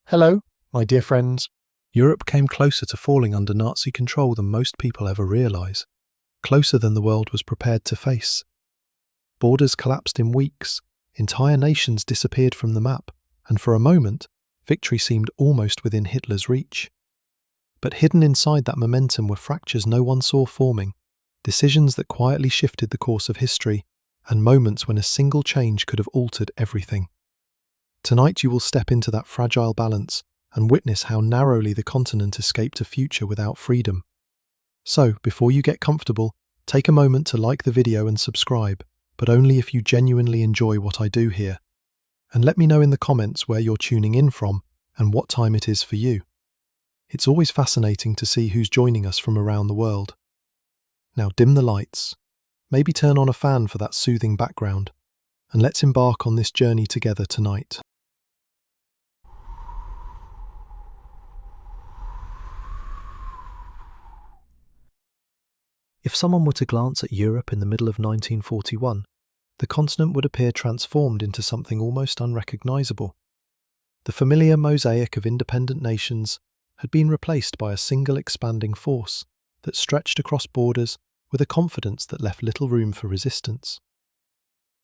Hello, my dear friends. Europe came closer to falling under Nazi control than most people ever realise, closer than the world was prepared to face. Borders collapsed in weeks, entire nations disappeared from the map, and for a moment, victory seemed almost within Hitler's reach. But hidden inside that momentum were fractures no one saw forming, decisions that quietly shifted the course of history, and moments when a single change could have altered everything. Tonight you will step into that fragile balance and witness how narrowly the continent escaped a future without freedom. So, before you get comfortable, take a moment to like the video and subscribe, but only if you genuinely enjoy what I do here. And let me know in the comments where you're tuning in from and what time it is for you. It's always fascinating to see who's joining us from around the world. Now dim the lights, maybe turn on a fan for that soothing background, and let's embark on this journey together tonight. If someone were to glance at Europe in the middle of 1941, the continent would appear transformed into something almost unrecognisable. The familiar mosaic of independent nations had been replaced by a single expanding force that stretched across borders with a confidence that left little room for resistance.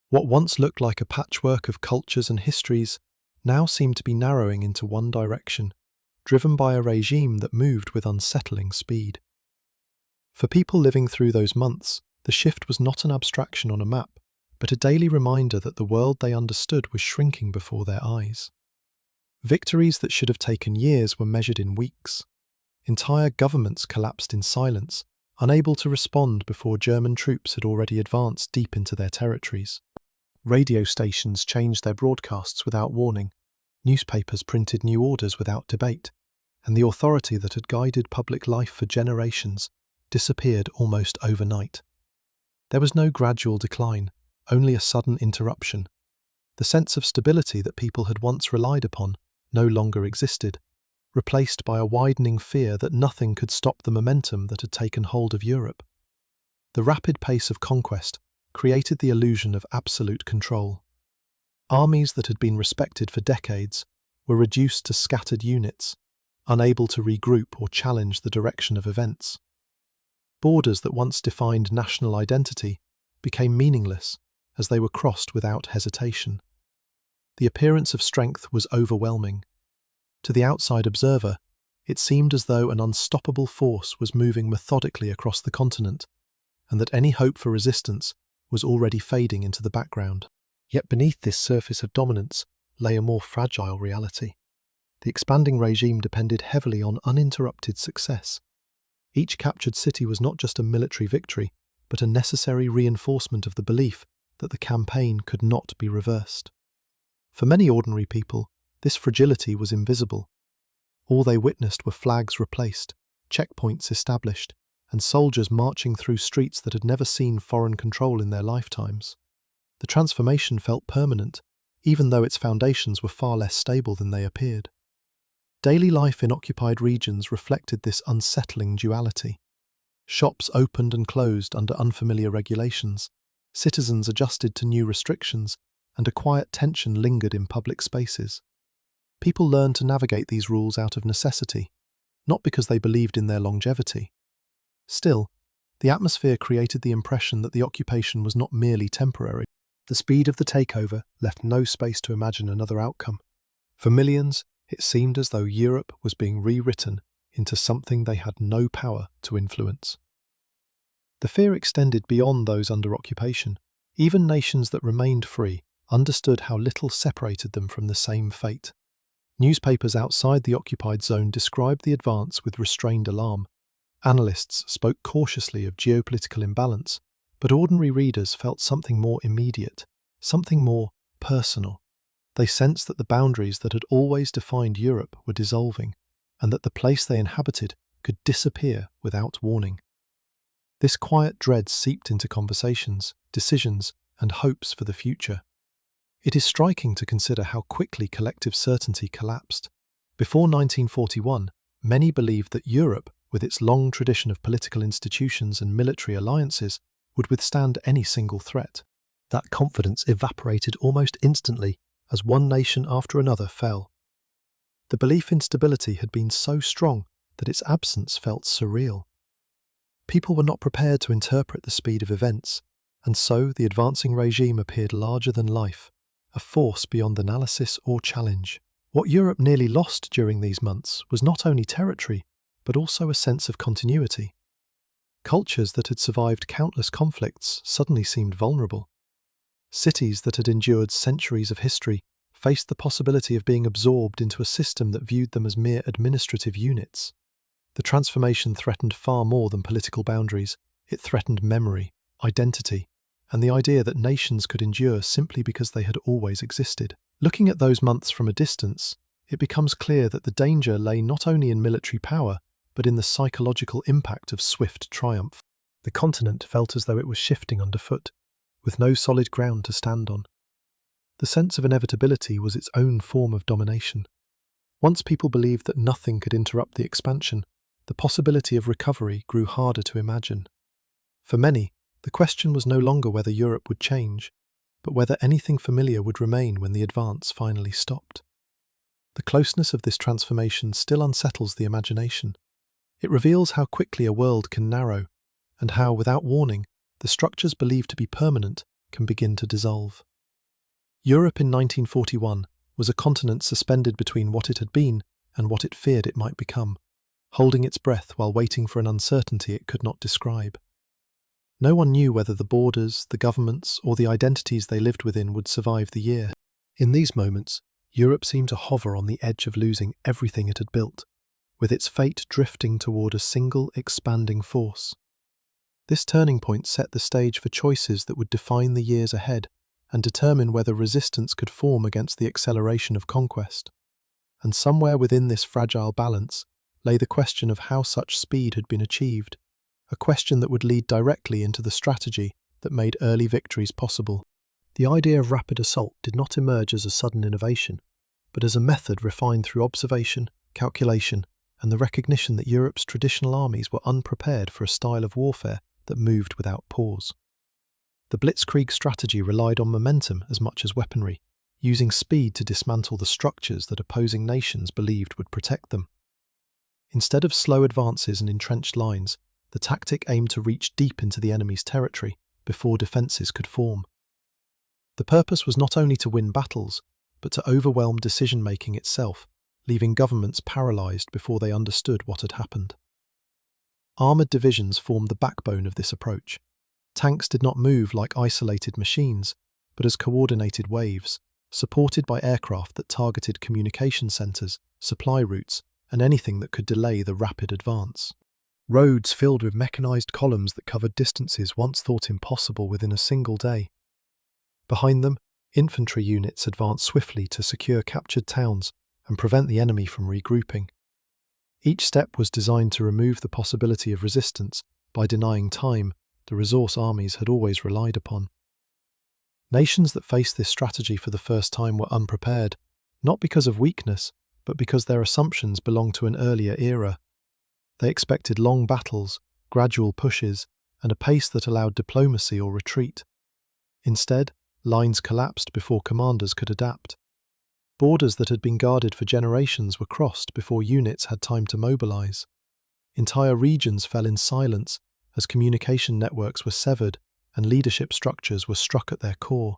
What once looked like a patchwork of cultures and histories now seemed to be narrowing into one direction, driven by a regime that moved with unsettling speed. For people living through those months, the shift was not an abstraction on a map, but a daily reminder that the world they understood was shrinking before their eyes. Victories that should have taken years were measured in weeks. Entire governments collapsed in silence, unable to respond before German troops had already advanced deep into their territories. Radio stations changed their broadcasts without warning, newspapers printed new orders without debate, and the authority that had guided public life for generations disappeared almost overnight. There was no gradual decline, only a sudden interruption. The sense of stability that people had once relied upon no longer existed, replaced by a widening fear that nothing could stop the momentum that had taken hold of Europe. The rapid pace of conquest created the illusion of absolute control. Armies that had been respected for decades were reduced to scattered units, unable to regroup or challenge the direction of events. Borders that once defined national identity became meaningless as they were crossed without hesitation. The appearance of strength was overwhelming. To the outside observer, it seemed as though an unstoppable force was moving methodically across the continent, and that any hope for resistance was already fading into the background. Yet beneath this surface of dominance lay a more fragile reality. The expanding regime depended heavily on uninterrupted success. Each captured city was not just a military victory, but a necessary reinforcement of the belief that the campaign could not be reversed. For many ordinary people, this fragility was invisible. All they witnessed were flags replaced, checkpoints established, and soldiers marching through streets that had never seen foreign control in their lifetimes. The transformation felt permanent, even though its foundations were far less stable than they appeared. Daily life in occupied regions reflected this unsettling duality. Shops opened and closed under unfamiliar regulations, citizens adjusted to new restrictions, and a quiet tension lingered in public spaces. People learned to navigate these rules out of necessity, not because they believed in their longevity. Still, the atmosphere created the impression that the occupation was not merely temporary. The speed of the takeover left no space to imagine another outcome. For millions, it seemed as though Europe was being rewritten into something they had no power to influence. The fear extended beyond those under occupation. Even nations that remained free understood how little separated them from the same fate. Newspapers outside the occupied zone described the advance with restrained alarm. Analysts spoke cautiously of geopolitical imbalance, but ordinary readers felt something more immediate, something more personal. They sensed that the boundaries that had always defined Europe were dissolving, and that the place they inhabited could disappear without warning. This quiet dread seeped into conversations, decisions, and hopes for the future. It is striking to consider how quickly collective certainty collapsed. Before 1941, many believed that Europe, with its long tradition of political institutions and military alliances, would withstand any single threat. That confidence evaporated almost instantly as one nation after another fell. The belief in stability had been so strong that its absence felt surreal. People were not prepared to interpret the speed of events, and so the advancing regime appeared larger than life, a force beyond analysis or challenge. What Europe nearly lost during these months was not only territory, but also a sense of continuity. Cultures that had survived countless conflicts suddenly seemed vulnerable. Cities that had endured centuries of history faced the possibility of being absorbed into a system that viewed them as mere administrative units. The transformation threatened far more than political boundaries. It threatened memory, identity, and the idea that nations could endure simply because they had always existed. Looking at those months from a distance, it becomes clear that the danger lay not only in military power, but in the psychological impact of swift triumph. The continent felt as though it was shifting underfoot, with no solid ground to stand on. The sense of inevitability was its own form of domination. Once people believed that nothing could interrupt the expansion, the possibility of recovery grew harder to imagine. For many, the question was no longer whether Europe would change, but whether anything familiar would remain when the advance finally stopped. The closeness of this transformation still unsettles the imagination. It reveals how quickly a world can narrow, and how, without warning, the structures believed to be permanent can begin to dissolve. Europe in 1941 was a continent suspended between what it had been and what it feared it might become, holding its breath while waiting for an uncertainty it could not describe. No one knew whether the borders, the governments, or the identities they lived within would survive the year. In these moments, Europe seemed to hover on the edge of losing everything it had built, with its fate drifting toward a single expanding force. This turning point set the stage for choices that would define the years ahead and determine whether resistance could form against the acceleration of conquest. And somewhere within this fragile balance lay the question of how such speed had been achieved, a question that would lead directly into the strategy that made early victories possible. The idea of rapid assault did not emerge as a sudden innovation, but as a method refined through observation, calculation, and the recognition that Europe's traditional armies were unprepared for a style of warfare that moved without pause. The Blitzkrieg strategy relied on momentum as much as weaponry, using speed to dismantle the structures that opposing nations believed would protect them. Instead of slow advances and entrenched lines, the tactic aimed to reach deep into the enemy's territory before defences could form. The purpose was not only to win battles, but to overwhelm decision-making itself, leaving governments paralysed before they understood what had happened. Armoured divisions formed the backbone of this approach. Tanks did not move like isolated machines, but as coordinated waves, supported by aircraft that targeted communication centres, supply routes, and anything that could delay the rapid advance. Roads filled with mechanised columns that covered distances once thought impossible within a single day. Behind them, infantry units advanced swiftly to secure captured towns and prevent the enemy from regrouping. Each step was designed to remove the possibility of resistance by denying time the resource armies had always relied upon. Nations that faced this strategy for the first time were unprepared, not because of weakness, but because their assumptions belonged to an earlier era. They expected long battles, gradual pushes, and a pace that allowed diplomacy or retreat. Instead, lines collapsed before commanders could adapt. Borders that had been guarded for generations were crossed before units had time to mobilize. Entire regions fell in silence as communication networks were severed and leadership structures were struck at their core.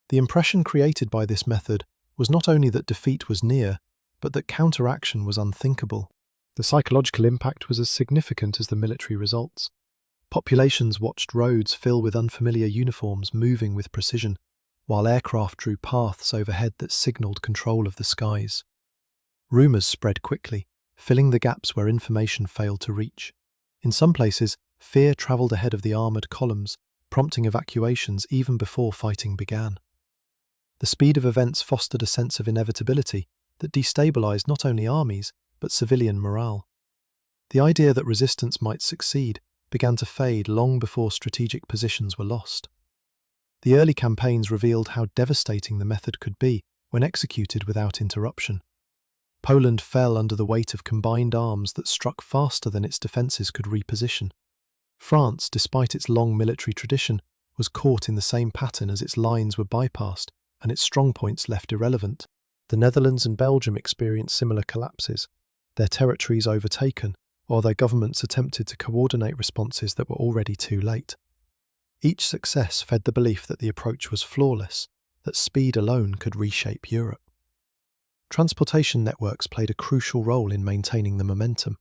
The impression created by this method was not only that defeat was near, but that counteraction was unthinkable. The psychological impact was as significant as the military results. Populations watched roads fill with unfamiliar uniforms moving with precision, while aircraft drew paths overhead that signalled control of the skies. Rumours spread quickly, filling the gaps where information failed to reach. In some places, fear travelled ahead of the armoured columns, prompting evacuations even before fighting began. The speed of events fostered a sense of inevitability that destabilised not only armies, but civilian morale. The idea that resistance might succeed began to fade long before strategic positions were lost. The early campaigns revealed how devastating the method could be when executed without interruption. Poland fell under the weight of combined arms that struck faster than its defences could reposition. France, despite its long military tradition, was caught in the same pattern as its lines were bypassed and its strongpoints left irrelevant. The Netherlands and Belgium experienced similar collapses, their territories overtaken, while their governments attempted to coordinate responses that were already too late. Each success fed the belief that the approach was flawless, that speed alone could reshape Europe. Transportation networks played a crucial role in maintaining the momentum.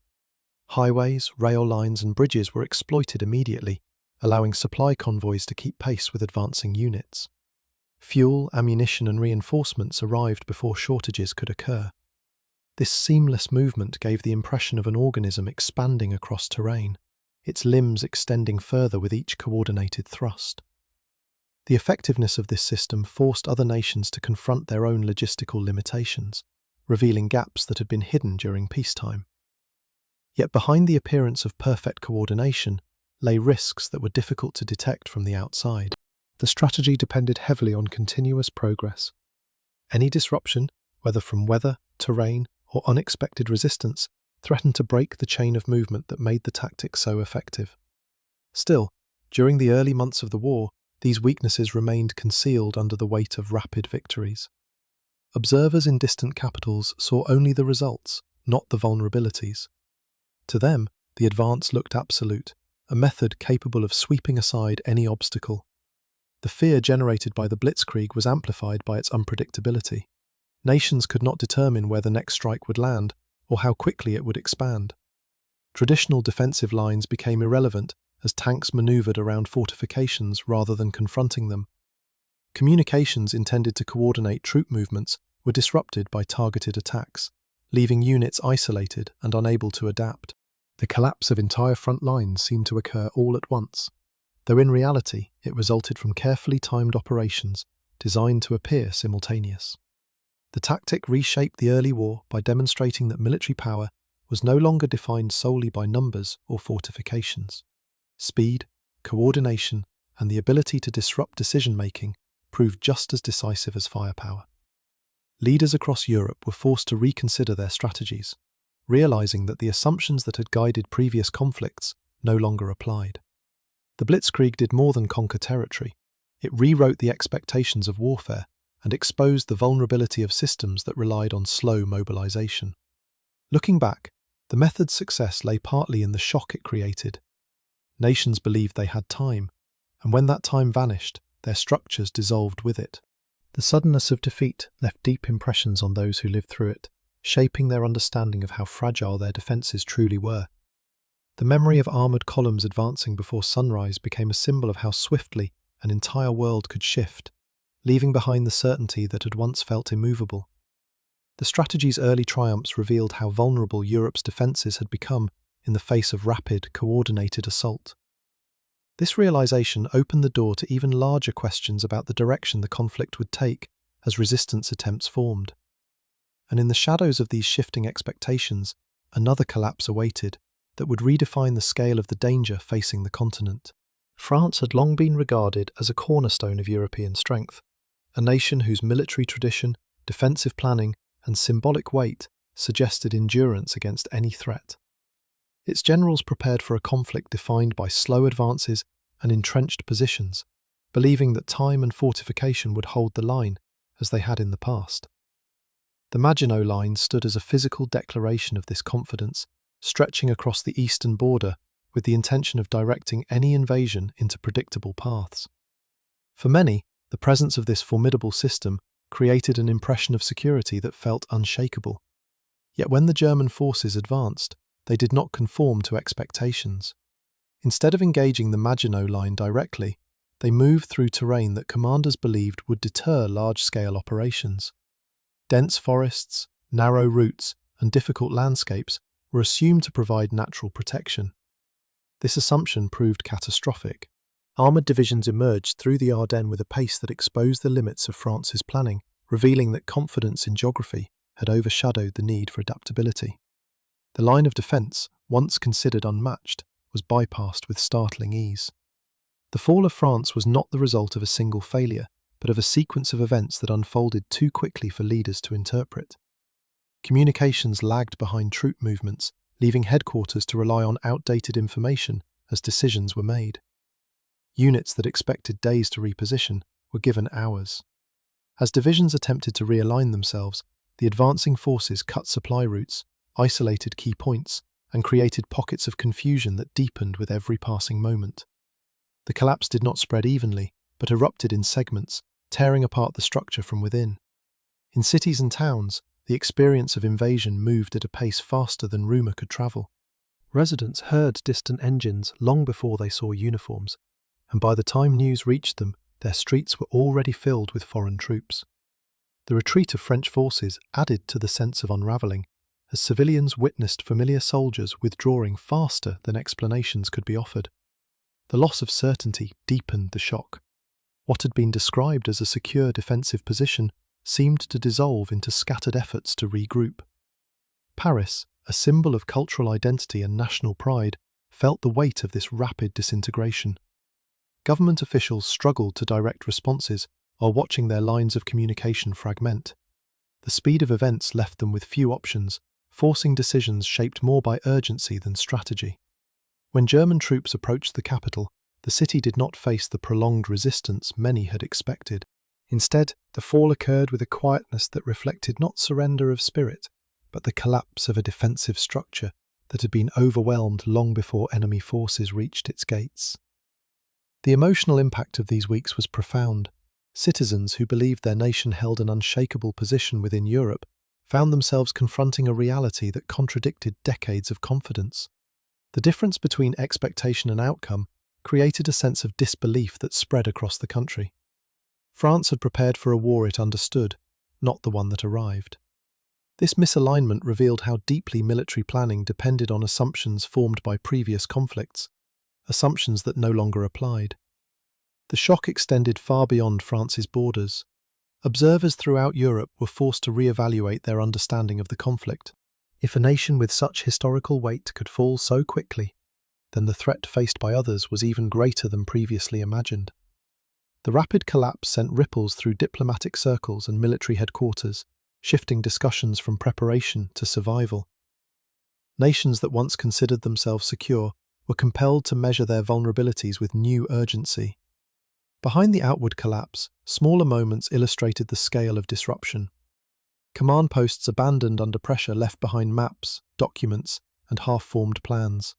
Highways, rail lines, and bridges were exploited immediately, allowing supply convoys to keep pace with advancing units. Fuel, ammunition, and reinforcements arrived before shortages could occur. This seamless movement gave the impression of an organism expanding across terrain, its limbs extending further with each coordinated thrust. The effectiveness of this system forced other nations to confront their own logistical limitations, revealing gaps that had been hidden during peacetime. Yet behind the appearance of perfect coordination lay risks that were difficult to detect from the outside. The strategy depended heavily on continuous progress. Any disruption, whether from weather, terrain, or unexpected resistance, threatened to break the chain of movement that made the tactic so effective. Still, during the early months of the war, these weaknesses remained concealed under the weight of rapid victories. Observers in distant capitals saw only the results, not the vulnerabilities. To them, the advance looked absolute, a method capable of sweeping aside any obstacle. The fear generated by the Blitzkrieg was amplified by its unpredictability. Nations could not determine where the next strike would land or how quickly it would expand. Traditional defensive lines became irrelevant as tanks maneuvered around fortifications rather than confronting them. Communications intended to coordinate troop movements were disrupted by targeted attacks, leaving units isolated and unable to adapt. The collapse of entire front lines seemed to occur all at once, though in reality it resulted from carefully timed operations designed to appear simultaneous. The tactic reshaped the early war by demonstrating that military power was no longer defined solely by numbers or fortifications. Speed, coordination, and the ability to disrupt decision-making proved just as decisive as firepower. Leaders across Europe were forced to reconsider their strategies, realizing that the assumptions that had guided previous conflicts no longer applied. The Blitzkrieg did more than conquer territory. It rewrote the expectations of warfare and exposed the vulnerability of systems that relied on slow mobilization. Looking back, the method's success lay partly in the shock it created. Nations believed they had time, and when that time vanished, their structures dissolved with it. The suddenness of defeat left deep impressions on those who lived through it, shaping their understanding of how fragile their defences truly were. The memory of armoured columns advancing before sunrise became a symbol of how swiftly an entire world could shift, leaving behind the certainty that had once felt immovable. The strategy's early triumphs revealed how vulnerable Europe's defences had become in the face of rapid, coordinated assault. This realization opened the door to even larger questions about the direction the conflict would take as resistance attempts formed. And in the shadows of these shifting expectations, another collapse awaited that would redefine the scale of the danger facing the continent. France had long been regarded as a cornerstone of European strength, a nation whose military tradition, defensive planning, and symbolic weight suggested endurance against any threat. Its generals prepared for a conflict defined by slow advances and entrenched positions, believing that time and fortification would hold the line, as they had in the past. The Maginot Line stood as a physical declaration of this confidence, stretching across the eastern border with the intention of directing any invasion into predictable paths. For many, the presence of this formidable system created an impression of security that felt unshakable. Yet when the German forces advanced, they did not conform to expectations. Instead of engaging the Maginot Line directly, they moved through terrain that commanders believed would deter large-scale operations. Dense forests, narrow routes, and difficult landscapes were assumed to provide natural protection. This assumption proved catastrophic. Armoured divisions emerged through the Ardennes with a pace that exposed the limits of France's planning, revealing that confidence in geography had overshadowed the need for adaptability. The line of defence, once considered unmatched, was bypassed with startling ease. The fall of France was not the result of a single failure, but of a sequence of events that unfolded too quickly for leaders to interpret. Communications lagged behind troop movements, leaving headquarters to rely on outdated information as decisions were made. Units that expected days to reposition were given hours. As divisions attempted to realign themselves, The advancing forces cut supply routes, isolated key points, and created pockets of confusion that deepened with every passing moment. The collapse did not spread evenly, but erupted in segments, tearing apart the structure from within. In cities and towns, the experience of invasion moved at a pace faster than rumour could travel. Residents heard distant engines long before they saw uniforms, and by the time news reached them, their streets were already filled with foreign troops. The retreat of French forces added to the sense of unravelling, as civilians witnessed familiar soldiers withdrawing faster than explanations could be offered. The loss of certainty deepened the shock. What had been described as a secure defensive position seemed to dissolve into scattered efforts to regroup. Paris, a symbol of cultural identity and national pride, felt the weight of this rapid disintegration. Government officials struggled to direct responses while watching their lines of communication fragment. The speed of events left them with few options, forcing decisions shaped more by urgency than strategy. When German troops approached the capital, the city did not face the prolonged resistance many had expected. Instead, the fall occurred with a quietness that reflected not surrender of spirit, but the collapse of a defensive structure that had been overwhelmed long before enemy forces reached its gates. The emotional impact of these weeks was profound. Citizens who believed their nation held an unshakable position within Europe found themselves confronting a reality that contradicted decades of confidence. The difference between expectation and outcome created a sense of disbelief that spread across the country. France had prepared for a war it understood, not the one that arrived. This misalignment revealed how deeply military planning depended on assumptions formed by previous conflicts, assumptions that no longer applied. The shock extended far beyond France's borders. Observers throughout Europe were forced to re-evaluate their understanding of the conflict. If a nation with such historical weight could fall so quickly, then the threat faced by others was even greater than previously imagined. The rapid collapse sent ripples through diplomatic circles and military headquarters, shifting discussions from preparation to survival. Nations that once considered themselves secure were compelled to measure their vulnerabilities with new urgency. Behind the outward collapse, smaller moments illustrated the scale of disruption. Command posts abandoned under pressure left behind maps, documents, and half-formed plans.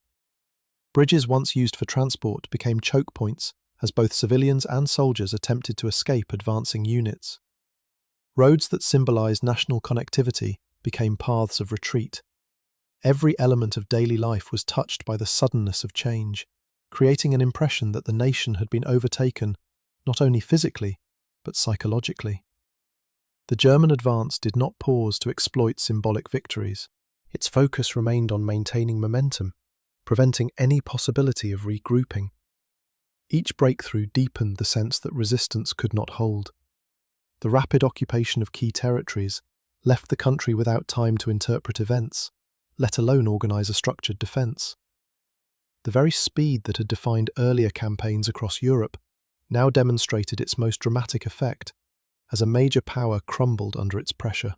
Bridges once used for transport became choke points as both civilians and soldiers attempted to escape advancing units. Roads that symbolized national connectivity became paths of retreat. Every element of daily life was touched by the suddenness of change, creating an impression that the nation had been overtaken not only physically, but psychologically. The German advance did not pause to exploit symbolic victories. Its focus remained on maintaining momentum, preventing any possibility of regrouping. Each breakthrough deepened the sense that resistance could not hold. The rapid occupation of key territories left the country without time to interpret events, let alone organize a structured defense. The very speed that had defined earlier campaigns across Europe now demonstrated its most dramatic effect as a major power crumbled under its pressure.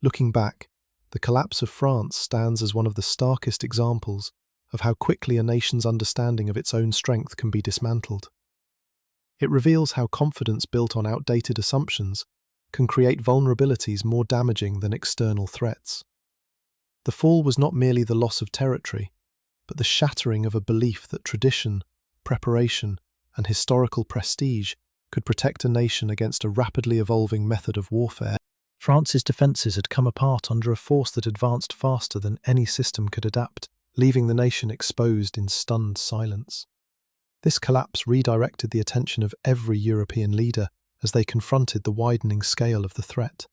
Looking back, the collapse of France stands as one of the starkest examples of how quickly a nation's understanding of its own strength can be dismantled. It reveals how confidence built on outdated assumptions can create vulnerabilities more damaging than external threats. The fall was not merely the loss of territory, but the shattering of a belief that tradition, preparation, and historical prestige could protect a nation against a rapidly evolving method of warfare. France's defences had come apart under a force that advanced faster than any system could adapt, leaving the nation exposed in stunned silence. This collapse redirected the attention of every European leader as they confronted the widening scale of the threat.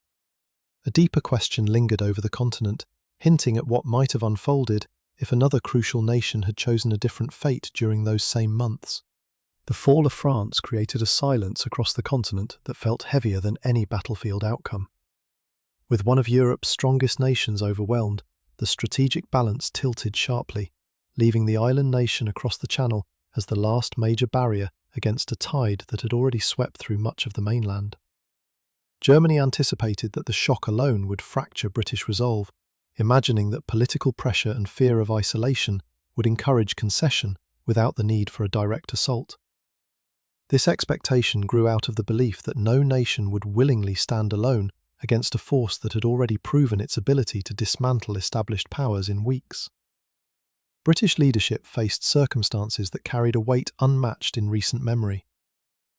A deeper question lingered over the continent, hinting at what might have unfolded if another crucial nation had chosen a different fate during those same months. The fall of France created a silence across the continent that felt heavier than any battlefield outcome. With one of Europe's strongest nations overwhelmed, the strategic balance tilted sharply, leaving the island nation across the Channel as the last major barrier against a tide that had already swept through much of the mainland. Germany anticipated that the shock alone would fracture British resolve, imagining that political pressure and fear of isolation would encourage concession without the need for a direct assault. This expectation grew out of the belief that no nation would willingly stand alone against a force that had already proven its ability to dismantle established powers in weeks. British leadership faced circumstances that carried a weight unmatched in recent memory.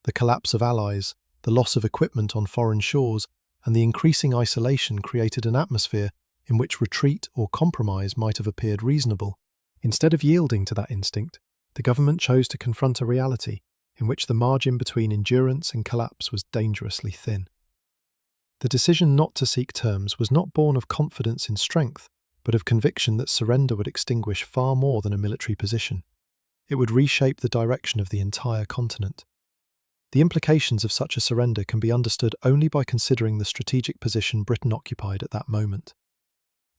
The collapse of allies, the loss of equipment on foreign shores, and the increasing isolation created an atmosphere in which retreat or compromise might have appeared reasonable. Instead of yielding to that instinct, the government chose to confront a reality in which the margin between endurance and collapse was dangerously thin. The decision not to seek terms was not born of confidence in strength, but of conviction that surrender would extinguish far more than a military position. It would reshape the direction of the entire continent. The implications of such a surrender can be understood only by considering the strategic position Britain occupied at that moment.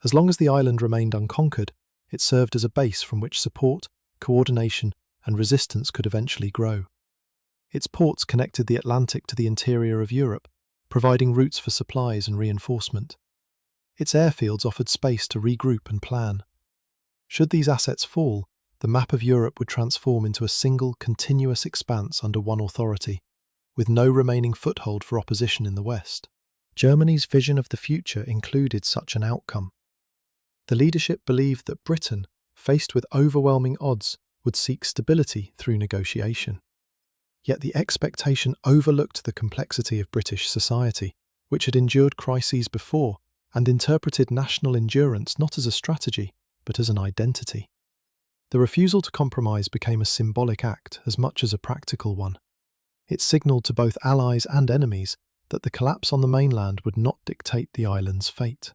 As long as the island remained unconquered, it served as a base from which support, coordination, and resistance could eventually grow. Its ports connected the Atlantic to the interior of Europe, providing routes for supplies and reinforcement. Its airfields offered space to regroup and plan. Should these assets fall, the map of Europe would transform into a single, continuous expanse under one authority, with no remaining foothold for opposition in the West. Germany's vision of the future included such an outcome. The leadership believed that Britain, faced with overwhelming odds, would seek stability through negotiation. Yet the expectation overlooked the complexity of British society, which had endured crises before and interpreted national endurance not as a strategy, but as an identity. The refusal to compromise became a symbolic act as much as a practical one. It signalled to both allies and enemies that the collapse on the mainland would not dictate the island's fate.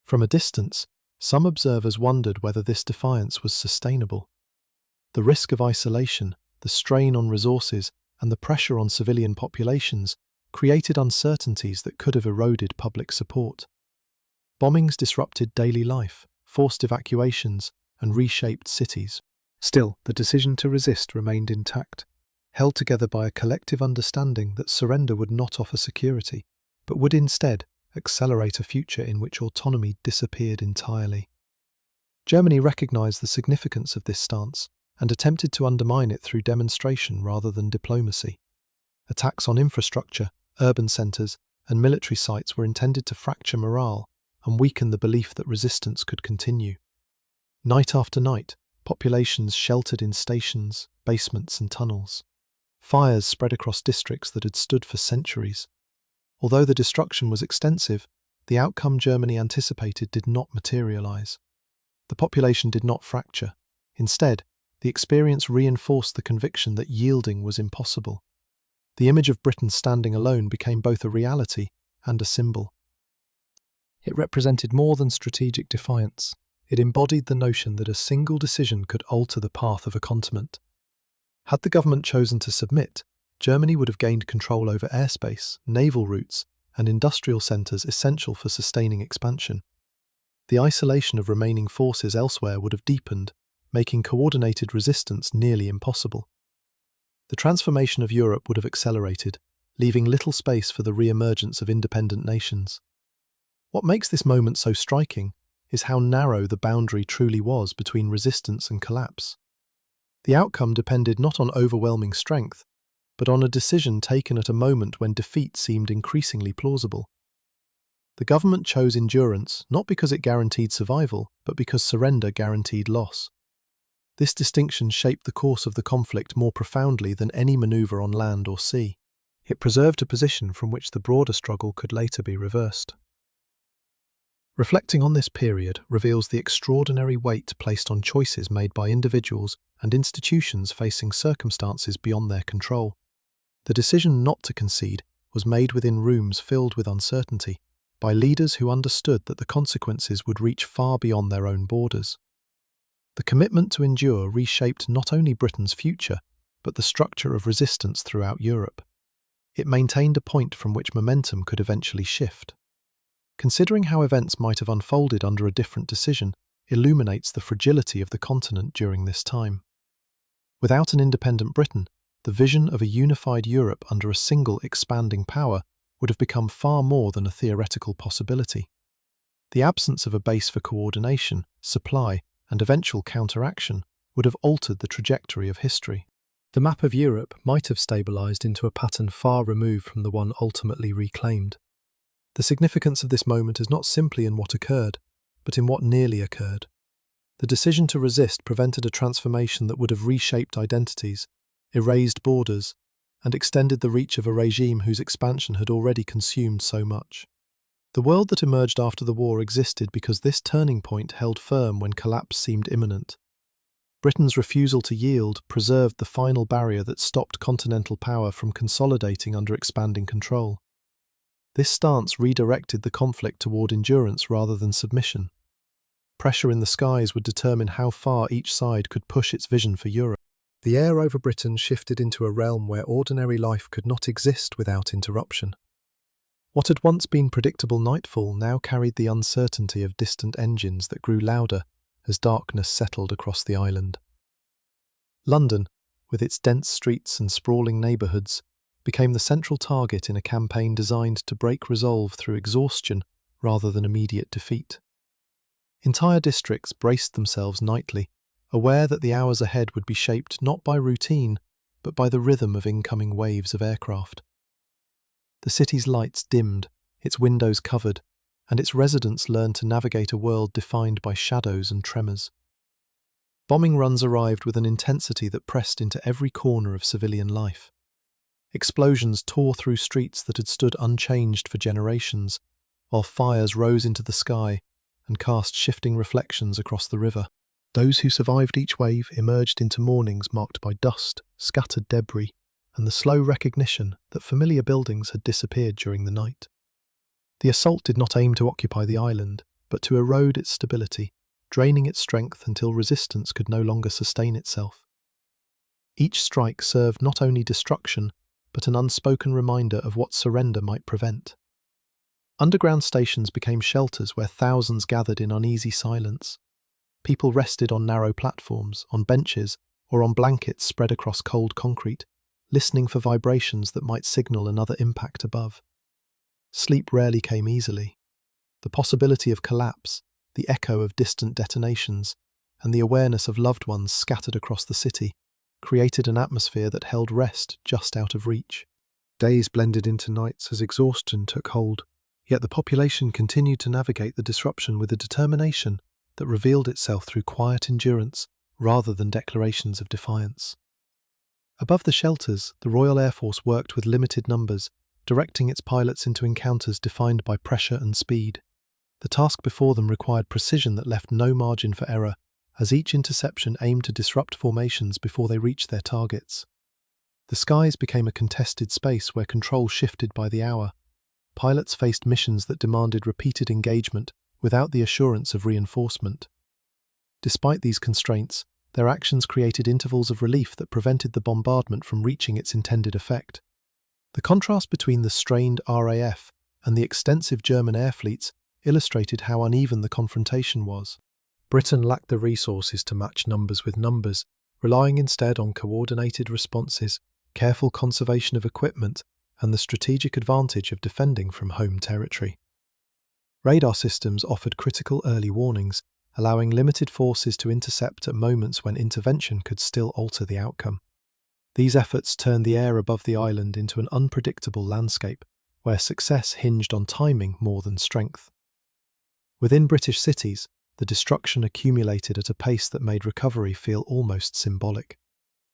From a distance, some observers wondered whether this defiance was sustainable. The risk of isolation, the strain on resources, and the pressure on civilian populations created uncertainties that could have eroded public support. Bombings disrupted daily life, forced evacuations, and reshaped cities. Still, the decision to resist remained intact, held together by a collective understanding that surrender would not offer security, but would instead accelerate a future in which autonomy disappeared entirely. Germany recognized the significance of this stance and attempted to undermine it through demonstration rather than diplomacy. Attacks on infrastructure, urban centers, and military sites were intended to fracture morale and weaken the belief that resistance could continue. Night after night, populations sheltered in stations, basements, and tunnels. Fires spread across districts that had stood for centuries. Although the destruction was extensive, the outcome Germany anticipated did not materialize. The population did not fracture. Instead, the experience reinforced the conviction that yielding was impossible. The image of Britain standing alone became both a reality and a symbol. It represented more than strategic defiance. It embodied the notion that a single decision could alter the path of a continent. Had the government chosen to submit, Germany would have gained control over airspace, naval routes, and industrial centres essential for sustaining expansion. The isolation of remaining forces elsewhere would have deepened, making coordinated resistance nearly impossible. The transformation of Europe would have accelerated, leaving little space for the re-emergence of independent nations. What makes this moment so striking is how narrow the boundary truly was between resistance and collapse. The outcome depended not on overwhelming strength, but on a decision taken at a moment when defeat seemed increasingly plausible. The government chose endurance not because it guaranteed survival, but because surrender guaranteed loss. This distinction shaped the course of the conflict more profoundly than any maneuver on land or sea. It preserved a position from which the broader struggle could later be reversed. Reflecting on this period reveals the extraordinary weight placed on choices made by individuals and institutions facing circumstances beyond their control. The decision not to concede was made within rooms filled with uncertainty, by leaders who understood that the consequences would reach far beyond their own borders. The commitment to endure reshaped not only Britain's future, but the structure of resistance throughout Europe. It maintained a point from which momentum could eventually shift. Considering how events might have unfolded under a different decision illuminates the fragility of the continent during this time. Without an independent Britain, the vision of a unified Europe under a single expanding power would have become far more than a theoretical possibility. The absence of a base for coordination, supply, and eventual counteraction would have altered the trajectory of history. The map of Europe might have stabilized into a pattern far removed from the one ultimately reclaimed. The significance of this moment is not simply in what occurred, but in what nearly occurred. The decision to resist prevented a transformation that would have reshaped identities, erased borders, and extended the reach of a regime whose expansion had already consumed so much. The world that emerged after the war existed because this turning point held firm when collapse seemed imminent. Britain's refusal to yield preserved the final barrier that stopped continental power from consolidating under expanding control. This stance redirected the conflict toward endurance rather than submission. Pressure in the skies would determine how far each side could push its vision for Europe. The air over Britain shifted into a realm where ordinary life could not exist without interruption. What had once been predictable nightfall now carried the uncertainty of distant engines that grew louder as darkness settled across the island. London, with its dense streets and sprawling neighbourhoods, became the central target in a campaign designed to break resolve through exhaustion rather than immediate defeat. Entire districts braced themselves nightly, aware that the hours ahead would be shaped not by routine, but by the rhythm of incoming waves of aircraft. The city's lights dimmed, its windows covered, and its residents learned to navigate a world defined by shadows and tremors. Bombing runs arrived with an intensity that pressed into every corner of civilian life. Explosions tore through streets that had stood unchanged for generations, while fires rose into the sky and cast shifting reflections across the river. Those who survived each wave emerged into mornings marked by dust, scattered debris, and the slow recognition that familiar buildings had disappeared during the night. The assault did not aim to occupy the island, but to erode its stability, draining its strength until resistance could no longer sustain itself. Each strike served not only destruction, but an unspoken reminder of what surrender might prevent. Underground stations became shelters where thousands gathered in uneasy silence. People rested on narrow platforms, on benches, or on blankets spread across cold concrete, listening for vibrations that might signal another impact above. Sleep rarely came easily. The possibility of collapse, the echo of distant detonations, and the awareness of loved ones scattered across the city created an atmosphere that held rest just out of reach. Days blended into nights as exhaustion took hold, yet the population continued to navigate the disruption with a determination that revealed itself through quiet endurance rather than declarations of defiance. Above the shelters, the Royal Air Force worked with limited numbers, directing its pilots into encounters defined by pressure and speed. The task before them required precision that left no margin for error, as each interception aimed to disrupt formations before they reached their targets. The skies became a contested space where control shifted by the hour. Pilots faced missions that demanded repeated engagement without the assurance of reinforcement. Despite these constraints, their actions created intervals of relief that prevented the bombardment from reaching its intended effect. The contrast between the strained RAF and the extensive German air fleets illustrated how uneven the confrontation was. Britain lacked the resources to match numbers with numbers, relying instead on coordinated responses, careful conservation of equipment, and the strategic advantage of defending from home territory. Radar systems offered critical early warnings, allowing limited forces to intercept at moments when intervention could still alter the outcome. These efforts turned the air above the island into an unpredictable landscape, where success hinged on timing more than strength. Within British cities, the destruction accumulated at a pace that made recovery feel almost symbolic.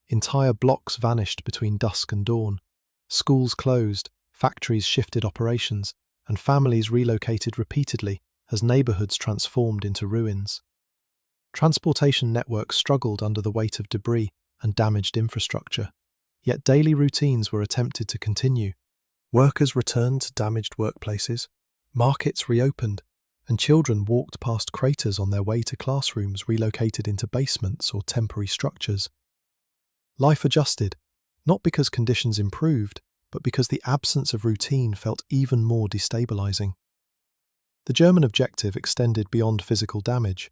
Entire blocks vanished between dusk and dawn. Schools closed, factories shifted operations, and families relocated repeatedly as neighbourhoods transformed into ruins. Transportation networks struggled under the weight of debris and damaged infrastructure, yet daily routines were attempted to continue. Workers returned to damaged workplaces, markets reopened, and children walked past craters on their way to classrooms relocated into basements or temporary structures. Life adjusted, not because conditions improved, but because the absence of routine felt even more destabilizing. The German objective extended beyond physical damage.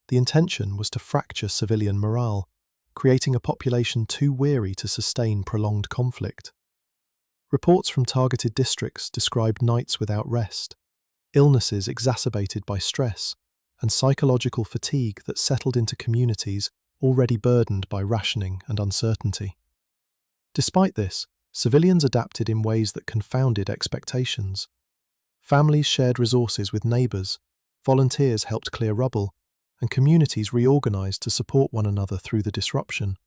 The intention was to fracture civilian morale, creating a population too weary to sustain prolonged conflict. Reports from targeted districts described nights without rest, illnesses exacerbated by stress, and psychological fatigue that settled into communities already burdened by rationing and uncertainty. Despite this, civilians adapted in ways that confounded expectations. Families shared resources with neighbours, volunteers helped clear rubble, and communities reorganised to support one another through the disruption.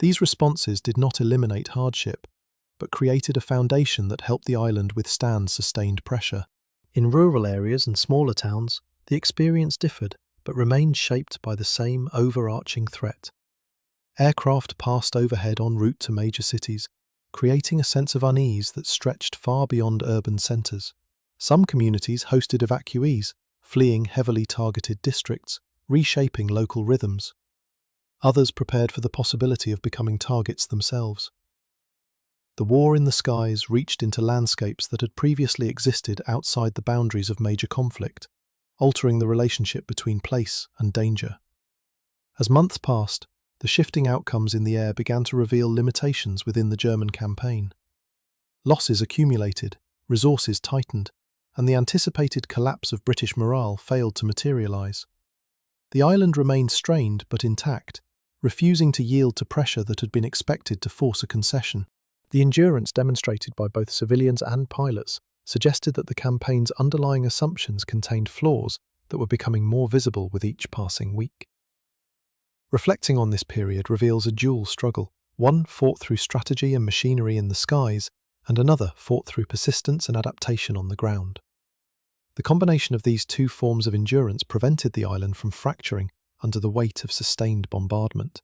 These responses did not eliminate hardship, but created a foundation that helped the island withstand sustained pressure. In rural areas and smaller towns, the experience differed, but remained shaped by the same overarching threat. Aircraft passed overhead en route to major cities, creating a sense of unease that stretched far beyond urban centres. Some communities hosted evacuees, fleeing heavily targeted districts, reshaping local rhythms. Others prepared for the possibility of becoming targets themselves. The war in the skies reached into landscapes that had previously existed outside the boundaries of major conflict, altering the relationship between place and danger. As months passed, the shifting outcomes in the air began to reveal limitations within the German campaign. Losses accumulated, resources tightened, and the anticipated collapse of British morale failed to materialise. The island remained strained but intact, refusing to yield to pressure that had been expected to force a concession. The endurance demonstrated by both civilians and pilots suggested that the campaign's underlying assumptions contained flaws that were becoming more visible with each passing week. Reflecting on this period reveals a dual struggle, one fought through strategy and machinery in the skies, and another fought through persistence and adaptation on the ground. The combination of these two forms of endurance prevented the island from fracturing under the weight of sustained bombardment.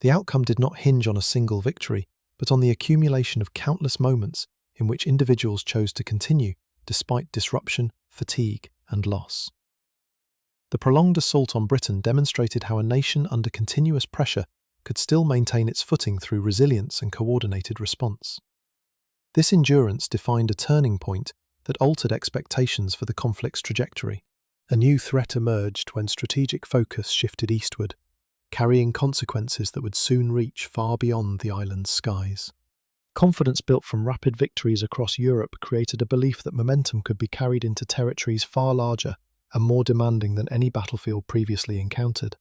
The outcome did not hinge on a single victory, but on the accumulation of countless moments in which individuals chose to continue despite disruption, fatigue, and loss. The prolonged assault on Britain demonstrated how a nation under continuous pressure could still maintain its footing through resilience and coordinated response. This endurance defined a turning point that altered expectations for the conflict's trajectory. A new threat emerged when strategic focus shifted eastward, carrying consequences that would soon reach far beyond the island's skies. Confidence built from rapid victories across Europe created a belief that momentum could be carried into territories far larger and more demanding than any battlefield previously encountered.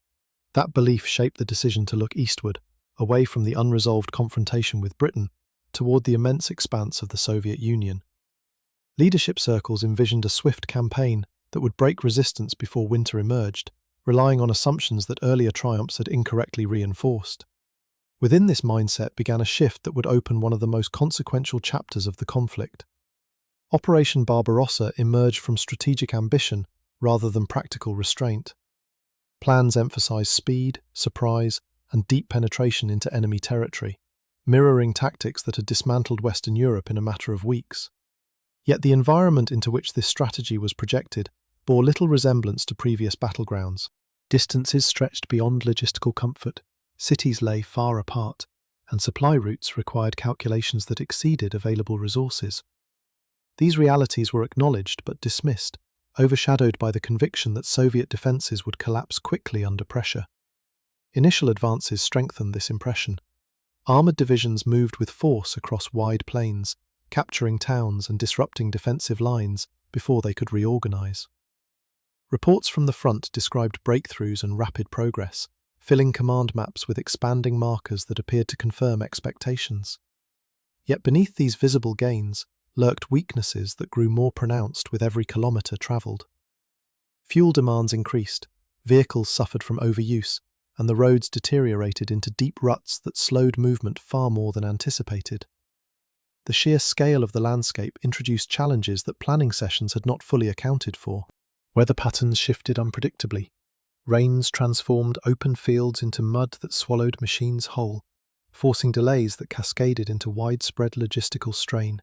That belief shaped the decision to look eastward, away from the unresolved confrontation with Britain, toward the immense expanse of the Soviet Union. Leadership circles envisioned a swift campaign that would break resistance before winter emerged, relying on assumptions that earlier triumphs had incorrectly reinforced. Within this mindset began a shift that would open one of the most consequential chapters of the conflict. Operation Barbarossa emerged from strategic ambition rather than practical restraint. Plans emphasized speed, surprise, and deep penetration into enemy territory, mirroring tactics that had dismantled Western Europe in a matter of weeks. Yet the environment into which this strategy was projected bore little resemblance to previous battlegrounds. Distances stretched beyond logistical comfort, cities lay far apart, and supply routes required calculations that exceeded available resources. These realities were acknowledged but dismissed, overshadowed by the conviction that Soviet defences would collapse quickly under pressure. Initial advances strengthened this impression. Armoured divisions moved with force across wide plains, capturing towns and disrupting defensive lines before they could reorganise. Reports from the front described breakthroughs and rapid progress, filling command maps with expanding markers that appeared to confirm expectations. Yet beneath these visible gains lurked weaknesses that grew more pronounced with every kilometre travelled. Fuel demands increased, vehicles suffered from overuse, and the roads deteriorated into deep ruts that slowed movement far more than anticipated. The sheer scale of the landscape introduced challenges that planning sessions had not fully accounted for. Weather patterns shifted unpredictably. Rains transformed open fields into mud that swallowed machines whole, forcing delays that cascaded into widespread logistical strain.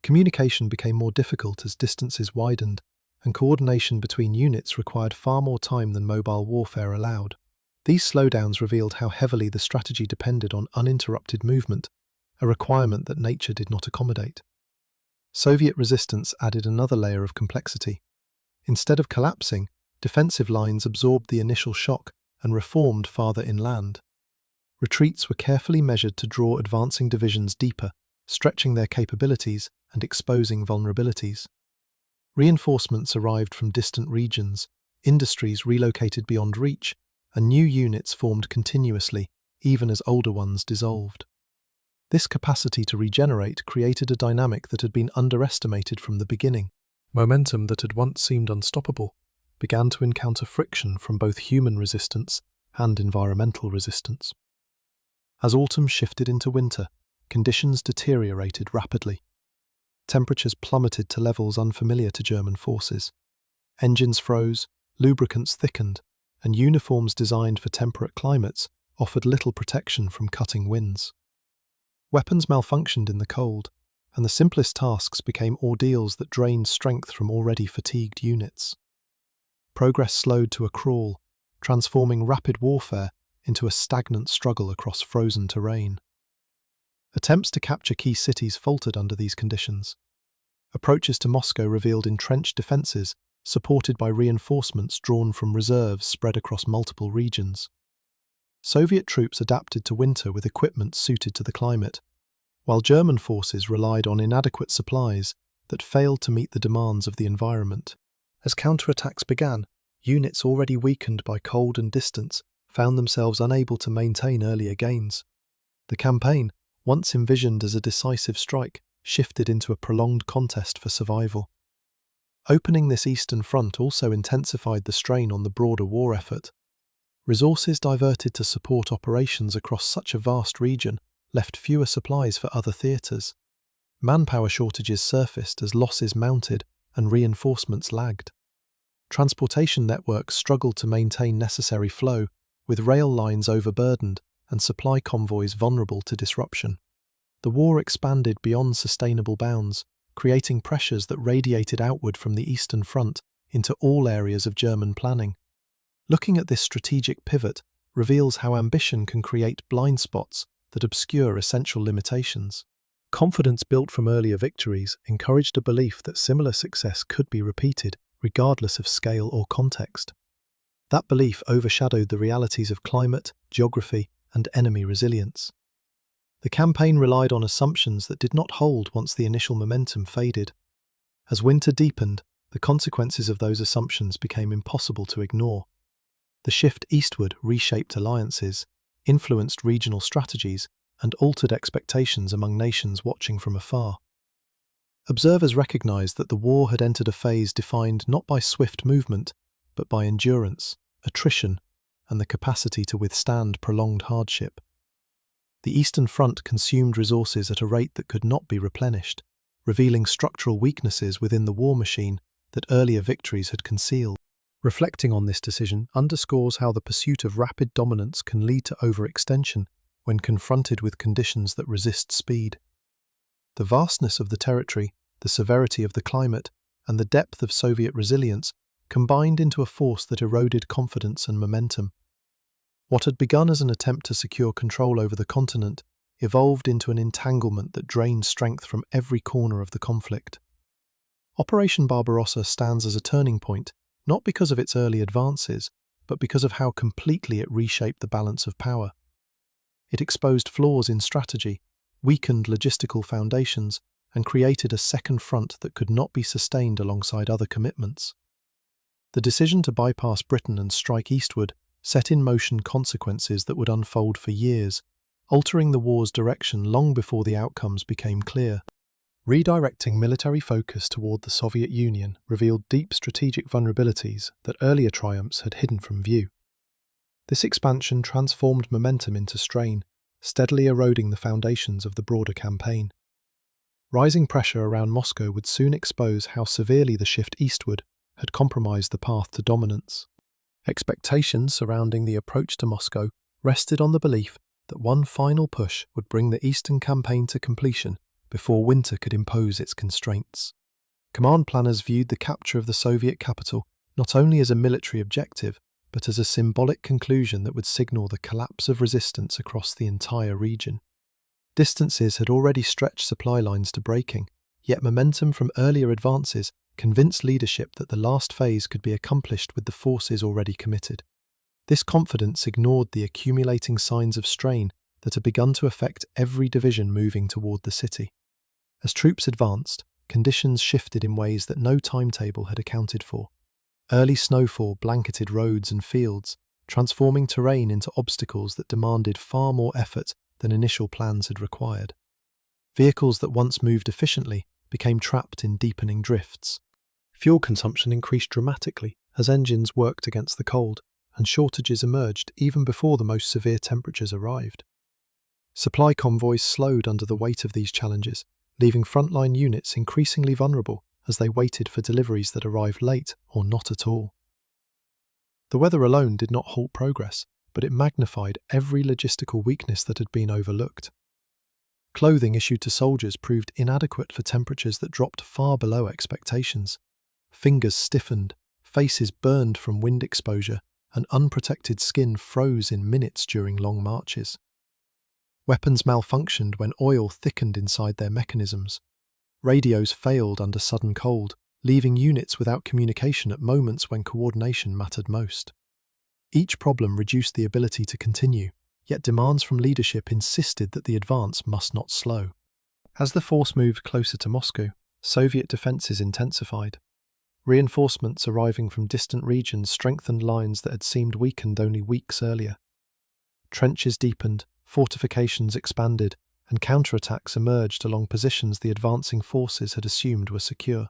Communication became more difficult as distances widened, and coordination between units required far more time than mobile warfare allowed. These slowdowns revealed how heavily the strategy depended on uninterrupted movement, a requirement that nature did not accommodate. Soviet resistance added another layer of complexity. Instead of collapsing, defensive lines absorbed the initial shock and reformed farther inland. Retreats were carefully measured to draw advancing divisions deeper, stretching their capabilities and exposing vulnerabilities. Reinforcements arrived from distant regions, industries relocated beyond reach, and new units formed continuously, even as older ones dissolved. This capacity to regenerate created a dynamic that had been underestimated from the beginning. Momentum that had once seemed unstoppable began to encounter friction from both human resistance and environmental resistance. As autumn shifted into winter, conditions deteriorated rapidly. Temperatures plummeted to levels unfamiliar to German forces. Engines froze, lubricants thickened, and uniforms designed for temperate climates offered little protection from cutting winds. Weapons malfunctioned in the cold, and the simplest tasks became ordeals that drained strength from already fatigued units. Progress slowed to a crawl, transforming rapid warfare into a stagnant struggle across frozen terrain. Attempts to capture key cities faltered under these conditions. Approaches to Moscow revealed entrenched defences supported by reinforcements drawn from reserves spread across multiple regions. Soviet troops adapted to winter with equipment suited to the climate, while German forces relied on inadequate supplies that failed to meet the demands of the environment. As counterattacks began, units already weakened by cold and distance found themselves unable to maintain earlier gains. The campaign, once envisioned as a decisive strike, shifted into a prolonged contest for survival. Opening this eastern front also intensified the strain on the broader war effort. Resources diverted to support operations across such a vast region left fewer supplies for other theatres. Manpower shortages surfaced as losses mounted and reinforcements lagged. Transportation networks struggled to maintain necessary flow, with rail lines overburdened and supply convoys vulnerable to disruption. The war expanded beyond sustainable bounds, creating pressures that radiated outward from the Eastern Front into all areas of German planning. Looking at this strategic pivot reveals how ambition can create blind spots that obscure essential limitations. Confidence built from earlier victories encouraged a belief that similar success could be repeated, regardless of scale or context. That belief overshadowed the realities of climate, geography, and enemy resilience. The campaign relied on assumptions that did not hold once the initial momentum faded. As winter deepened, the consequences of those assumptions became impossible to ignore. The shift eastward reshaped alliances, influenced regional strategies, and altered expectations among nations watching from afar. Observers recognized that the war had entered a phase defined not by swift movement, but by endurance, attrition, and the capacity to withstand prolonged hardship. The Eastern Front consumed resources at a rate that could not be replenished, revealing structural weaknesses within the war machine that earlier victories had concealed. Reflecting on this decision underscores how the pursuit of rapid dominance can lead to overextension when confronted with conditions that resist speed. The vastness of the territory, the severity of the climate, and the depth of Soviet resilience combined into a force that eroded confidence and momentum. What had begun as an attempt to secure control over the continent evolved into an entanglement that drained strength from every corner of the conflict. Operation Barbarossa stands as a turning point, not because of its early advances, but because of how completely it reshaped the balance of power. It exposed flaws in strategy, weakened logistical foundations, and created a second front that could not be sustained alongside other commitments. The decision to bypass Britain and strike eastward set in motion consequences that would unfold for years, altering the war's direction long before the outcomes became clear. Redirecting military focus toward the Soviet Union revealed deep strategic vulnerabilities that earlier triumphs had hidden from view. This expansion transformed momentum into strain, steadily eroding the foundations of the broader campaign. Rising pressure around Moscow would soon expose how severely the shift eastward had compromised the path to dominance. Expectations surrounding the approach to Moscow rested on the belief that one final push would bring the Eastern campaign to completion before winter could impose its constraints. Command planners viewed the capture of the Soviet capital not only as a military objective, but as a symbolic conclusion that would signal the collapse of resistance across the entire region. Distances had already stretched supply lines to breaking, yet momentum from earlier advances convinced leadership that the last phase could be accomplished with the forces already committed. This confidence ignored the accumulating signs of strain that had begun to affect every division moving toward the city. As troops advanced, conditions shifted in ways that no timetable had accounted for. Early snowfall blanketed roads and fields, transforming terrain into obstacles that demanded far more effort than initial plans had required. Vehicles that once moved efficiently became trapped in deepening drifts. Fuel consumption increased dramatically as engines worked against the cold, and shortages emerged even before the most severe temperatures arrived. Supply convoys slowed under the weight of these challenges, leaving frontline units increasingly vulnerable as they waited for deliveries that arrived late or not at all. The weather alone did not halt progress, but it magnified every logistical weakness that had been overlooked. Clothing issued to soldiers proved inadequate for temperatures that dropped far below expectations. Fingers stiffened, faces burned from wind exposure, and unprotected skin froze in minutes during long marches. Weapons malfunctioned when oil thickened inside their mechanisms. Radios failed under sudden cold, leaving units without communication at moments when coordination mattered most. Each problem reduced the ability to continue, yet demands from leadership insisted that the advance must not slow. As the force moved closer to Moscow, Soviet defences intensified. Reinforcements arriving from distant regions strengthened lines that had seemed weakened only weeks earlier. Trenches deepened, fortifications expanded, and counterattacks emerged along positions the advancing forces had assumed were secure.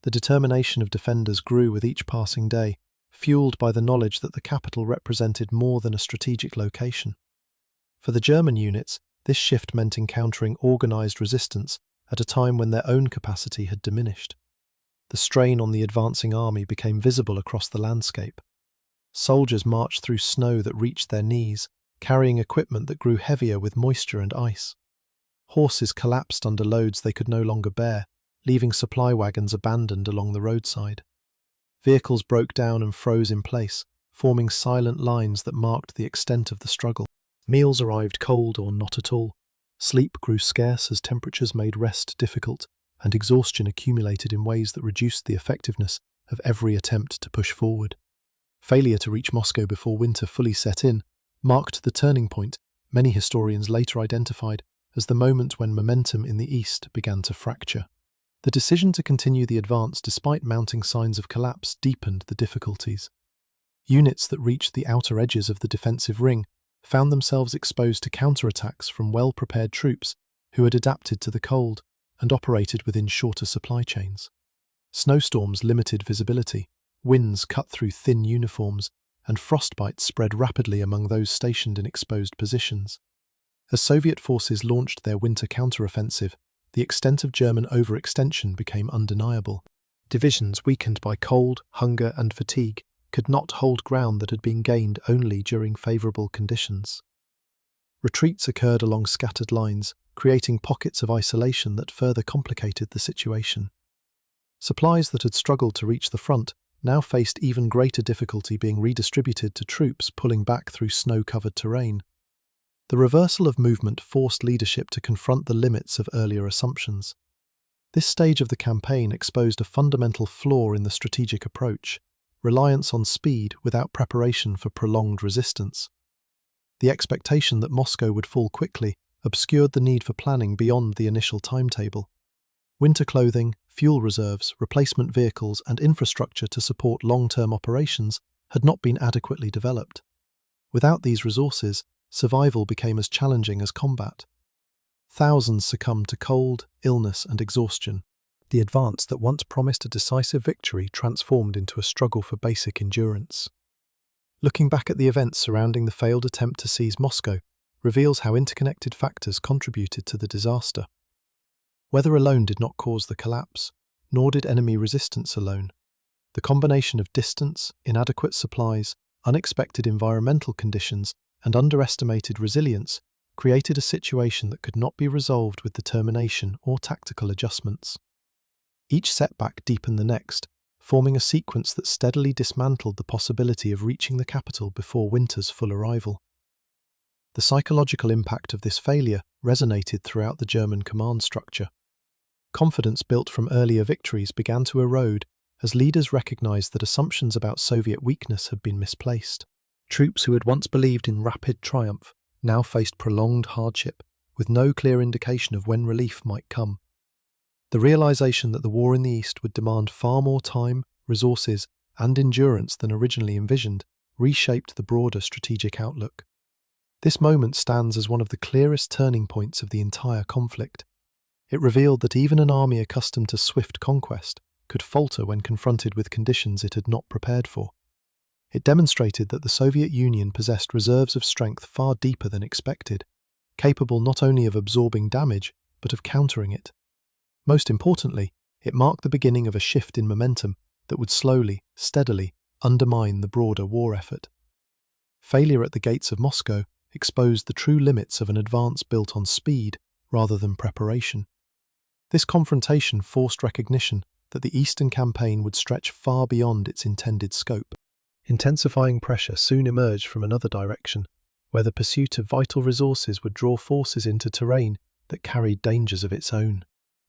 The determination of defenders grew with each passing day, fueled by the knowledge that the capital represented more than a strategic location. For the German units, this shift meant encountering organised resistance at a time when their own capacity had diminished. The strain on the advancing army became visible across the landscape. Soldiers marched through snow that reached their knees, carrying equipment that grew heavier with moisture and ice. Horses collapsed under loads they could no longer bear, leaving supply wagons abandoned along the roadside. Vehicles broke down and froze in place, forming silent lines that marked the extent of the struggle. Meals arrived cold or not at all. Sleep grew scarce as temperatures made rest difficult, and exhaustion accumulated in ways that reduced the effectiveness of every attempt to push forward. Failure to reach Moscow before winter fully set in marked the turning point many historians later identified as the moment when momentum in the east began to fracture. The decision to continue the advance despite mounting signs of collapse deepened the difficulties. Units that reached the outer edges of the defensive ring found themselves exposed to counterattacks from well-prepared troops who had adapted to the cold and operated within shorter supply chains. Snowstorms limited visibility, winds cut through thin uniforms, and frostbite spread rapidly among those stationed in exposed positions. As Soviet forces launched their winter counteroffensive, the extent of German overextension became undeniable. Divisions weakened by cold, hunger, and fatigue could not hold ground that had been gained only during favourable conditions. Retreats occurred along scattered lines, creating pockets of isolation that further complicated the situation. Supplies that had struggled to reach the front now faced even greater difficulty being redistributed to troops pulling back through snow-covered terrain. The reversal of movement forced leadership to confront the limits of earlier assumptions. This stage of the campaign exposed a fundamental flaw in the strategic approach: reliance on speed without preparation for prolonged resistance. The expectation that Moscow would fall quickly obscured the need for planning beyond the initial timetable. Winter clothing, fuel reserves, replacement vehicles, and infrastructure to support long-term operations had not been adequately developed. Without these resources, survival became as challenging as combat. Thousands succumbed to cold, illness, and exhaustion. The advance that once promised a decisive victory transformed into a struggle for basic endurance. Looking back at the events surrounding the failed attempt to seize Moscow reveals how interconnected factors contributed to the disaster. Weather alone did not cause the collapse, nor did enemy resistance alone. The combination of distance, inadequate supplies, unexpected environmental conditions, and underestimated resilience created a situation that could not be resolved with determination or tactical adjustments. Each setback deepened the next, forming a sequence that steadily dismantled the possibility of reaching the capital before winter's full arrival. The psychological impact of this failure resonated throughout the German command structure. Confidence built from earlier victories began to erode as leaders recognized that assumptions about Soviet weakness had been misplaced. Troops who had once believed in rapid triumph now faced prolonged hardship, with no clear indication of when relief might come. The realization that the war in the East would demand far more time, resources, and endurance than originally envisioned reshaped the broader strategic outlook. This moment stands as one of the clearest turning points of the entire conflict. It revealed that even an army accustomed to swift conquest could falter when confronted with conditions it had not prepared for. It demonstrated that the Soviet Union possessed reserves of strength far deeper than expected, capable not only of absorbing damage, but of countering it. Most importantly, it marked the beginning of a shift in momentum that would slowly, steadily undermine the broader war effort. Failure at the gates of Moscow exposed the true limits of an advance built on speed rather than preparation. This confrontation forced recognition that the Eastern campaign would stretch far beyond its intended scope. Intensifying pressure soon emerged from another direction, where the pursuit of vital resources would draw forces into terrain that carried dangers of its own.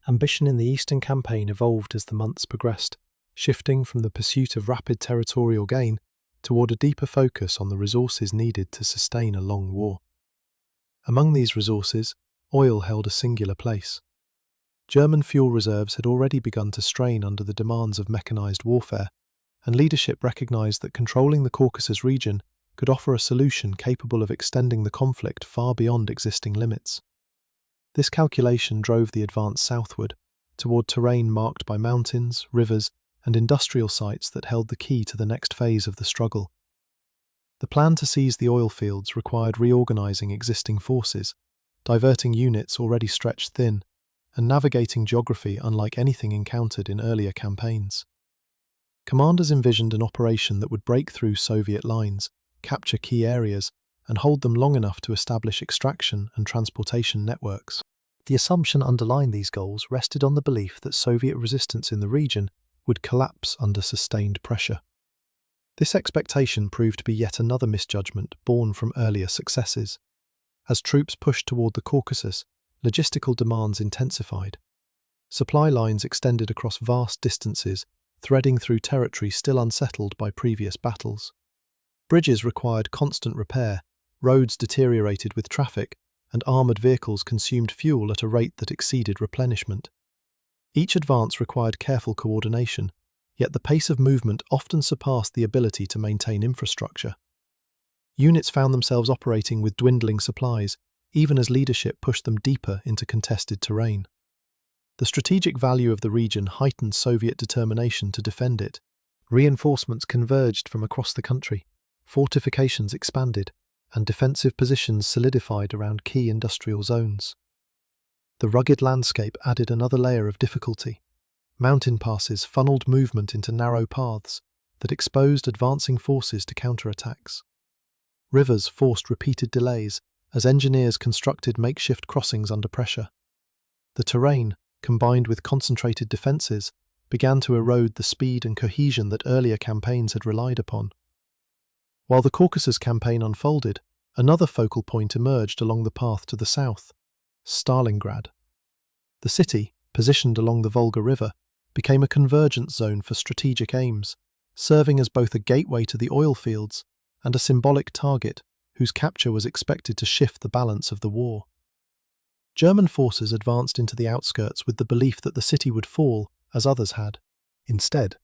Ambition in the Eastern campaign evolved as the months progressed, shifting from the pursuit of rapid territorial gain toward a deeper focus on the resources needed to sustain a long war. Among these resources, oil held a singular place. German fuel reserves had already begun to strain under the demands of mechanized warfare, and leadership recognized that controlling the Caucasus region could offer a solution capable of extending the conflict far beyond existing limits. This calculation drove the advance southward, toward terrain marked by mountains, rivers, and industrial sites that held the key to the next phase of the struggle. The plan to seize the oil fields required reorganizing existing forces, diverting units already stretched thin, and navigating geography unlike anything encountered in earlier campaigns. Commanders envisioned an operation that would break through Soviet lines, capture key areas, and hold them long enough to establish extraction and transportation networks. The assumption underlying these goals rested on the belief that Soviet resistance in the region would collapse under sustained pressure. This expectation proved to be yet another misjudgment born from earlier successes. As troops pushed toward the Caucasus, logistical demands intensified. Supply lines extended across vast distances, threading through territory still unsettled by previous battles. Bridges required constant repair, roads deteriorated with traffic, and armoured vehicles consumed fuel at a rate that exceeded replenishment. Each advance required careful coordination, yet the pace of movement often surpassed the ability to maintain infrastructure. Units found themselves operating with dwindling supplies, even as leadership pushed them deeper into contested terrain. The strategic value of the region heightened Soviet determination to defend it. Reinforcements converged from across the country, fortifications expanded, and defensive positions solidified around key industrial zones. The rugged landscape added another layer of difficulty. Mountain passes funneled movement into narrow paths that exposed advancing forces to counterattacks. Rivers forced repeated delays as engineers constructed makeshift crossings under pressure. The terrain, combined with concentrated defences, began to erode the speed and cohesion that earlier campaigns had relied upon. While the Caucasus campaign unfolded, another focal point emerged along the path to the south: Stalingrad. The city, positioned along the Volga River, became a convergence zone for strategic aims, serving as both a gateway to the oil fields and a symbolic target whose capture was expected to shift the balance of the war. German forces advanced into the outskirts with the belief that the city would fall, as others had. Instead,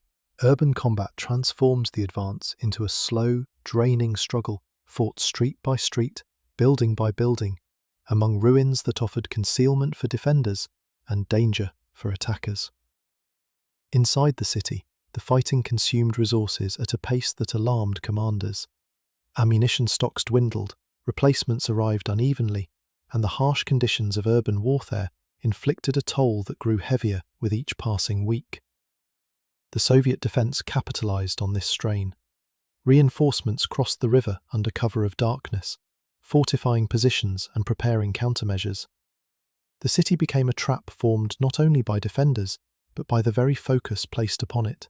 urban combat transformed the advance into a slow, draining struggle fought street by street, building by building, among ruins that offered concealment for defenders and danger for attackers. Inside the city, the fighting consumed resources at a pace that alarmed commanders. Ammunition stocks dwindled, replacements arrived unevenly, and the harsh conditions of urban warfare inflicted a toll that grew heavier with each passing week. The Soviet defense capitalized on this strain. Reinforcements crossed the river under cover of darkness, fortifying positions and preparing countermeasures. The city became a trap formed not only by defenders, but by the very focus placed upon it.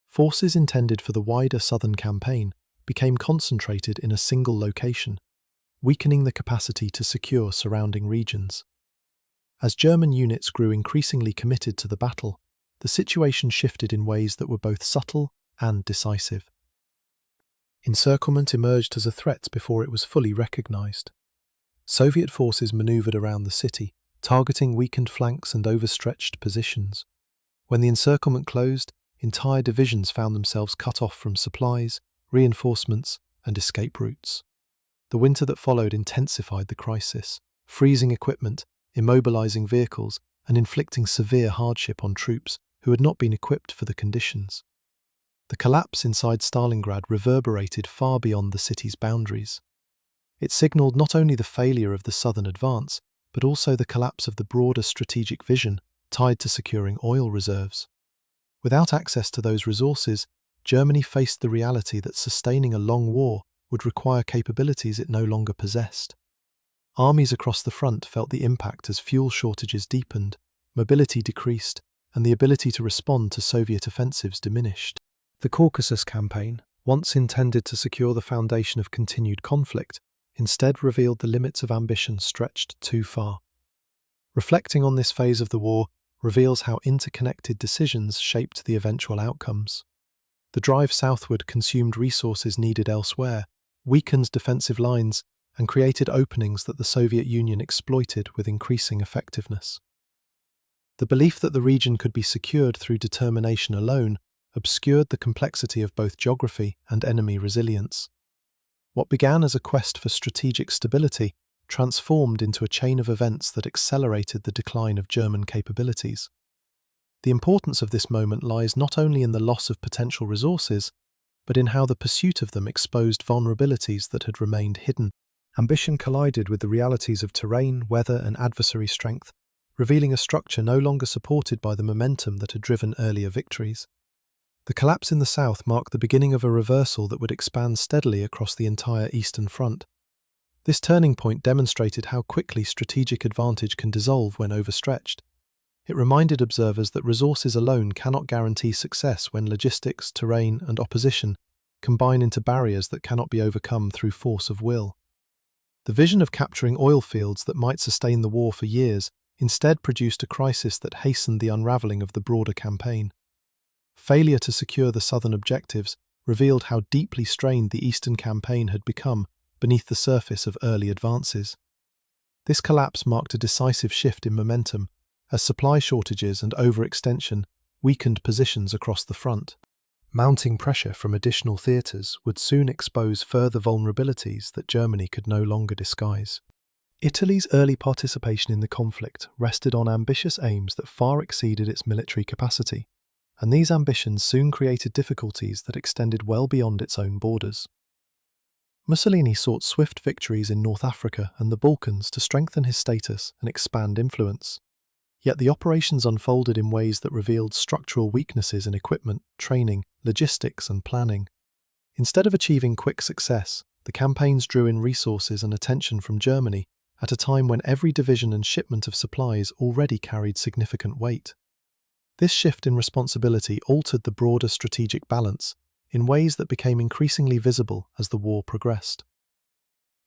Forces intended for the wider southern campaign became concentrated in a single location, weakening the capacity to secure surrounding regions. As German units grew increasingly committed to the battle, the situation shifted in ways that were both subtle and decisive. Encirclement emerged as a threat before it was fully recognized. Soviet forces maneuvered around the city, targeting weakened flanks and overstretched positions. When the encirclement closed, entire divisions found themselves cut off from supplies, reinforcements, and escape routes. The winter that followed intensified the crisis, freezing equipment, immobilizing vehicles, and inflicting severe hardship on troops who had not been equipped for the conditions. The collapse inside Stalingrad reverberated far beyond the city's boundaries. It signaled not only the failure of the southern advance, but also the collapse of the broader strategic vision tied to securing oil reserves. Without access to those resources, Germany faced the reality that sustaining a long war would require capabilities it no longer possessed. Armies across the front felt the impact as fuel shortages deepened, mobility decreased, and the ability to respond to Soviet offensives diminished. The Caucasus campaign, once intended to secure the foundation of continued conflict, instead revealed the limits of ambition stretched too far. Reflecting on this phase of the war reveals how interconnected decisions shaped the eventual outcomes. The drive southward consumed resources needed elsewhere, weakened defensive lines, and created openings that the Soviet Union exploited with increasing effectiveness. The belief that the region could be secured through determination alone obscured the complexity of both geography and enemy resilience. What began as a quest for strategic stability transformed into a chain of events that accelerated the decline of German capabilities. The importance of this moment lies not only in the loss of potential resources, but in how the pursuit of them exposed vulnerabilities that had remained hidden. Ambition collided with the realities of terrain, weather, and adversary strength, revealing a structure no longer supported by the momentum that had driven earlier victories. The collapse in the south marked the beginning of a reversal that would expand steadily across the entire Eastern Front. This turning point demonstrated how quickly strategic advantage can dissolve when overstretched. It reminded observers that resources alone cannot guarantee success when logistics, terrain, and opposition combine into barriers that cannot be overcome through force of will. The vision of capturing oil fields that might sustain the war for years instead produced a crisis that hastened the unraveling of the broader campaign. Failure to secure the southern objectives revealed how deeply strained the eastern campaign had become beneath the surface of early advances. This collapse marked a decisive shift in momentum, as supply shortages and overextension weakened positions across the front. Mounting pressure from additional theatres would soon expose further vulnerabilities that Germany could no longer disguise. Italy's early participation in the conflict rested on ambitious aims that far exceeded its military capacity, and these ambitions soon created difficulties that extended well beyond its own borders. Mussolini sought swift victories in North Africa and the Balkans to strengthen his status and expand influence. Yet the operations unfolded in ways that revealed structural weaknesses in equipment, training, logistics, and planning. Instead of achieving quick success, the campaigns drew in resources and attention from Germany at a time when every division and shipment of supplies already carried significant weight. This shift in responsibility altered the broader strategic balance in ways that became increasingly visible as the war progressed.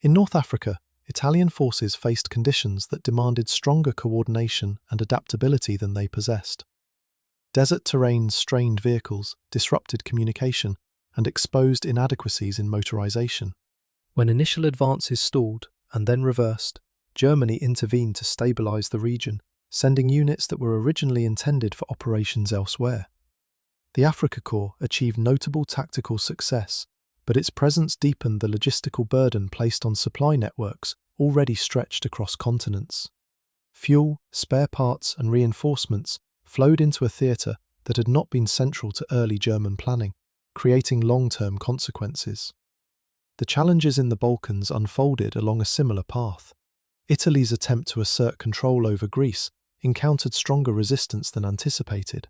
In North Africa, Italian forces faced conditions that demanded stronger coordination and adaptability than they possessed. Desert terrain strained vehicles, disrupted communication, and exposed inadequacies in motorization. When initial advances stalled and then reversed, Germany intervened to stabilize the region, sending units that were originally intended for operations elsewhere. The Afrika Korps achieved notable tactical success, but its presence deepened the logistical burden placed on supply networks already stretched across continents. Fuel, spare parts, and reinforcements flowed into a theatre that had not been central to early German planning, creating long-term consequences. The challenges in the Balkans unfolded along a similar path. Italy's attempt to assert control over Greece encountered stronger resistance than anticipated.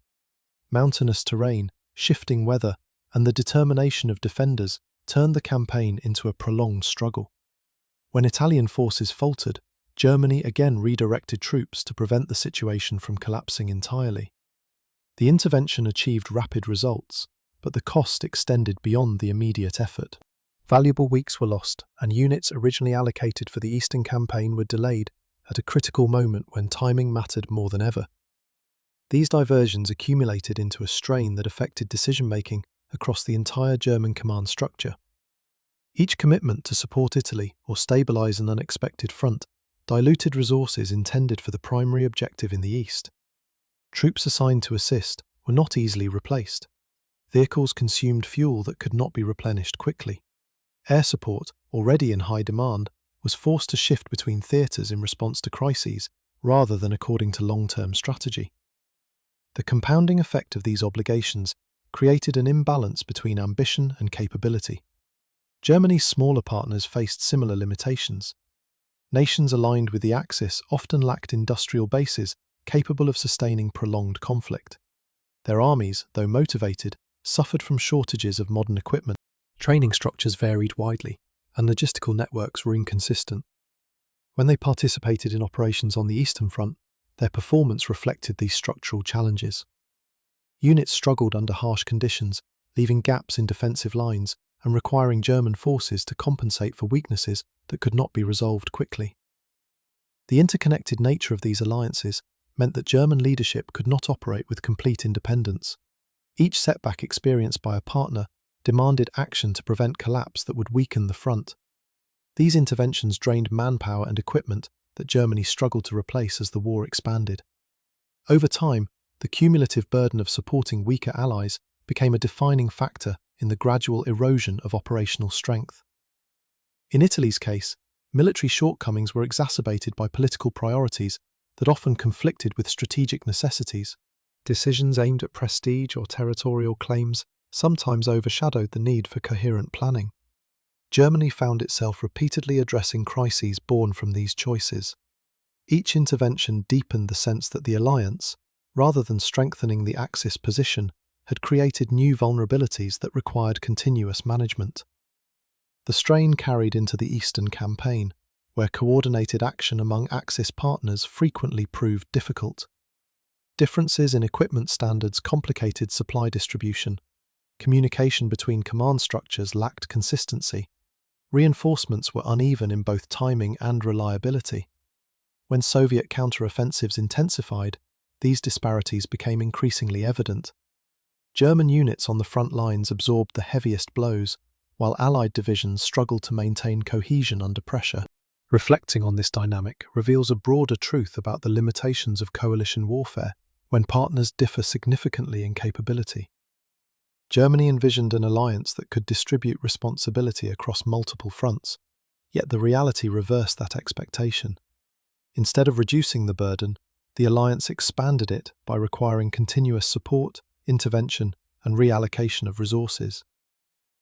Mountainous terrain, shifting weather, and the determination of defenders turned the campaign into a prolonged struggle. When Italian forces faltered, Germany again redirected troops to prevent the situation from collapsing entirely. The intervention achieved rapid results, but the cost extended beyond the immediate effort. Valuable weeks were lost, and units originally allocated for the Eastern campaign were delayed at a critical moment when timing mattered more than ever. These diversions accumulated into a strain that affected decision-making across the entire German command structure. Each commitment to support Italy or stabilize an unexpected front diluted resources intended for the primary objective in the east. Troops assigned to assist were not easily replaced. Vehicles consumed fuel that could not be replenished quickly. Air support, already in high demand, was forced to shift between theatres in response to crises, rather than according to long-term strategy. The compounding effect of these obligations created an imbalance between ambition and capability. Germany's smaller partners faced similar limitations. Nations aligned with the Axis often lacked industrial bases capable of sustaining prolonged conflict. Their armies, though motivated, suffered from shortages of modern equipment. Training structures varied widely, and logistical networks were inconsistent. When they participated in operations on the Eastern Front, their performance reflected these structural challenges. Units struggled under harsh conditions, leaving gaps in defensive lines and requiring German forces to compensate for weaknesses that could not be resolved quickly. The interconnected nature of these alliances meant that German leadership could not operate with complete independence. Each setback experienced by a partner demanded action to prevent collapse that would weaken the front. These interventions drained manpower and equipment that Germany struggled to replace as the war expanded. Over time, the cumulative burden of supporting weaker allies became a defining factor in the gradual erosion of operational strength. In Italy's case, military shortcomings were exacerbated by political priorities that often conflicted with strategic necessities. Decisions aimed at prestige or territorial claims sometimes overshadowed the need for coherent planning. Germany found itself repeatedly addressing crises born from these choices. Each intervention deepened the sense that the alliance, rather than strengthening the Axis position, had created new vulnerabilities that required continuous management. The strain carried into the Eastern Campaign, where coordinated action among Axis partners frequently proved difficult. Differences in equipment standards complicated supply distribution. Communication between command structures lacked consistency. Reinforcements were uneven in both timing and reliability. When Soviet counteroffensives intensified, these disparities became increasingly evident. German units on the front lines absorbed the heaviest blows, while Allied divisions struggled to maintain cohesion under pressure. Reflecting on this dynamic reveals a broader truth about the limitations of coalition warfare when partners differ significantly in capability. Germany envisioned an alliance that could distribute responsibility across multiple fronts, yet the reality reversed that expectation. Instead of reducing the burden, the alliance expanded it by requiring continuous support, intervention, and reallocation of resources.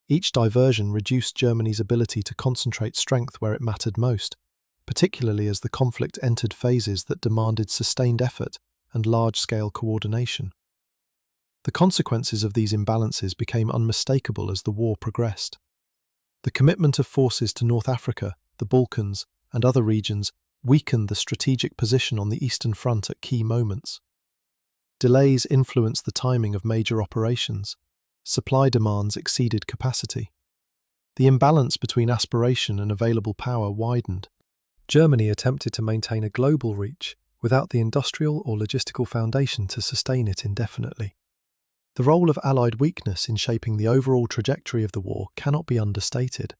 Each diversion reduced Germany's ability to concentrate strength where it mattered most, particularly as the conflict entered phases that demanded sustained effort and large-scale coordination. The consequences of these imbalances became unmistakable as the war progressed. The commitment of forces to North Africa, the Balkans, and other regions weakened the strategic position on the Eastern Front at key moments. Delays influenced the timing of major operations. Supply demands exceeded capacity. The imbalance between aspiration and available power widened. Germany attempted to maintain a global reach without the industrial or logistical foundation to sustain it indefinitely. The role of Allied weakness in shaping the overall trajectory of the war cannot be understated.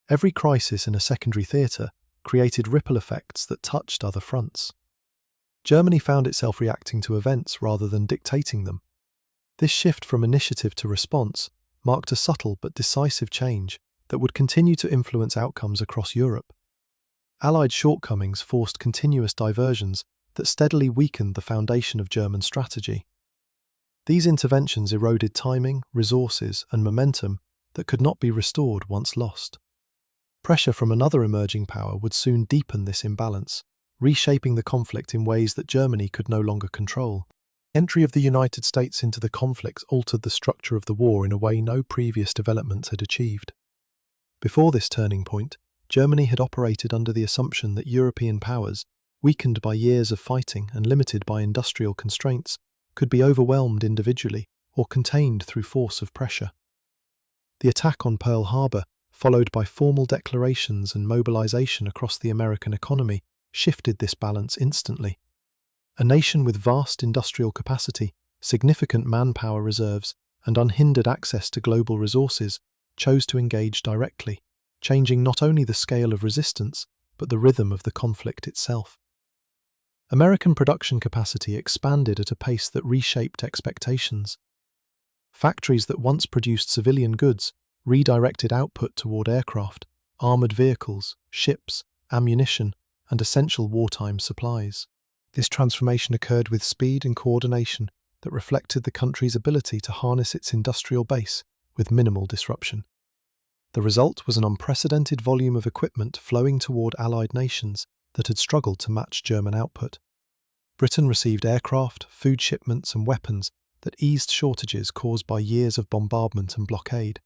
Every crisis in a secondary theatre created ripple effects that touched other fronts. Germany found itself reacting to events rather than dictating them. This shift from initiative to response marked a subtle but decisive change that would continue to influence outcomes across Europe. Allied shortcomings forced continuous diversions that steadily weakened the foundation of German strategy. These interventions eroded timing, resources, and momentum that could not be restored once lost. Pressure from another emerging power would soon deepen this imbalance, reshaping the conflict in ways that Germany could no longer control. Entry of the United States into the conflict altered the structure of the war in a way no previous developments had achieved. Before this turning point, Germany had operated under the assumption that European powers, weakened by years of fighting and limited by industrial constraints, could be overwhelmed individually or contained through force of pressure. The attack on Pearl Harbor, followed by formal declarations and mobilization across the American economy, shifted this balance instantly. A nation with vast industrial capacity, significant manpower reserves, and unhindered access to global resources chose to engage directly, changing not only the scale of resistance, but the rhythm of the conflict itself. American production capacity expanded at a pace that reshaped expectations. Factories that once produced civilian goods redirected output toward aircraft, armoured vehicles, ships, ammunition, and essential wartime supplies. This transformation occurred with speed and coordination that reflected the country's ability to harness its industrial base with minimal disruption. The result was an unprecedented volume of equipment flowing toward Allied nations that had struggled to match German output. Britain received aircraft, food shipments, and weapons that eased shortages caused by years of bombardment and blockade.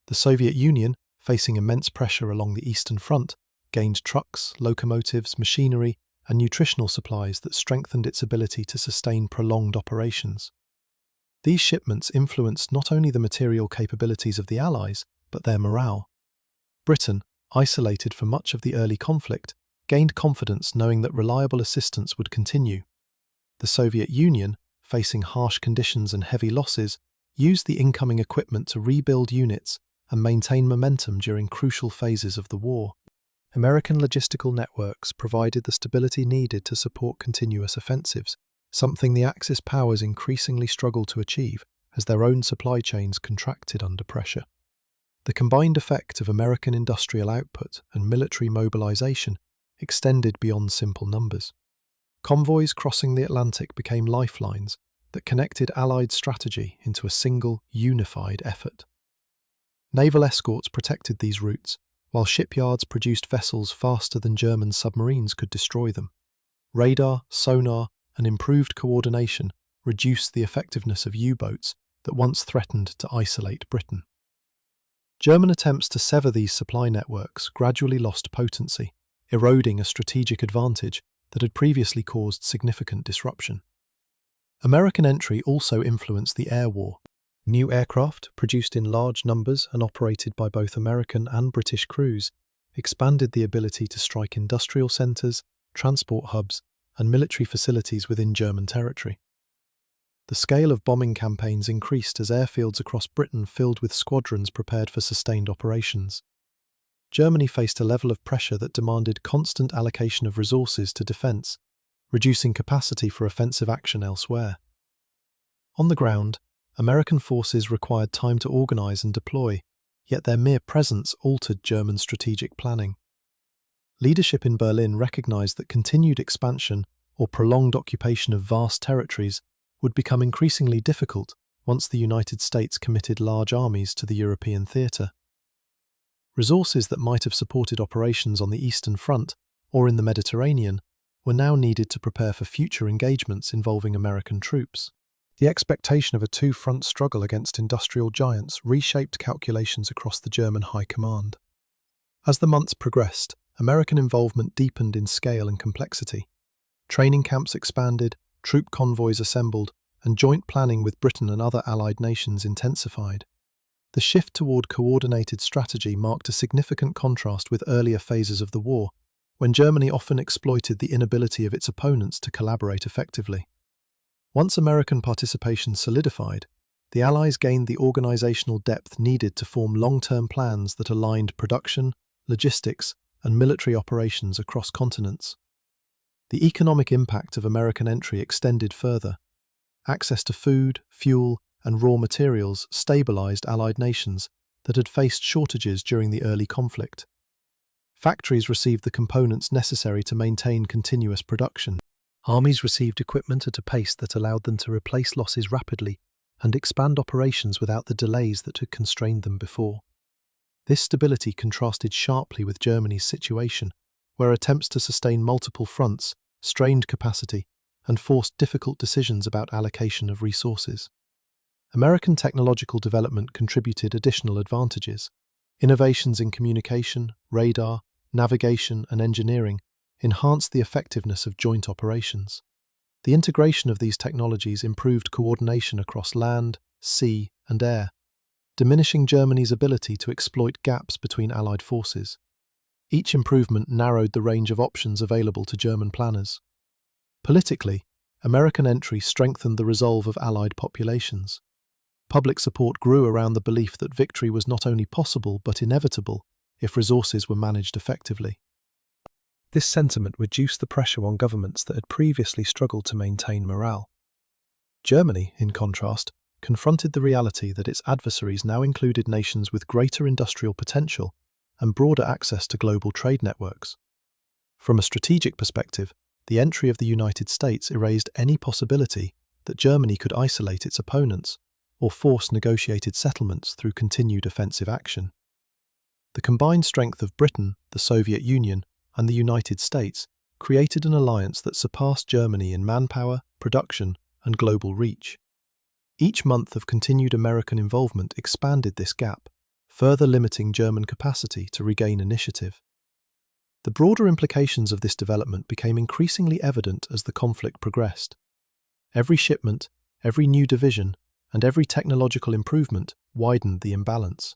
The Soviet Union, facing immense pressure along the Eastern Front, gained trucks, locomotives, machinery, and nutritional supplies that strengthened its ability to sustain prolonged operations. These shipments influenced not only the material capabilities of the Allies, but their morale. Britain, isolated for much of the early conflict, gained confidence knowing that reliable assistance would continue. The Soviet Union, facing harsh conditions and heavy losses, used the incoming equipment to rebuild units and maintain momentum during crucial phases of the war. American logistical networks provided the stability needed to support continuous offensives, something the Axis powers increasingly struggled to achieve as their own supply chains contracted under pressure. The combined effect of American industrial output and military mobilization extended beyond simple numbers. Convoys crossing the Atlantic became lifelines that connected Allied strategy into a single, unified effort. Naval escorts protected these routes, while shipyards produced vessels faster than German submarines could destroy them. Radar, sonar, and improved coordination reduced the effectiveness of U-boats that once threatened to isolate Britain. German attempts to sever these supply networks gradually lost potency, eroding a strategic advantage that had previously caused significant disruption. American entry also influenced the air war. New aircraft, produced in large numbers and operated by both American and British crews, expanded the ability to strike industrial centres, transport hubs, and military facilities within German territory. The scale of bombing campaigns increased as airfields across Britain filled with squadrons prepared for sustained operations. Germany faced a level of pressure that demanded constant allocation of resources to defence, reducing capacity for offensive action elsewhere. On the ground, American forces required time to organise and deploy, yet their mere presence altered German strategic planning. Leadership in Berlin recognised that continued expansion or prolonged occupation of vast territories would become increasingly difficult once the United States committed large armies to the European theatre. Resources that might have supported operations on the Eastern Front or in the Mediterranean were now needed to prepare for future engagements involving American troops. The expectation of a two-front struggle against industrial giants reshaped calculations across the German high command. As the months progressed, American involvement deepened in scale and complexity. Training camps expanded, troop convoys assembled, and joint planning with Britain and other Allied nations intensified. The shift toward coordinated strategy marked a significant contrast with earlier phases of the war, when Germany often exploited the inability of its opponents to collaborate effectively. Once American participation solidified, the Allies gained the organizational depth needed to form long-term plans that aligned production, logistics, and military operations across continents. The economic impact of American entry extended further. Access to food, fuel, and raw materials stabilized Allied nations that had faced shortages during the early conflict. Factories received the components necessary to maintain continuous production. Armies received equipment at a pace that allowed them to replace losses rapidly and expand operations without the delays that had constrained them before. This stability contrasted sharply with Germany's situation, where attempts to sustain multiple fronts strained capacity and forced difficult decisions about allocation of resources. American technological development contributed additional advantages. Innovations in communication, radar, navigation, and engineering enhanced the effectiveness of joint operations. The integration of these technologies improved coordination across land, sea, and air, diminishing Germany's ability to exploit gaps between Allied forces. Each improvement narrowed the range of options available to German planners. Politically, American entry strengthened the resolve of Allied populations. Public support grew around the belief that victory was not only possible but inevitable if resources were managed effectively. This sentiment reduced the pressure on governments that had previously struggled to maintain morale. Germany, in contrast, confronted the reality that its adversaries now included nations with greater industrial potential and broader access to global trade networks. From a strategic perspective, the entry of the United States erased any possibility that Germany could isolate its opponents or force negotiated settlements through continued offensive action. The combined strength of Britain, the Soviet Union, and the United States created an alliance that surpassed Germany in manpower, production, and global reach. Each month of continued American involvement expanded this gap, further limiting German capacity to regain initiative. The broader implications of this development became increasingly evident as the conflict progressed. Every shipment, every new division, and every technological improvement widened the imbalance.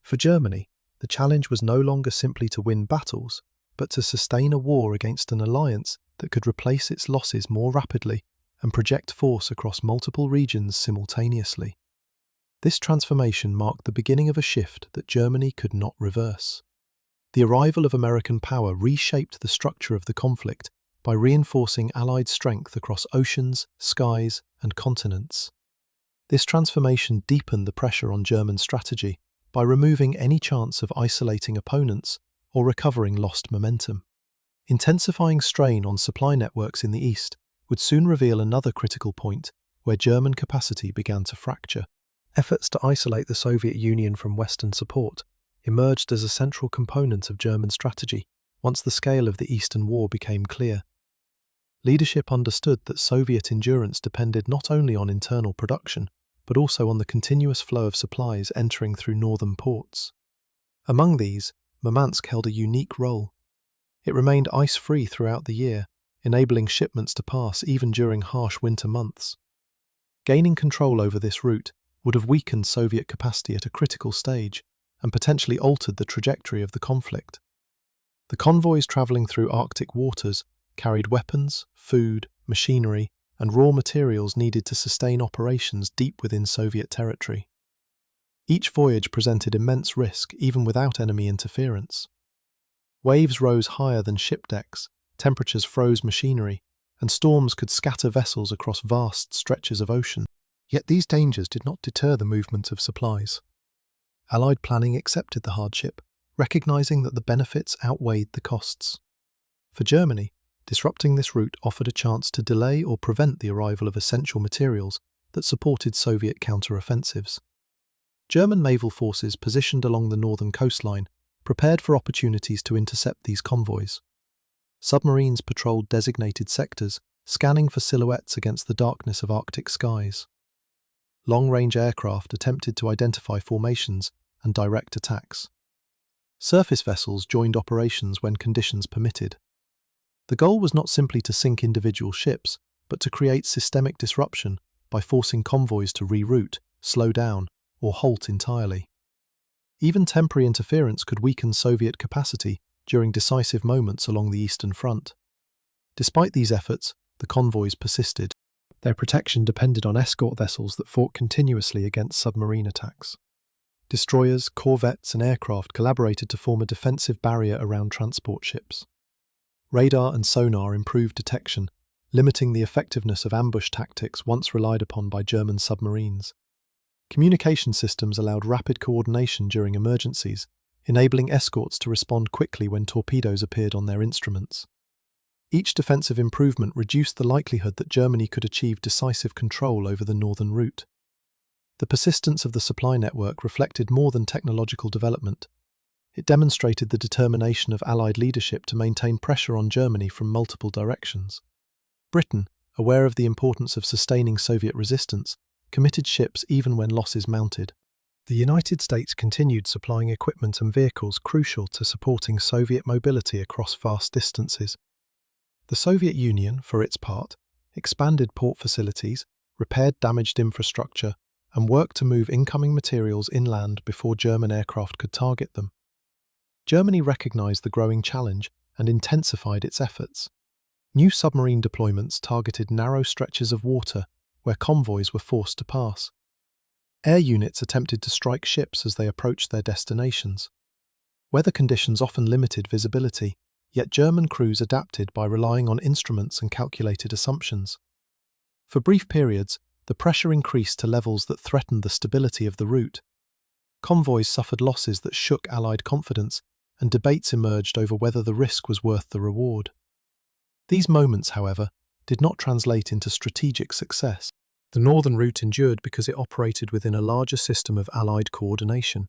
For Germany, the challenge was no longer simply to win battles, but to sustain a war against an alliance that could replace its losses more rapidly and project force across multiple regions simultaneously. This transformation marked the beginning of a shift that Germany could not reverse. The arrival of American power reshaped the structure of the conflict by reinforcing Allied strength across oceans, skies, and continents. This transformation deepened the pressure on German strategy by removing any chance of isolating opponents or recovering lost momentum. Intensifying strain on supply networks in the East would soon reveal another critical point where German capacity began to fracture. Efforts to isolate the Soviet Union from Western support emerged as a central component of German strategy once the scale of the Eastern War became clear. Leadership understood that Soviet endurance depended not only on internal production, but also on the continuous flow of supplies entering through northern ports. Among these, Murmansk held a unique role. It remained ice-free throughout the year, enabling shipments to pass even during harsh winter months. Gaining control over this route would have weakened Soviet capacity at a critical stage and potentially altered the trajectory of the conflict. The convoys travelling through Arctic waters carried weapons, food, machinery, and raw materials needed to sustain operations deep within Soviet territory. Each voyage presented immense risk even without enemy interference. Waves rose higher than ship decks, temperatures froze machinery, and storms could scatter vessels across vast stretches of ocean. Yet these dangers did not deter the movement of supplies. Allied planning accepted the hardship, recognizing that the benefits outweighed the costs. For Germany, disrupting this route offered a chance to delay or prevent the arrival of essential materials that supported Soviet counter-offensives. German naval forces positioned along the northern coastline prepared for opportunities to intercept these convoys. Submarines patrolled designated sectors, scanning for silhouettes against the darkness of Arctic skies. Long-range aircraft attempted to identify formations and direct attacks. Surface vessels joined operations when conditions permitted. The goal was not simply to sink individual ships, but to create systemic disruption by forcing convoys to reroute, slow down, or halt entirely. Even temporary interference could weaken Soviet capacity during decisive moments along the Eastern Front. Despite these efforts, the convoys persisted. Their protection depended on escort vessels that fought continuously against submarine attacks. Destroyers, corvettes, and aircraft collaborated to form a defensive barrier around transport ships. Radar and sonar improved detection, limiting the effectiveness of ambush tactics once relied upon by German submarines. Communication systems allowed rapid coordination during emergencies, enabling escorts to respond quickly when torpedoes appeared on their instruments. Each defensive improvement reduced the likelihood that Germany could achieve decisive control over the northern route. The persistence of the supply network reflected more than technological development. It demonstrated the determination of Allied leadership to maintain pressure on Germany from multiple directions. Britain, aware of the importance of sustaining Soviet resistance, committed ships even when losses mounted. The United States continued supplying equipment and vehicles crucial to supporting Soviet mobility across vast distances. The Soviet Union, for its part, expanded port facilities, repaired damaged infrastructure, and worked to move incoming materials inland before German aircraft could target them. Germany recognized the growing challenge and intensified its efforts. New submarine deployments targeted narrow stretches of water where convoys were forced to pass. Air units attempted to strike ships as they approached their destinations. Weather conditions often limited visibility, yet German crews adapted by relying on instruments and calculated assumptions. For brief periods, the pressure increased to levels that threatened the stability of the route. Convoys suffered losses that shook Allied confidence, and debates emerged over whether the risk was worth the reward. These moments, however, did not translate into strategic success. The northern route endured because it operated within a larger system of Allied coordination.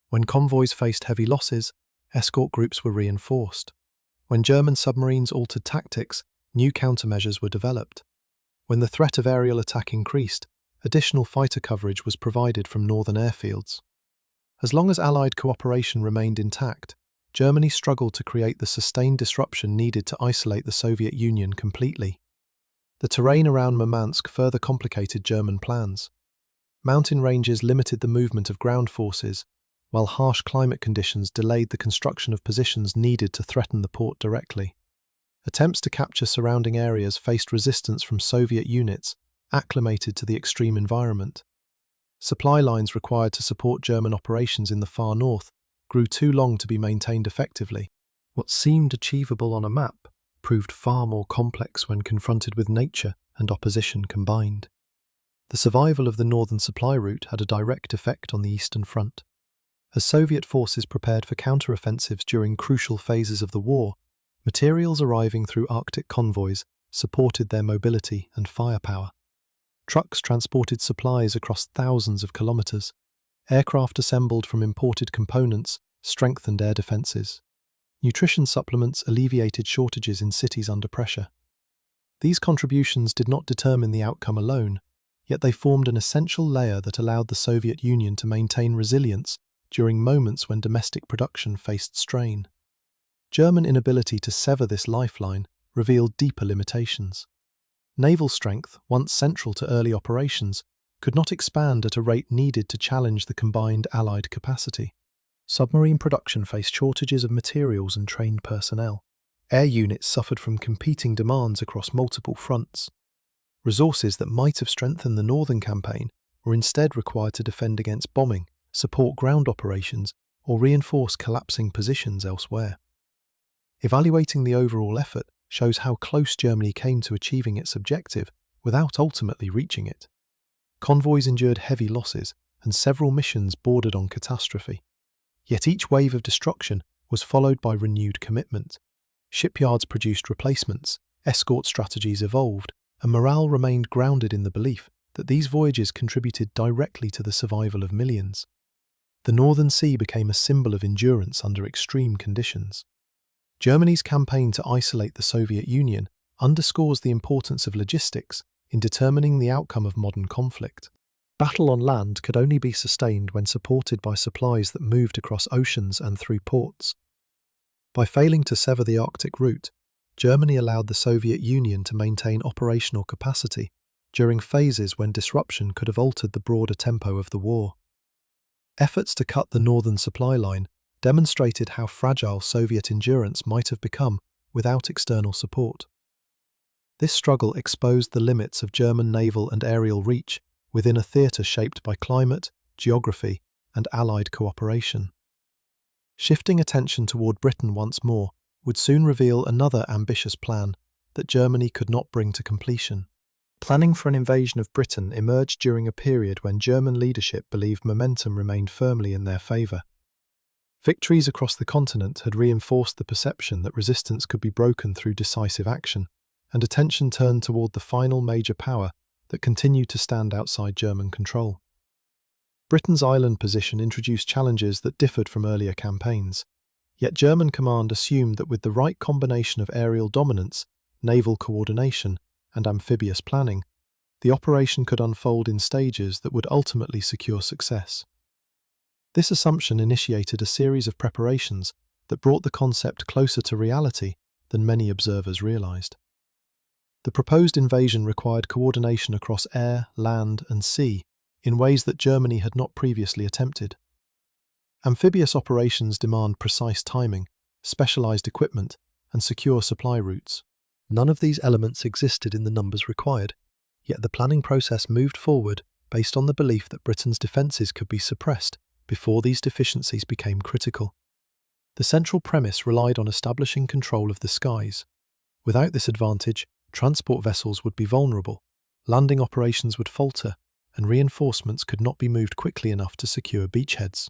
When convoys faced heavy losses, escort groups were reinforced. When German submarines altered tactics, new countermeasures were developed. When the threat of aerial attack increased, additional fighter coverage was provided from northern airfields. As long as Allied cooperation remained intact, Germany struggled to create the sustained disruption needed to isolate the Soviet Union completely. The terrain around Murmansk further complicated German plans. Mountain ranges limited the movement of ground forces, while harsh climate conditions delayed the construction of positions needed to threaten the port directly. Attempts to capture surrounding areas faced resistance from Soviet units, acclimated to the extreme environment. Supply lines required to support German operations in the far north grew too long to be maintained effectively. What seemed achievable on a map proved far more complex when confronted with nature and opposition combined. The survival of the northern supply route had a direct effect on the Eastern Front. As Soviet forces prepared for counteroffensives during crucial phases of the war, materials arriving through Arctic convoys supported their mobility and firepower. Trucks transported supplies across thousands of kilometers. Aircraft assembled from imported components strengthened air defenses. Nutrition supplements alleviated shortages in cities under pressure. These contributions did not determine the outcome alone, yet they formed an essential layer that allowed the Soviet Union to maintain resilience during moments when domestic production faced strain. German inability to sever this lifeline revealed deeper limitations. Naval strength, once central to early operations, could not expand at a rate needed to challenge the combined Allied capacity. Submarine production faced shortages of materials and trained personnel. Air units suffered from competing demands across multiple fronts. Resources that might have strengthened the northern campaign were instead required to defend against bombing, support ground operations, or reinforce collapsing positions elsewhere. Evaluating the overall effort shows how close Germany came to achieving its objective without ultimately reaching it. Convoys endured heavy losses, and several missions bordered on catastrophe. Yet each wave of destruction was followed by renewed commitment. Shipyards produced replacements, escort strategies evolved, and morale remained grounded in the belief that these voyages contributed directly to the survival of millions. The Northern Sea became a symbol of endurance under extreme conditions. Germany's campaign to isolate the Soviet Union underscores the importance of logistics in determining the outcome of modern conflict. Battle on land could only be sustained when supported by supplies that moved across oceans and through ports. By failing to sever the Arctic route, Germany allowed the Soviet Union to maintain operational capacity during phases when disruption could have altered the broader tempo of the war. Efforts to cut the northern supply line demonstrated how fragile Soviet endurance might have become without external support. This struggle exposed the limits of German naval and aerial reach within a theatre shaped by climate, geography, and Allied cooperation. Shifting attention toward Britain once more would soon reveal another ambitious plan that Germany could not bring to completion. Planning for an invasion of Britain emerged during a period when German leadership believed momentum remained firmly in their favour. Victories across the continent had reinforced the perception that resistance could be broken through decisive action, and attention turned toward the final major power that continued to stand outside German control. Britain's island position introduced challenges that differed from earlier campaigns, yet German command assumed that with the right combination of aerial dominance, naval coordination, and amphibious planning, the operation could unfold in stages that would ultimately secure success. This assumption initiated a series of preparations that brought the concept closer to reality than many observers realized. The proposed invasion required coordination across air, land, and sea in ways that Germany had not previously attempted. Amphibious operations demand precise timing, specialized equipment, and secure supply routes. None of these elements existed in the numbers required, yet the planning process moved forward based on the belief that Britain's defences could be suppressed before these deficiencies became critical. The central premise relied on establishing control of the skies. Without this advantage, transport vessels would be vulnerable, landing operations would falter, and reinforcements could not be moved quickly enough to secure beachheads.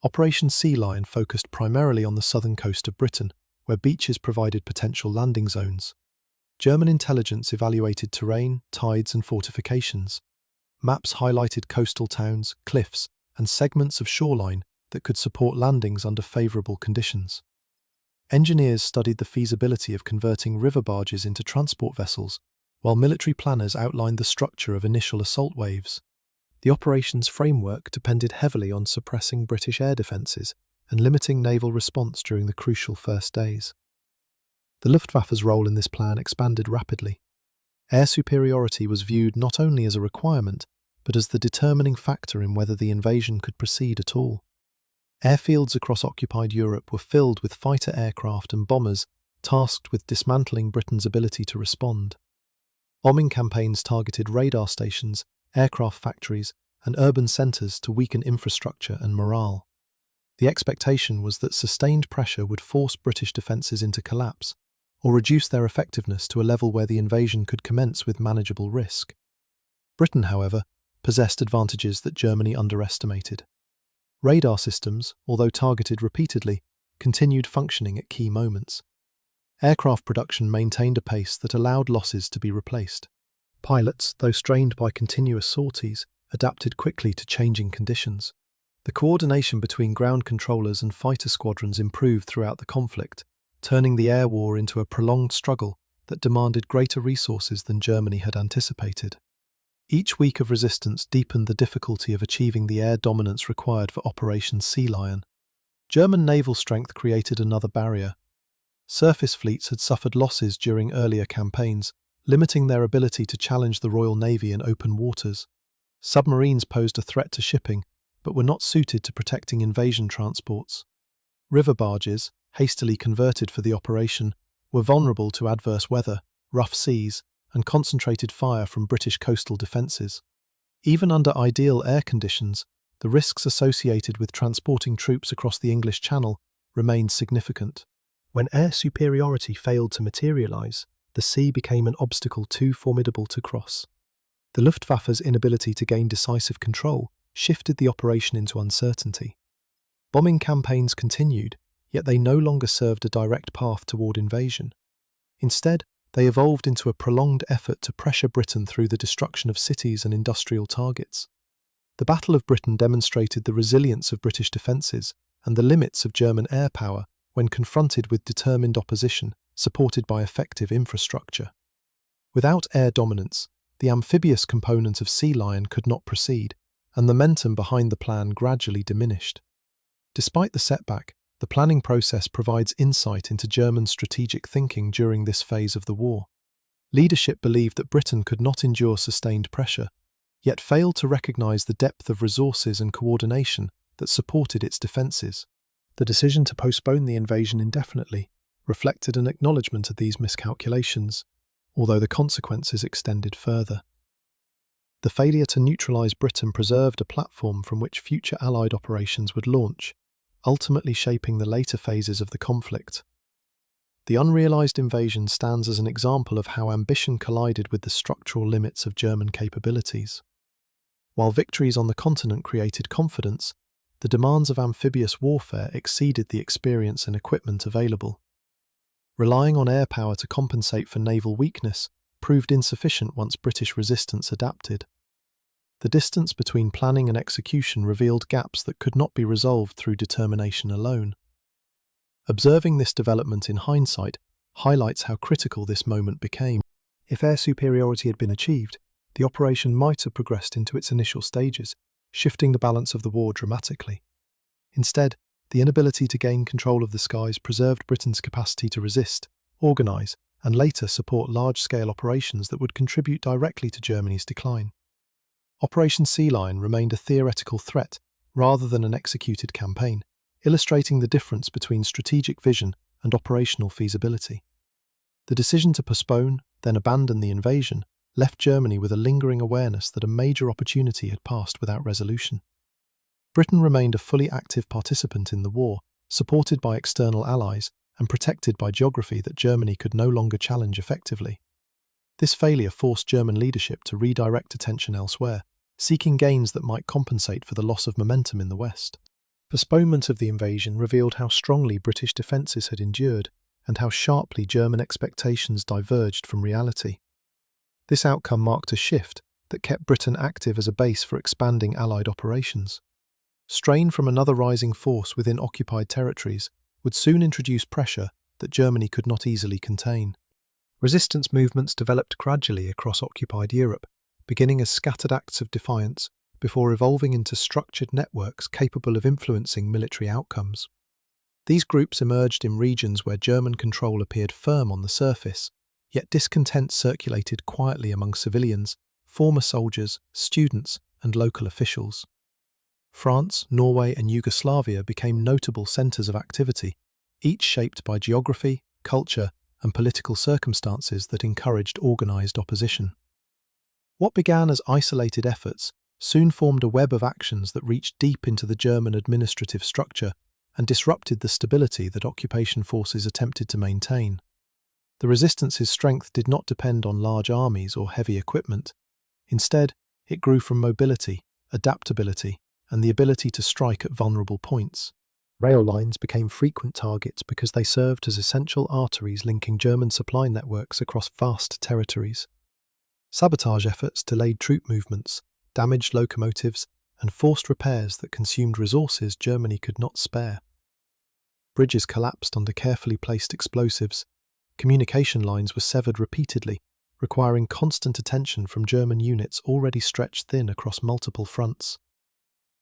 Operation Sea Lion focused primarily on the southern coast of Britain, where beaches provided potential landing zones. German intelligence evaluated terrain, tides, and fortifications. Maps highlighted coastal towns, cliffs, and segments of shoreline that could support landings under favourable conditions. Engineers studied the feasibility of converting river barges into transport vessels, while military planners outlined the structure of initial assault waves. The operations framework depended heavily on suppressing British air defences and limiting naval response during the crucial first days. The Luftwaffe's role in this plan expanded rapidly. Air superiority was viewed not only as a requirement, but as the determining factor in whether the invasion could proceed at all. Airfields across occupied Europe were filled with fighter aircraft and bombers tasked with dismantling Britain's ability to respond. Bombing campaigns targeted radar stations, aircraft factories, and urban centres to weaken infrastructure and morale. The expectation was that sustained pressure would force British defences into collapse, or reduce their effectiveness to a level where the invasion could commence with manageable risk. Britain, however, possessed advantages that Germany underestimated. Radar systems, although targeted repeatedly, continued functioning at key moments. Aircraft production maintained a pace that allowed losses to be replaced. Pilots, though strained by continuous sorties, adapted quickly to changing conditions. The coordination between ground controllers and fighter squadrons improved throughout the conflict, turning the air war into a prolonged struggle that demanded greater resources than Germany had anticipated. Each week of resistance deepened the difficulty of achieving the air dominance required for Operation Sea Lion. German naval strength created another barrier. Surface fleets had suffered losses during earlier campaigns, limiting their ability to challenge the Royal Navy in open waters. Submarines posed a threat to shipping, but were not suited to protecting invasion transports. River barges, hastily converted for the operation, were vulnerable to adverse weather, rough seas, and concentrated fire from British coastal defences. Even under ideal air conditions, the risks associated with transporting troops across the English Channel remained significant. When air superiority failed to materialise, the sea became an obstacle too formidable to cross. The Luftwaffe's inability to gain decisive control shifted the operation into uncertainty. Bombing campaigns continued, yet they no longer served a direct path toward invasion. Instead, they evolved into a prolonged effort to pressure Britain through the destruction of cities and industrial targets. The Battle of Britain demonstrated the resilience of British defences and the limits of German air power when confronted with determined opposition supported by effective infrastructure. Without air dominance, the amphibious component of Sea Lion could not proceed, and the momentum behind the plan gradually diminished. Despite the setback, the planning process provides insight into German strategic thinking during this phase of the war. Leadership believed that Britain could not endure sustained pressure, yet failed to recognise the depth of resources and coordination that supported its defences. The decision to postpone the invasion indefinitely reflected an acknowledgement of these miscalculations, although the consequences extended further. The failure to neutralise Britain preserved a platform from which future Allied operations would launch, ultimately shaping the later phases of the conflict. The unrealised invasion stands as an example of how ambition collided with the structural limits of German capabilities. While victories on the continent created confidence, the demands of amphibious warfare exceeded the experience and equipment available. Relying on air power to compensate for naval weakness proved insufficient once British resistance adapted. The distance between planning and execution revealed gaps that could not be resolved through determination alone. Observing this development in hindsight highlights how critical this moment became. If air superiority had been achieved, the operation might have progressed into its initial stages, shifting the balance of the war dramatically. Instead, the inability to gain control of the skies preserved Britain's capacity to resist, organise, and later support large-scale operations that would contribute directly to Germany's decline. Operation Sea Lion remained a theoretical threat rather than an executed campaign, illustrating the difference between strategic vision and operational feasibility. The decision to postpone, then abandon the invasion, left Germany with a lingering awareness that a major opportunity had passed without resolution. Britain remained a fully active participant in the war, supported by external allies and protected by geography that Germany could no longer challenge effectively. This failure forced German leadership to redirect attention elsewhere, seeking gains that might compensate for the loss of momentum in the West. Postponement of the invasion revealed how strongly British defences had endured and how sharply German expectations diverged from reality. This outcome marked a shift that kept Britain active as a base for expanding Allied operations. Strain from another rising force within occupied territories would soon introduce pressure that Germany could not easily contain. Resistance movements developed gradually across occupied Europe, beginning as scattered acts of defiance before evolving into structured networks capable of influencing military outcomes. These groups emerged in regions where German control appeared firm on the surface, yet discontent circulated quietly among civilians, former soldiers, students, and local officials. France, Norway, and Yugoslavia became notable centres of activity, each shaped by geography, culture, and political circumstances that encouraged organised opposition. What began as isolated efforts soon formed a web of actions that reached deep into the German administrative structure and disrupted the stability that occupation forces attempted to maintain. The resistance's strength did not depend on large armies or heavy equipment. Instead, it grew from mobility, adaptability, and the ability to strike at vulnerable points. Rail lines became frequent targets because they served as essential arteries linking German supply networks across vast territories. Sabotage efforts delayed troop movements, damaged locomotives, and forced repairs that consumed resources Germany could not spare. Bridges collapsed under carefully placed explosives. Communication lines were severed repeatedly, requiring constant attention from German units already stretched thin across multiple fronts.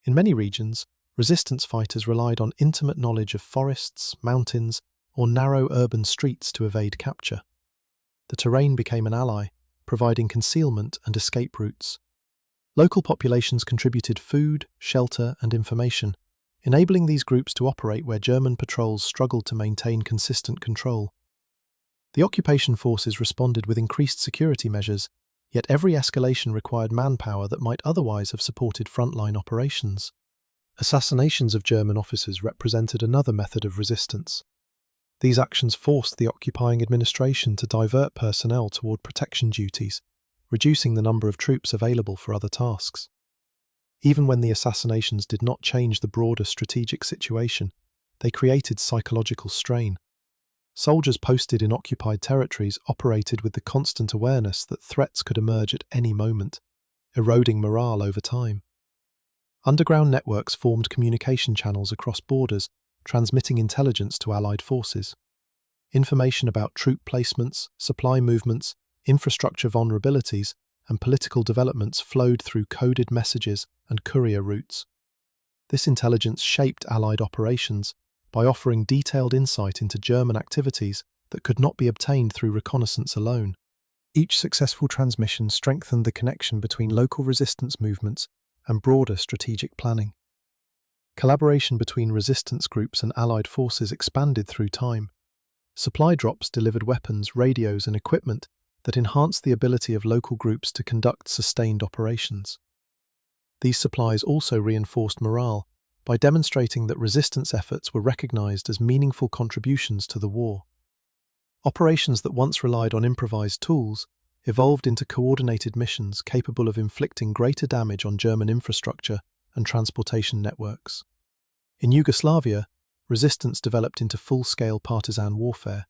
In many regions, resistance fighters relied on intimate knowledge of forests, mountains, or narrow urban streets to evade capture. The terrain became an ally, providing concealment and escape routes. Local populations contributed food, shelter, and information, enabling these groups to operate where German patrols struggled to maintain consistent control. The occupation forces responded with increased security measures, yet every escalation required manpower that might otherwise have supported frontline operations. Assassinations of German officers represented another method of resistance. These actions forced the occupying administration to divert personnel toward protection duties, reducing the number of troops available for other tasks. Even when the assassinations did not change the broader strategic situation, they created psychological strain. Soldiers posted in occupied territories operated with the constant awareness that threats could emerge at any moment, eroding morale over time. Underground networks formed communication channels across borders, transmitting intelligence to Allied forces. Information about troop placements, supply movements, infrastructure vulnerabilities, and political developments flowed through coded messages and courier routes. This intelligence shaped Allied operations by offering detailed insight into German activities that could not be obtained through reconnaissance alone. Each successful transmission strengthened the connection between local resistance movements and broader strategic planning. Collaboration between resistance groups and Allied forces expanded through time. Supply drops delivered weapons, radios, and equipment that enhanced the ability of local groups to conduct sustained operations. These supplies also reinforced morale by demonstrating that resistance efforts were recognized as meaningful contributions to the war. Operations that once relied on improvised tools evolved into coordinated missions capable of inflicting greater damage on German infrastructure and transportation networks. In Yugoslavia, resistance developed into full-scale partisan warfare.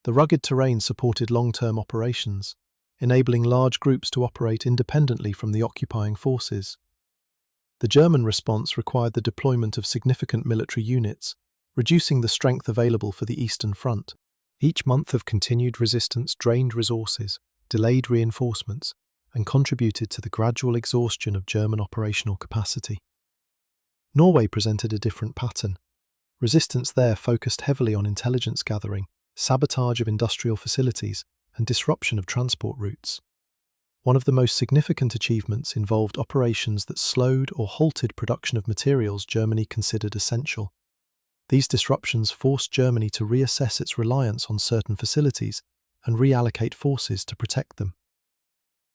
The rugged terrain supported long-term operations, enabling large groups to operate independently from the occupying forces. The German response required the deployment of significant military units, reducing the strength available for the Eastern Front. Each month of continued resistance drained resources, delayed reinforcements, and contributed to the gradual exhaustion of German operational capacity. Norway presented a different pattern. Resistance there focused heavily on intelligence gathering, sabotage of industrial facilities, and disruption of transport routes. One of the most significant achievements involved operations that slowed or halted production of materials Germany considered essential. These disruptions forced Germany to reassess its reliance on certain facilities and reallocate forces to protect them.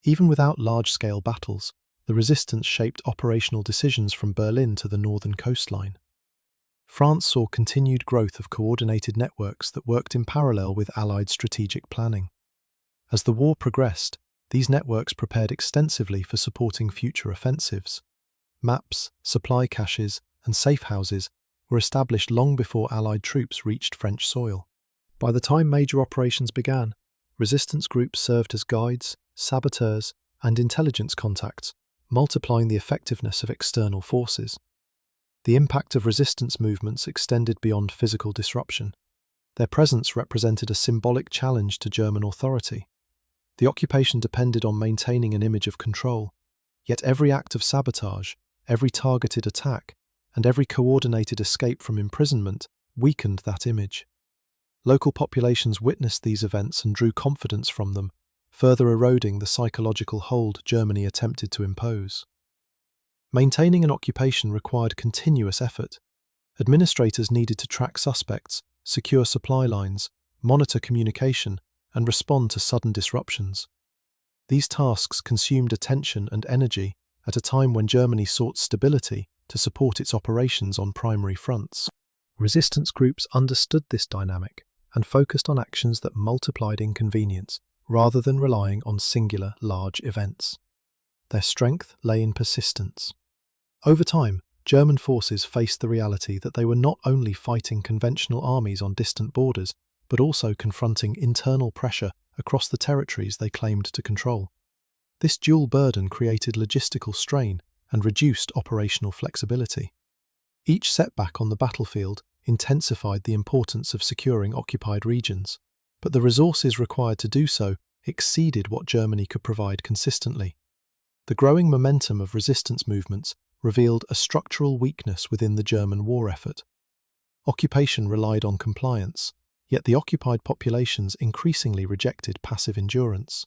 Even without large-scale battles, the resistance shaped operational decisions from Berlin to the northern coastline. France saw continued growth of coordinated networks that worked in parallel with Allied strategic planning. As the war progressed, these networks prepared extensively for supporting future offensives. Maps, supply caches, and safe houses were established long before Allied troops reached French soil. By the time major operations began, resistance groups served as guides, saboteurs, and intelligence contacts, multiplying the effectiveness of external forces. The impact of resistance movements extended beyond physical disruption. Their presence represented a symbolic challenge to German authority. The occupation depended on maintaining an image of control, yet every act of sabotage, every targeted attack, and every coordinated escape from imprisonment weakened that image. Local populations witnessed these events and drew confidence from them, further eroding the psychological hold Germany attempted to impose. Maintaining an occupation required continuous effort. Administrators needed to track suspects, secure supply lines, monitor communication, and respond to sudden disruptions. These tasks consumed attention and energy at a time when Germany sought stability to support its operations on primary fronts. Resistance groups understood this dynamic and focused on actions that multiplied inconvenience rather than relying on singular large events. Their strength lay in persistence. Over time, German forces faced the reality that they were not only fighting conventional armies on distant borders, but also confronting internal pressure across the territories they claimed to control. This dual burden created logistical strain and reduced operational flexibility. Each setback on the battlefield intensified the importance of securing occupied regions, but the resources required to do so exceeded what Germany could provide consistently. The growing momentum of resistance movements revealed a structural weakness within the German war effort. Occupation relied on compliance, yet the occupied populations increasingly rejected passive endurance.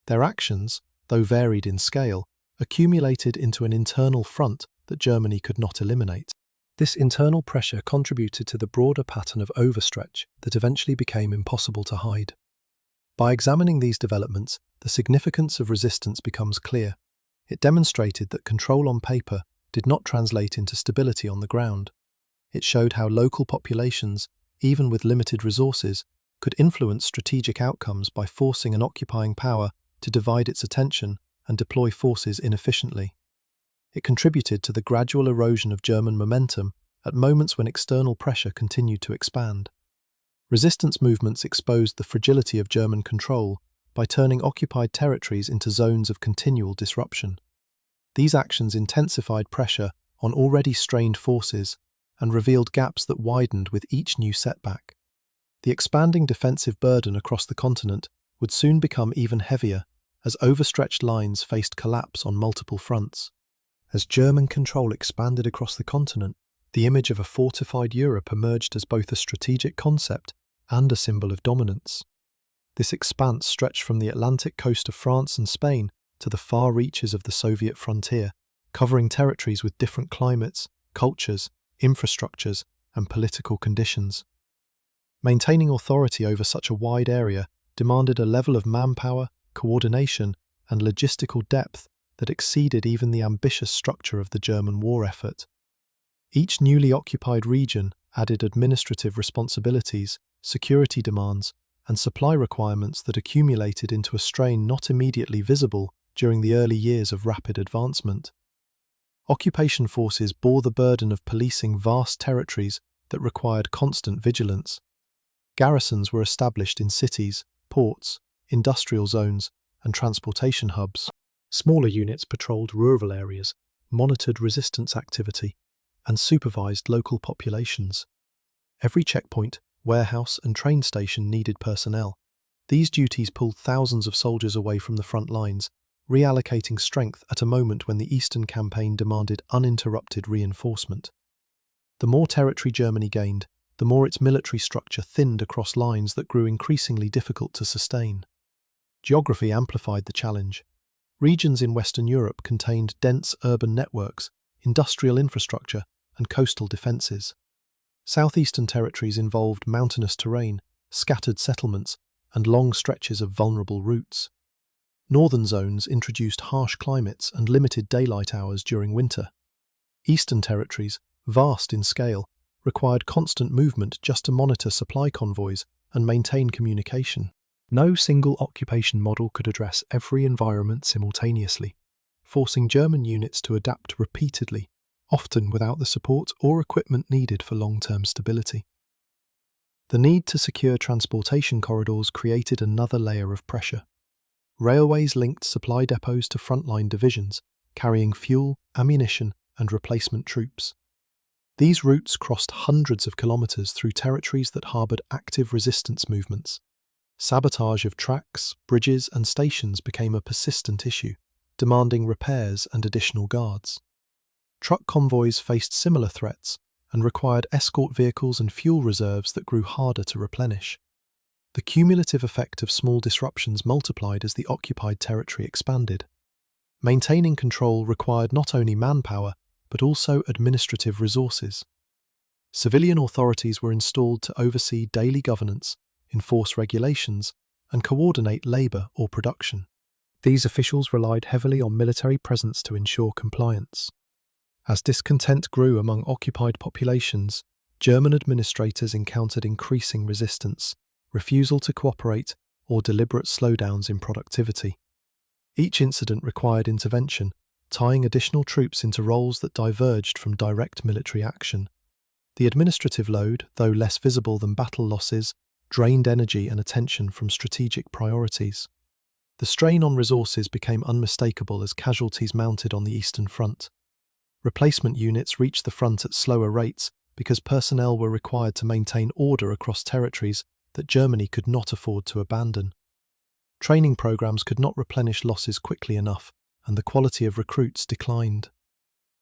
Their actions, though varied in scale, accumulated into an internal front that Germany could not eliminate. This internal pressure contributed to the broader pattern of overstretch that eventually became impossible to hide. By examining these developments, the significance of resistance becomes clear. It demonstrated that control on paper did not translate into stability on the ground. It showed how local populations, even with limited resources, could influence strategic outcomes by forcing an occupying power to divide its attention and deploy forces inefficiently. It contributed to the gradual erosion of German momentum at moments when external pressure continued to expand. Resistance movements exposed the fragility of German control by turning occupied territories into zones of continual disruption. These actions intensified pressure on already strained forces and revealed gaps that widened with each new setback. The expanding defensive burden across the continent would soon become even heavier as overstretched lines faced collapse on multiple fronts. As German control expanded across the continent, the image of a fortified Europe emerged as both a strategic concept and a symbol of dominance. This expanse stretched from the Atlantic coast of France and Spain to the far reaches of the Soviet frontier, covering territories with different climates, cultures, infrastructures, and political conditions. Maintaining authority over such a wide area demanded a level of manpower, coordination, and logistical depth that exceeded even the ambitious structure of the German war effort. Each newly occupied region added administrative responsibilities, security demands, and supply requirements that accumulated into a strain not immediately visible during the early years of rapid advancement. Occupation forces bore the burden of policing vast territories that required constant vigilance. Garrisons were established in cities, ports, industrial zones, and transportation hubs. Smaller units patrolled rural areas, monitored resistance activity, and supervised local populations. Every checkpoint, warehouse, and train station needed personnel. These duties pulled thousands of soldiers away from the front lines, reallocating strength at a moment when the Eastern Campaign demanded uninterrupted reinforcement. The more territory Germany gained, the more its military structure thinned across lines that grew increasingly difficult to sustain. Geography amplified the challenge. Regions in Western Europe contained dense urban networks, industrial infrastructure, and coastal defences. Southeastern territories involved mountainous terrain, scattered settlements, and long stretches of vulnerable routes. Northern zones introduced harsh climates and limited daylight hours during winter. Eastern territories, vast in scale, required constant movement just to monitor supply convoys and maintain communication. No single occupation model could address every environment simultaneously, forcing German units to adapt repeatedly, often without the support or equipment needed for long-term stability. The need to secure transportation corridors created another layer of pressure. Railways linked supply depots to frontline divisions, carrying fuel, ammunition, and replacement troops. These routes crossed hundreds of kilometres through territories that harboured active resistance movements. Sabotage of tracks, bridges, and stations became a persistent issue, demanding repairs and additional guards. Truck convoys faced similar threats and required escort vehicles and fuel reserves that grew harder to replenish. The cumulative effect of small disruptions multiplied as the occupied territory expanded. Maintaining control required not only manpower, but also administrative resources. Civilian authorities were installed to oversee daily governance, enforce regulations, and coordinate labour or production. These officials relied heavily on military presence to ensure compliance. As discontent grew among occupied populations, German administrators encountered increasing resistance, refusal to cooperate, or deliberate slowdowns in productivity. Each incident required intervention, tying additional troops into roles that diverged from direct military action. The administrative load, though less visible than battle losses, drained energy and attention from strategic priorities. The strain on resources became unmistakable as casualties mounted on the Eastern Front. Replacement units reached the front at slower rates because personnel were required to maintain order across territories that Germany could not afford to abandon. Training programs could not replenish losses quickly enough, and the quality of recruits declined.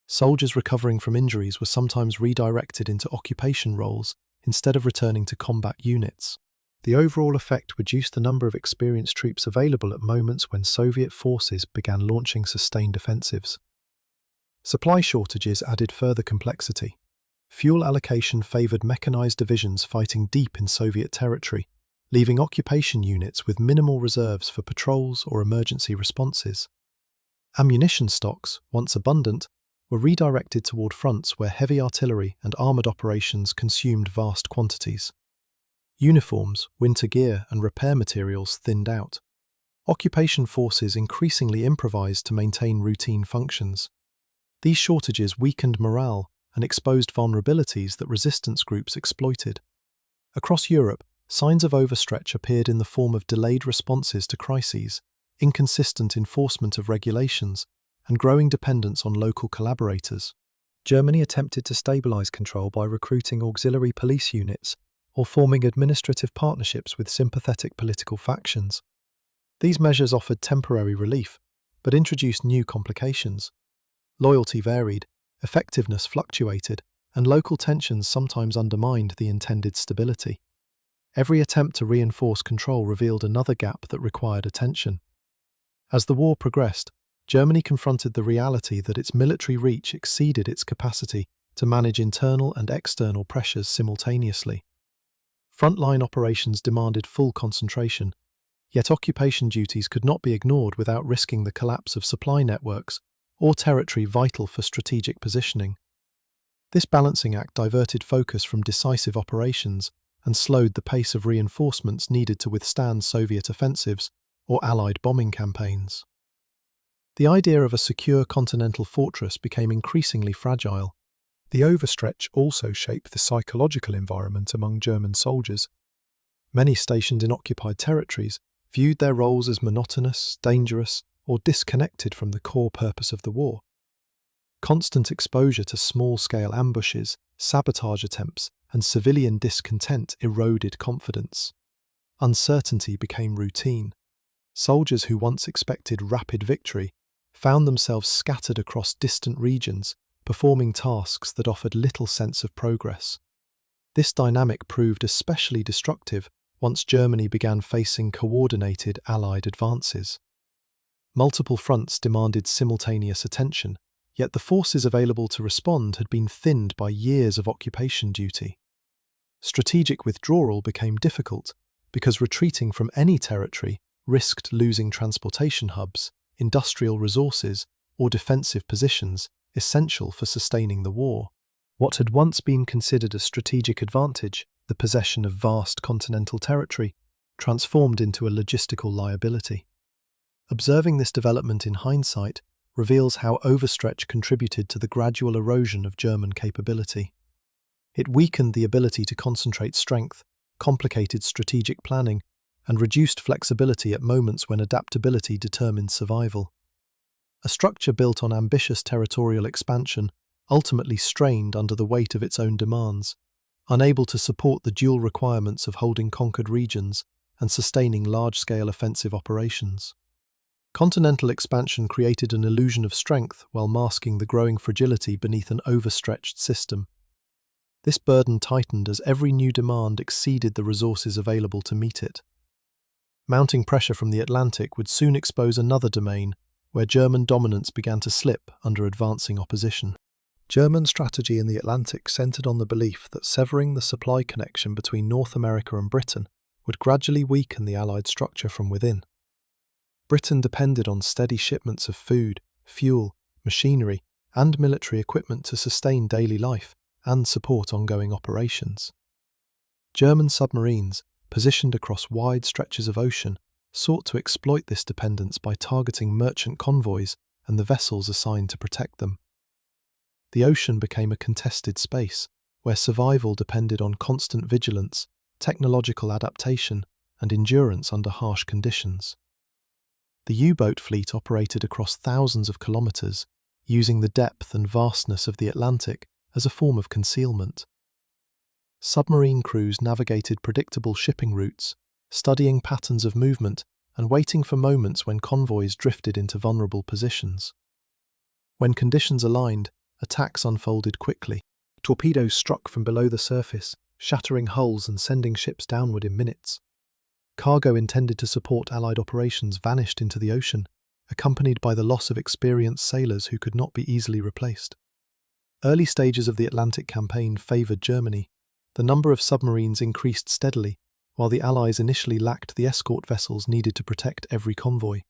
Soldiers recovering from injuries were sometimes redirected into occupation roles instead of returning to combat units. The overall effect reduced the number of experienced troops available at moments when Soviet forces began launching sustained offensives. Supply shortages added further complexity. Fuel allocation favoured mechanized divisions fighting deep in Soviet territory, leaving occupation units with minimal reserves for patrols or emergency responses. Ammunition stocks, once abundant, were redirected toward fronts where heavy artillery and armoured operations consumed vast quantities. Uniforms, winter gear, and repair materials thinned out. Occupation forces increasingly improvised to maintain routine functions. These shortages weakened morale and exposed vulnerabilities that resistance groups exploited. Across Europe, signs of overstretch appeared in the form of delayed responses to crises, inconsistent enforcement of regulations, and growing dependence on local collaborators. Germany attempted to stabilize control by recruiting auxiliary police units or forming administrative partnerships with sympathetic political factions. These measures offered temporary relief, but introduced new complications. Loyalty varied, effectiveness fluctuated, and local tensions sometimes undermined the intended stability. Every attempt to reinforce control revealed another gap that required attention. As the war progressed, Germany confronted the reality that its military reach exceeded its capacity to manage internal and external pressures simultaneously. Frontline operations demanded full concentration, yet occupation duties could not be ignored without risking the collapse of supply networks or territory vital for strategic positioning. This balancing act diverted focus from decisive operations and slowed the pace of reinforcements needed to withstand Soviet offensives or Allied bombing campaigns. The idea of a secure continental fortress became increasingly fragile. The overstretch also shaped the psychological environment among German soldiers. Many stationed in occupied territories viewed their roles as monotonous, dangerous, or disconnected from the core purpose of the war. Constant exposure to small-scale ambushes, sabotage attempts, and civilian discontent eroded confidence. Uncertainty became routine. Soldiers who once expected rapid victory found themselves scattered across distant regions, performing tasks that offered little sense of progress. This dynamic proved especially destructive once Germany began facing coordinated Allied advances. Multiple fronts demanded simultaneous attention, yet the forces available to respond had been thinned by years of occupation duty. Strategic withdrawal became difficult because retreating from any territory risked losing transportation hubs, industrial resources, or defensive positions essential for sustaining the war. What had once been considered a strategic advantage, the possession of vast continental territory, transformed into a logistical liability. Observing this development in hindsight reveals how overstretch contributed to the gradual erosion of German capability. It weakened the ability to concentrate strength, complicated strategic planning, and reduced flexibility at moments when adaptability determined survival. A structure built on ambitious territorial expansion ultimately strained under the weight of its own demands, unable to support the dual requirements of holding conquered regions and sustaining large-scale offensive operations. Continental expansion created an illusion of strength while masking the growing fragility beneath an overstretched system. This burden tightened as every new demand exceeded the resources available to meet it. Mounting pressure from the Atlantic would soon expose another domain where German dominance began to slip under advancing opposition. German strategy in the Atlantic centered on the belief that severing the supply connection between North America and Britain would gradually weaken the Allied structure from within. Britain depended on steady shipments of food, fuel, machinery, and military equipment to sustain daily life and support ongoing operations. German submarines, positioned across wide stretches of ocean, sought to exploit this dependence by targeting merchant convoys and the vessels assigned to protect them. The ocean became a contested space, where survival depended on constant vigilance, technological adaptation, and endurance under harsh conditions. The U-boat fleet operated across thousands of kilometers, using the depth and vastness of the Atlantic as a form of concealment. Submarine crews navigated predictable shipping routes, studying patterns of movement and waiting for moments when convoys drifted into vulnerable positions. When conditions aligned, attacks unfolded quickly. Torpedoes struck from below the surface, shattering hulls and sending ships downward in minutes. Cargo intended to support Allied operations vanished into the ocean, accompanied by the loss of experienced sailors who could not be easily replaced. Early stages of the Atlantic campaign favoured Germany. The number of submarines increased steadily, while the Allies initially lacked the escort vessels needed to protect every convoy.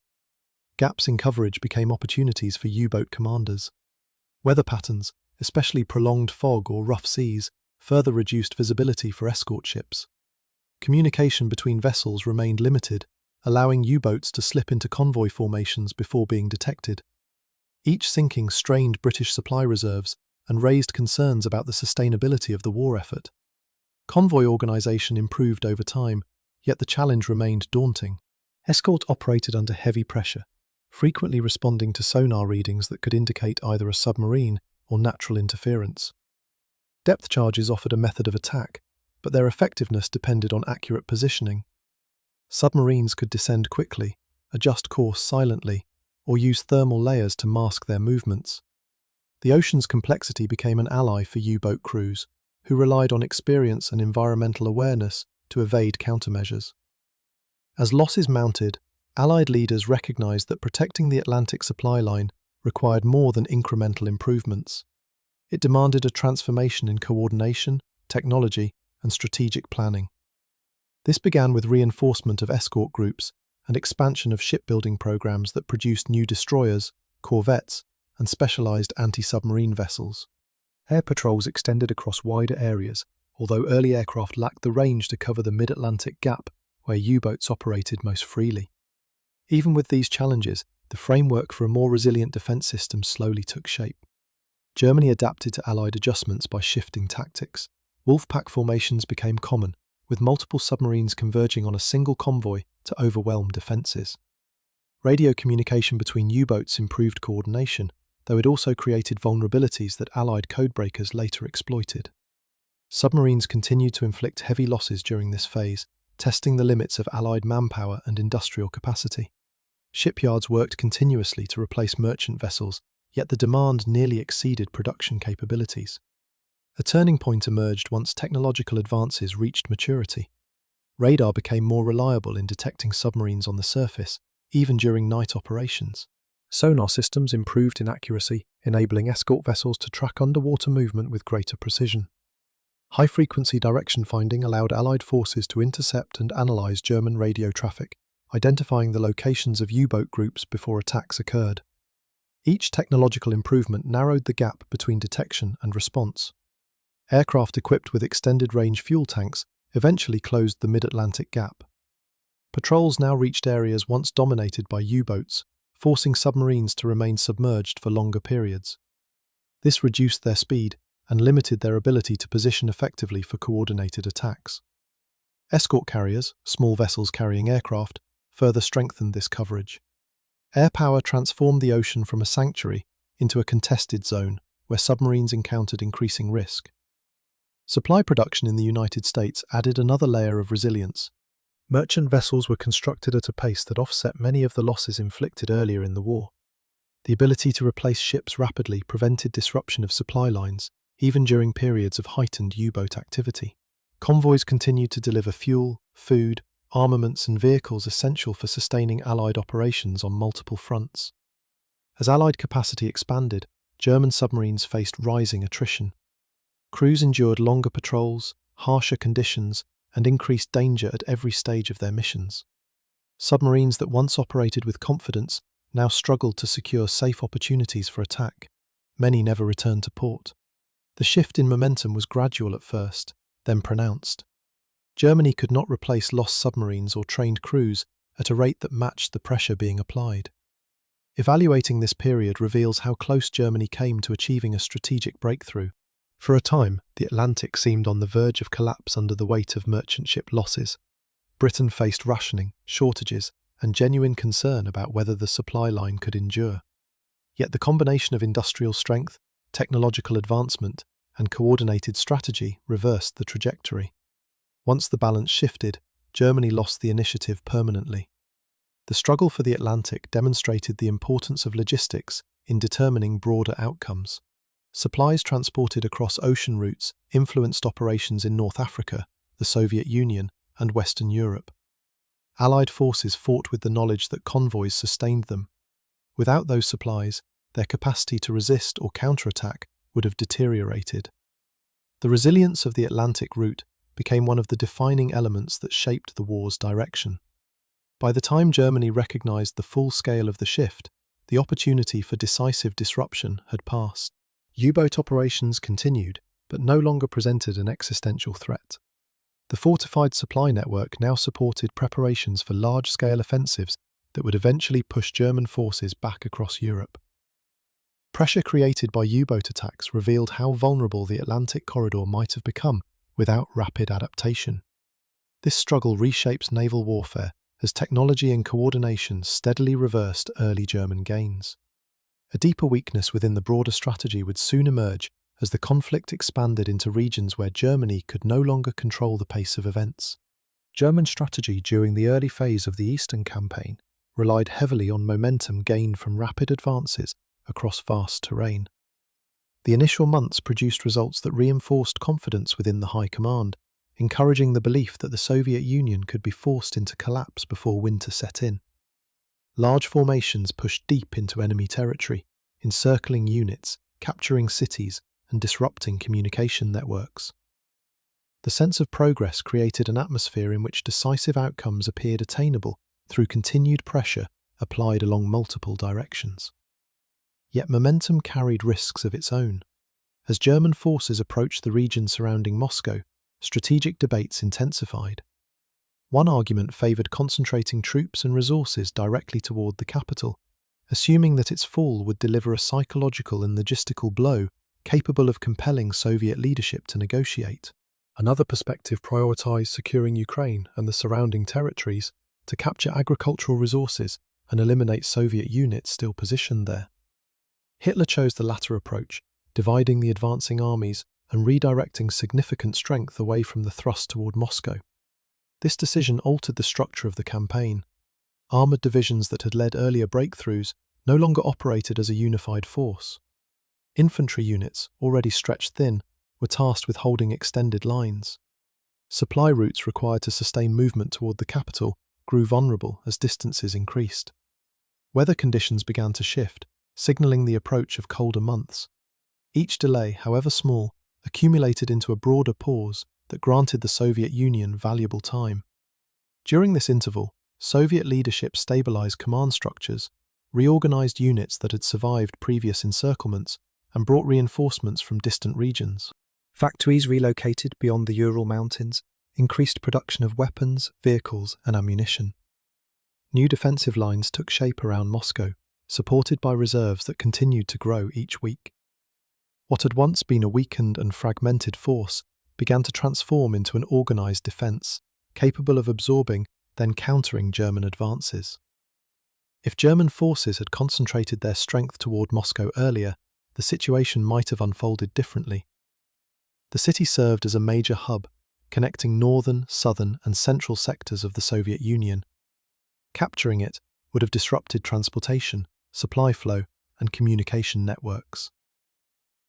Gaps in coverage became opportunities for U-boat commanders. Weather patterns, especially prolonged fog or rough seas, further reduced visibility for escort ships. Communication between vessels remained limited, allowing U-boats to slip into convoy formations before being detected. Each sinking strained British supply reserves and raised concerns about the sustainability of the war effort. Convoy organisation improved over time, yet the challenge remained daunting. Escort operated under heavy pressure, frequently responding to sonar readings that could indicate either a submarine or natural interference. Depth charges offered a method of attack, but their effectiveness depended on accurate positioning. Submarines could descend quickly, adjust course silently, or use thermal layers to mask their movements. The ocean's complexity became an ally for U-boat crews, who relied on experience and environmental awareness to evade countermeasures. As losses mounted, Allied leaders recognized that protecting the Atlantic supply line required more than incremental improvements. It demanded a transformation in coordination, technology, and strategic planning. This began with reinforcement of escort groups and expansion of shipbuilding programs that produced new destroyers, corvettes, and specialized anti-submarine vessels. Air patrols extended across wider areas, although early aircraft lacked the range to cover the mid-Atlantic gap where U-boats operated most freely. Even with these challenges, the framework for a more resilient defense system slowly took shape. Germany adapted to Allied adjustments by shifting tactics. Wolf-pack formations became common, with multiple submarines converging on a single convoy to overwhelm defences. Radio communication between U-boats improved coordination, though it also created vulnerabilities that Allied codebreakers later exploited. Submarines continued to inflict heavy losses during this phase, testing the limits of Allied manpower and industrial capacity. Shipyards worked continuously to replace merchant vessels, yet the demand nearly exceeded production capabilities. A turning point emerged once technological advances reached maturity. Radar became more reliable in detecting submarines on the surface, even during night operations. Sonar systems improved in accuracy, enabling escort vessels to track underwater movement with greater precision. High-frequency direction finding allowed Allied forces to intercept and analyze German radio traffic, identifying the locations of U-boat groups before attacks occurred. Each technological improvement narrowed the gap between detection and response. Aircraft equipped with extended-range fuel tanks eventually closed the mid-Atlantic gap. Patrols now reached areas once dominated by U-boats, forcing submarines to remain submerged for longer periods. This reduced their speed and limited their ability to position effectively for coordinated attacks. Escort carriers, small vessels carrying aircraft, further strengthened this coverage. Air power transformed the ocean from a sanctuary into a contested zone where submarines encountered increasing risk. Supply production in the United States added another layer of resilience. Merchant vessels were constructed at a pace that offset many of the losses inflicted earlier in the war. The ability to replace ships rapidly prevented disruption of supply lines, even during periods of heightened U-boat activity. Convoys continued to deliver fuel, food, armaments and vehicles essential for sustaining Allied operations on multiple fronts. As Allied capacity expanded, German submarines faced rising attrition. Crews endured longer patrols, harsher conditions, and increased danger at every stage of their missions. Submarines that once operated with confidence now struggled to secure safe opportunities for attack. Many never returned to port. The shift in momentum was gradual at first, then pronounced. Germany could not replace lost submarines or trained crews at a rate that matched the pressure being applied. Evaluating this period reveals how close Germany came to achieving a strategic breakthrough. For a time, the Atlantic seemed on the verge of collapse under the weight of merchant ship losses. Britain faced rationing, shortages, and genuine concern about whether the supply line could endure. Yet the combination of industrial strength, technological advancement, and coordinated strategy reversed the trajectory. Once the balance shifted, Germany lost the initiative permanently. The struggle for the Atlantic demonstrated the importance of logistics in determining broader outcomes. Supplies transported across ocean routes influenced operations in North Africa, the Soviet Union, and Western Europe. Allied forces fought with the knowledge that convoys sustained them. Without those supplies, their capacity to resist or counterattack would have deteriorated. The resilience of the Atlantic route became one of the defining elements that shaped the war's direction. By the time Germany recognized the full scale of the shift, the opportunity for decisive disruption had passed. U-boat operations continued, but no longer presented an existential threat. The fortified supply network now supported preparations for large-scale offensives that would eventually push German forces back across Europe. Pressure created by U-boat attacks revealed how vulnerable the Atlantic corridor might have become without rapid adaptation. This struggle reshapes naval warfare as technology and coordination steadily reversed early German gains. A deeper weakness within the broader strategy would soon emerge as the conflict expanded into regions where Germany could no longer control the pace of events. German strategy during the early phase of the Eastern Campaign relied heavily on momentum gained from rapid advances across vast terrain. The initial months produced results that reinforced confidence within the high command, encouraging the belief that the Soviet Union could be forced into collapse before winter set in. Large formations pushed deep into enemy territory, encircling units, capturing cities, and disrupting communication networks. The sense of progress created an atmosphere in which decisive outcomes appeared attainable through continued pressure applied along multiple directions. Yet momentum carried risks of its own. As German forces approached the region surrounding Moscow, strategic debates intensified. One argument favoured concentrating troops and resources directly toward the capital, assuming that its fall would deliver a psychological and logistical blow capable of compelling Soviet leadership to negotiate. Another perspective prioritised securing Ukraine and the surrounding territories to capture agricultural resources and eliminate Soviet units still positioned there. Hitler chose the latter approach, dividing the advancing armies and redirecting significant strength away from the thrust toward Moscow. This decision altered the structure of the campaign. Armoured divisions that had led earlier breakthroughs no longer operated as a unified force. Infantry units, already stretched thin, were tasked with holding extended lines. Supply routes required to sustain movement toward the capital grew vulnerable as distances increased. Weather conditions began to shift, signalling the approach of colder months. Each delay, however small, accumulated into a broader pause that granted the Soviet Union valuable time. During this interval, Soviet leadership stabilized command structures, reorganized units that had survived previous encirclements, and brought reinforcements from distant regions. Factories relocated beyond the Ural Mountains increased production of weapons, vehicles, and ammunition. New defensive lines took shape around Moscow, supported by reserves that continued to grow each week. What had once been a weakened and fragmented force began to transform into an organized defense, capable of absorbing, then countering German advances. If German forces had concentrated their strength toward Moscow earlier, the situation might have unfolded differently. The city served as a major hub, connecting northern, southern, and central sectors of the Soviet Union. Capturing it would have disrupted transportation, supply flow, and communication networks.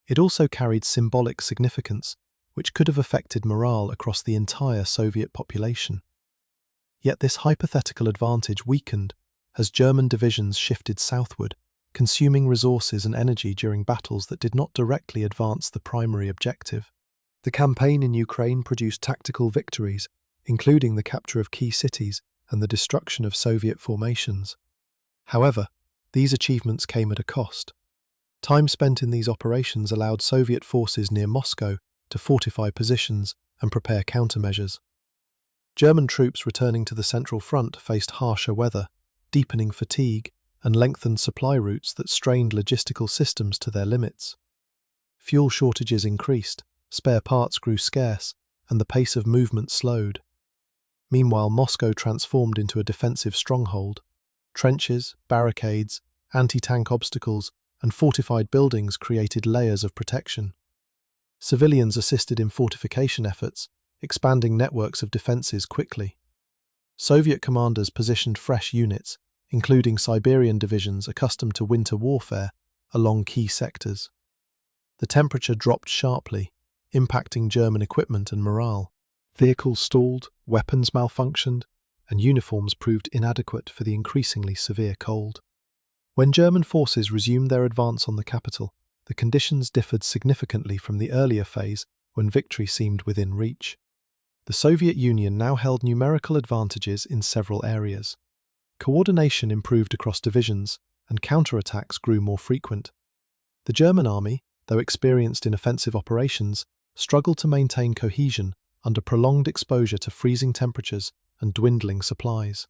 It also carried symbolic significance, which could have affected morale across the entire Soviet population. Yet this hypothetical advantage weakened as German divisions shifted southward, consuming resources and energy during battles that did not directly advance the primary objective. The campaign in Ukraine produced tactical victories, including the capture of key cities and the destruction of Soviet formations. However, these achievements came at a cost. Time spent in these operations allowed Soviet forces near Moscow to fortify positions and prepare countermeasures. German troops returning to the Central Front faced harsher weather, deepening fatigue, and lengthened supply routes that strained logistical systems to their limits. Fuel shortages increased, spare parts grew scarce, and the pace of movement slowed. Meanwhile, Moscow transformed into a defensive stronghold. Trenches, barricades, anti-tank obstacles, and fortified buildings created layers of protection. Civilians assisted in fortification efforts, expanding networks of defenses quickly. Soviet commanders positioned fresh units, including Siberian divisions accustomed to winter warfare, along key sectors. The temperature dropped sharply, impacting German equipment and morale. Vehicles stalled, weapons malfunctioned, and uniforms proved inadequate for the increasingly severe cold. When German forces resumed their advance on the capital, the conditions differed significantly from the earlier phase when victory seemed within reach. The Soviet Union now held numerical advantages in several areas. Coordination improved across divisions, and counterattacks grew more frequent. The German army, though experienced in offensive operations, struggled to maintain cohesion under prolonged exposure to freezing temperatures and dwindling supplies.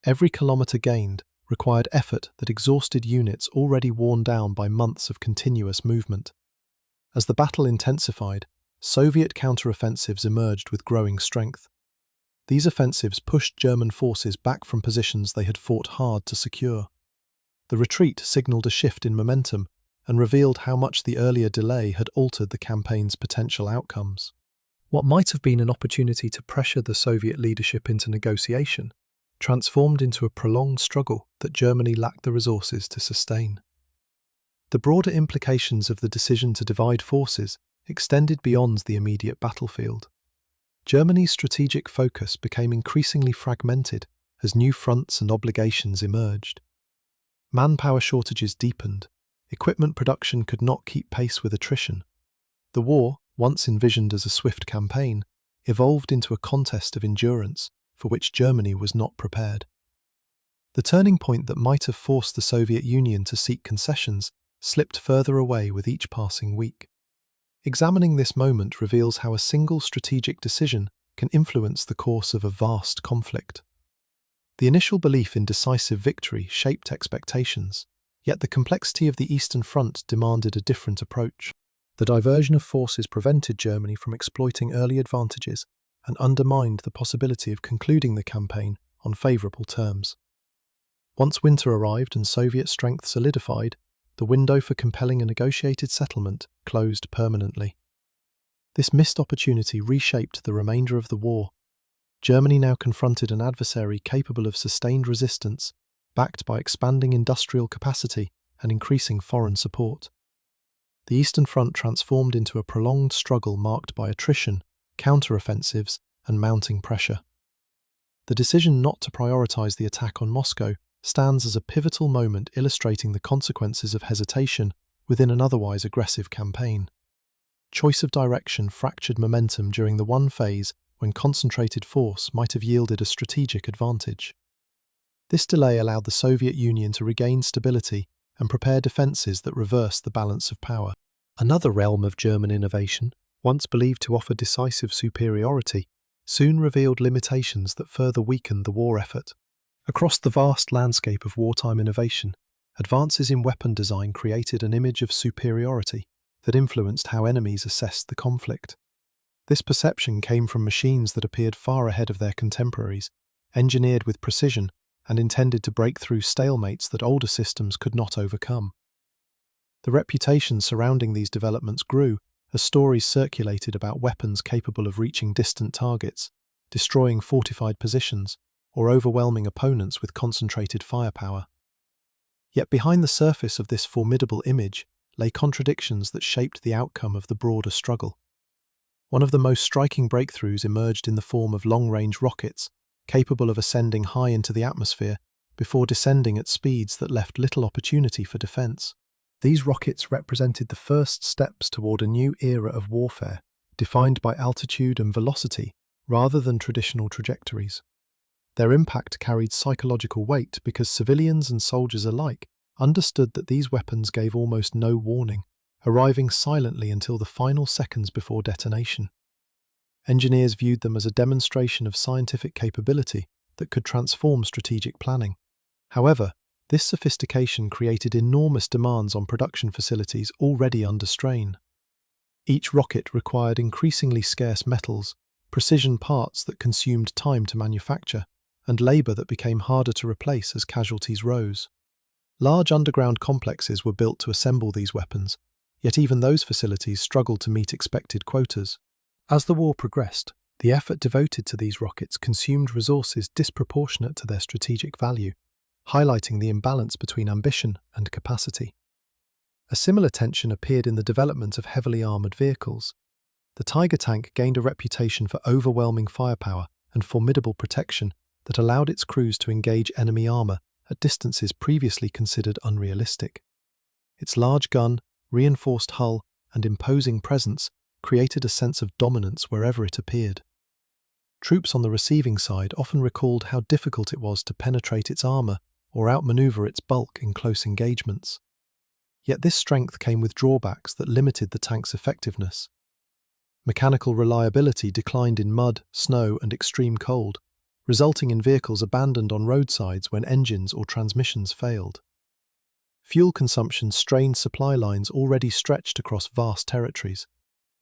Every kilometre gained required effort that exhausted units already worn down by months of continuous movement. As the battle intensified, Soviet counteroffensives emerged with growing strength. These offensives pushed German forces back from positions they had fought hard to secure. The retreat signalled a shift in momentum and revealed how much the earlier delay had altered the campaign's potential outcomes. What might have been an opportunity to pressure the Soviet leadership into negotiation transformed into a prolonged struggle that Germany lacked the resources to sustain. The broader implications of the decision to divide forces extended beyond the immediate battlefield. Germany's strategic focus became increasingly fragmented as new fronts and obligations emerged. Manpower shortages deepened, equipment production could not keep pace with attrition. The war, once envisioned as a swift campaign, evolved into a contest of endurance for which Germany was not prepared. The turning point that might have forced the Soviet Union to seek concessions slipped further away with each passing week. Examining this moment reveals how a single strategic decision can influence the course of a vast conflict. The initial belief in decisive victory shaped expectations, yet the complexity of the Eastern Front demanded a different approach. The diversion of forces prevented Germany from exploiting early advantages and undermined the possibility of concluding the campaign on favourable terms. Once winter arrived and Soviet strength solidified, the window for compelling a negotiated settlement closed permanently. This missed opportunity reshaped the remainder of the war. Germany now confronted an adversary capable of sustained resistance, backed by expanding industrial capacity and increasing foreign support. The Eastern Front transformed into a prolonged struggle marked by attrition, counteroffensives, and mounting pressure. The decision not to prioritize the attack on Moscow stands as a pivotal moment illustrating the consequences of hesitation within an otherwise aggressive campaign. Choice of direction fractured momentum during the one phase when concentrated force might have yielded a strategic advantage. This delay allowed the Soviet Union to regain stability and prepare defences that reversed the balance of power. Another realm of German innovation, once believed to offer decisive superiority, soon revealed limitations that further weakened the war effort. Across the vast landscape of wartime innovation, advances in weapon design created an image of superiority that influenced how enemies assessed the conflict. This perception came from machines that appeared far ahead of their contemporaries, engineered with precision and intended to break through stalemates that older systems could not overcome. The reputation surrounding these developments grew as stories circulated about weapons capable of reaching distant targets, destroying fortified positions, or overwhelming opponents with concentrated firepower. Yet behind the surface of this formidable image lay contradictions that shaped the outcome of the broader struggle. One of the most striking breakthroughs emerged in the form of long-range rockets, capable of ascending high into the atmosphere before descending at speeds that left little opportunity for defense. These rockets represented the first steps toward a new era of warfare, defined by altitude and velocity rather than traditional trajectories. Their impact carried psychological weight because civilians and soldiers alike understood that these weapons gave almost no warning, arriving silently until the final seconds before detonation. Engineers viewed them as a demonstration of scientific capability that could transform strategic planning. However, this sophistication created enormous demands on production facilities already under strain. Each rocket required increasingly scarce metals, precision parts that consumed time to manufacture, and labor that became harder to replace as casualties rose. Large underground complexes were built to assemble these weapons, yet even those facilities struggled to meet expected quotas. As the war progressed, the effort devoted to these rockets consumed resources disproportionate to their strategic value, highlighting the imbalance between ambition and capacity. A similar tension appeared in the development of heavily armoured vehicles. The Tiger tank gained a reputation for overwhelming firepower and formidable protection that allowed its crews to engage enemy armour at distances previously considered unrealistic. Its large gun, reinforced hull, and imposing presence created a sense of dominance wherever it appeared. Troops on the receiving side often recalled how difficult it was to penetrate its armour or outmaneuver its bulk in close engagements. Yet this strength came with drawbacks that limited the tank's effectiveness. Mechanical reliability declined in mud, snow, and extreme cold, resulting in vehicles abandoned on roadsides when engines or transmissions failed. Fuel consumption strained supply lines already stretched across vast territories.